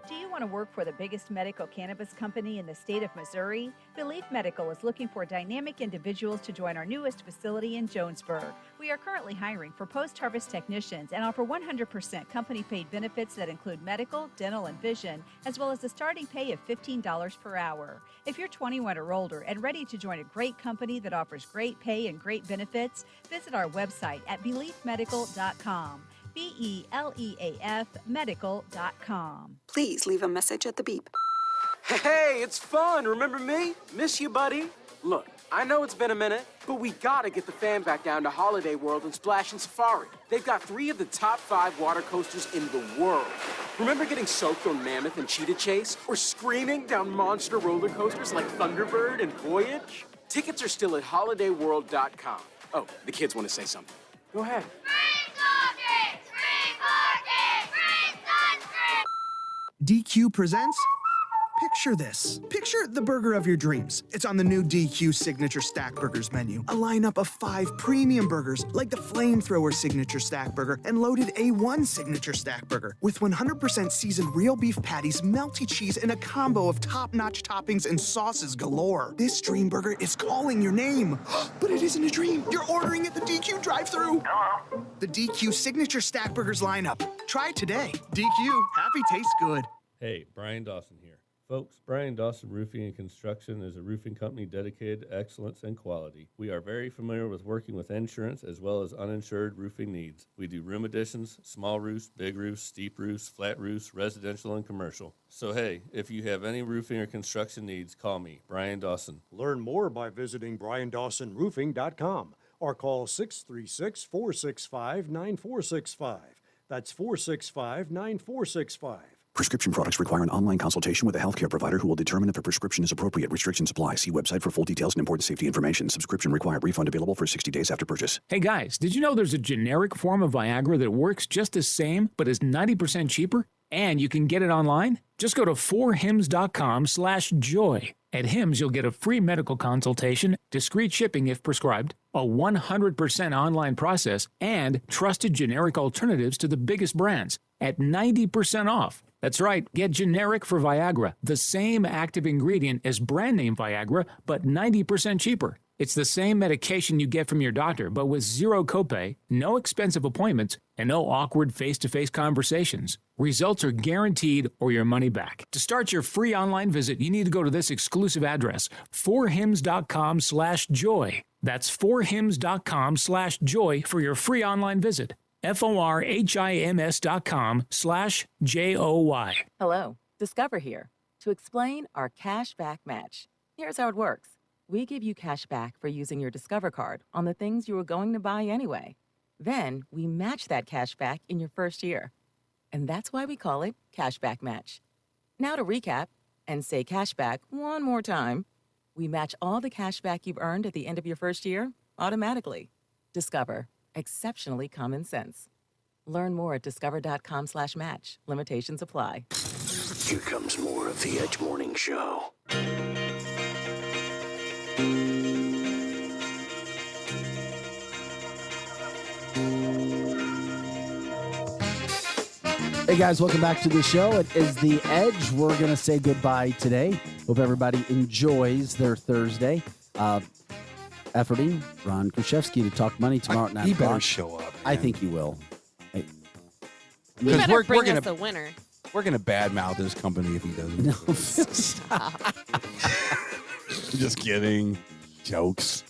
Do you want to work for the biggest medical cannabis company in the state of Missouri? Belief Medical is looking for dynamic individuals to join our newest facility in Jonesburg. We are currently hiring for post-harvest technicians and offer 100% company-paid benefits that include medical, dental, and vision, as well as a starting pay of $15 per hour. If you're 21 or older and ready to join a great company that offers great pay and great benefits, visit our website at beliefmedical.com. BELEAF medical.com. Please leave a message at the beep. Hey, it's fun. Remember me? Miss you, buddy. Look, I know it's been a minute, but we gotta get the fam back down to Holiday World and Splash and Safari. They've got 3 of the top 5 water coasters in the world. Remember getting soaked on Mammoth and Cheetah Chase? Or screaming down monster roller coasters like Thunderbird and Voyage? Tickets are still at holidayworld.com. Oh, the kids want to say something. Go ahead. DQ presents Picture this. Picture the burger of your dreams. It's on the new DQ Signature Stack Burgers menu. A lineup of 5 premium burgers like the Flamethrower Signature Stack Burger and Loaded A1 Signature Stack Burger with 100% seasoned real beef patties, melty cheese, and a combo of top-notch toppings and sauces galore. This dream burger is calling your name. But it isn't a dream. You're ordering at the DQ drive-thru. The DQ Signature Stack Burgers lineup. Try it today. DQ. Happy tastes good. Hey, Brian Dawson here. Folks, Brian Dawson Roofing and Construction is a roofing company dedicated to excellence and quality. We are very familiar with working with insurance as well as uninsured roofing needs. We do room additions, small roofs, big roofs, steep roofs, flat roofs, residential and commercial. So hey, if you have any roofing or construction needs, call me, Brian Dawson. Learn more by visiting BrianDawsonRoofing.com or call 636-465-9465. That's 465-9465. Prescription products require an online consultation with a healthcare provider who will determine if a prescription is appropriate. Restrictions apply. See website for full details and important safety information. Subscription required. Refund available for 60 days after purchase. Hey guys, did you know there's a generic form of Viagra that works just the same but is 90% cheaper? And you can get it online? Just go to 4hims.com/joy. At Hims, you'll get a free medical consultation, discreet shipping if prescribed, a 100% online process, and trusted generic alternatives to the biggest brands at 90% off. That's right, get generic for Viagra, the same active ingredient as brand name Viagra, but 90% cheaper. It's the same medication you get from your doctor, but with zero copay, no expensive appointments, and no awkward face-to-face conversations. Results are guaranteed or your money back. To start your free online visit, you need to go to this exclusive address, 4hims.com/joy. That's 4hims.com/joy for your free online visit. FORHIMS.com/JOY. Hello, Discover here to explain our cash back match. Here's how it works. We give you cash back for using your Discover card on the things you were going to buy anyway. Then we match that cash back in your first year. And that's why we call it Cashback Match. Now to recap and say cashback one more time. We match all the cash back you've earned at the end of your first year automatically. Discover. Exceptionally common sense. Learn more at discover.com/match. Limitations apply. Here comes more of the Edge Morning Show. Hey guys, welcome back to the show. It is The Edge. We're going to say goodbye today. Hope everybody enjoys their Thursday. Efforting Ron Krzyzewski to talk money tomorrow at 9 He o'clock. better show up. I think he will. You better bring us a winner. We're gonna badmouth this company if he doesn't. No, stop. Just kidding. Jokes.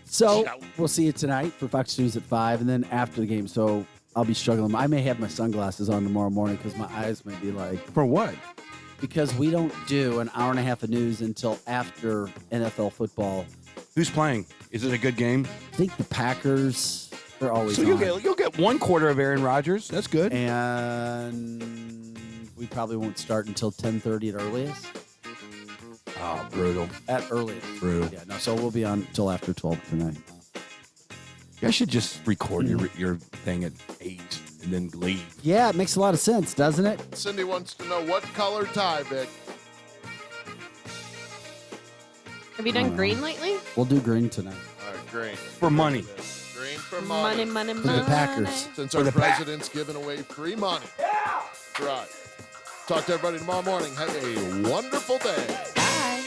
So we'll see you tonight for Fox News at 5, and then after the game. So I'll be struggling. I may have my sunglasses on tomorrow morning because my eyes may be like. For what? Because we don't do an hour and a half of news until after NFL football. Who's playing? Is it a good game? I think the Packers. They're always So on. you'll get 1 quarter of Aaron Rodgers. That's good. And we probably won't start until 10:30 at earliest. Oh, brutal. At earliest. Brutal. Yeah, no, so we'll be on until after 12 tonight. You guys should just record your thing at 8 and then leave. Yeah, it makes a lot of sense, doesn't it? Cindy wants to know what color tie, Vic. Have you done green lately? We'll do green tonight. All right, green. For money. Green for money. Money. For the Packers. Since For our the Pack. president's giving away free money. Yeah! That's right. Talk to everybody tomorrow morning. Have a wonderful day. Bye.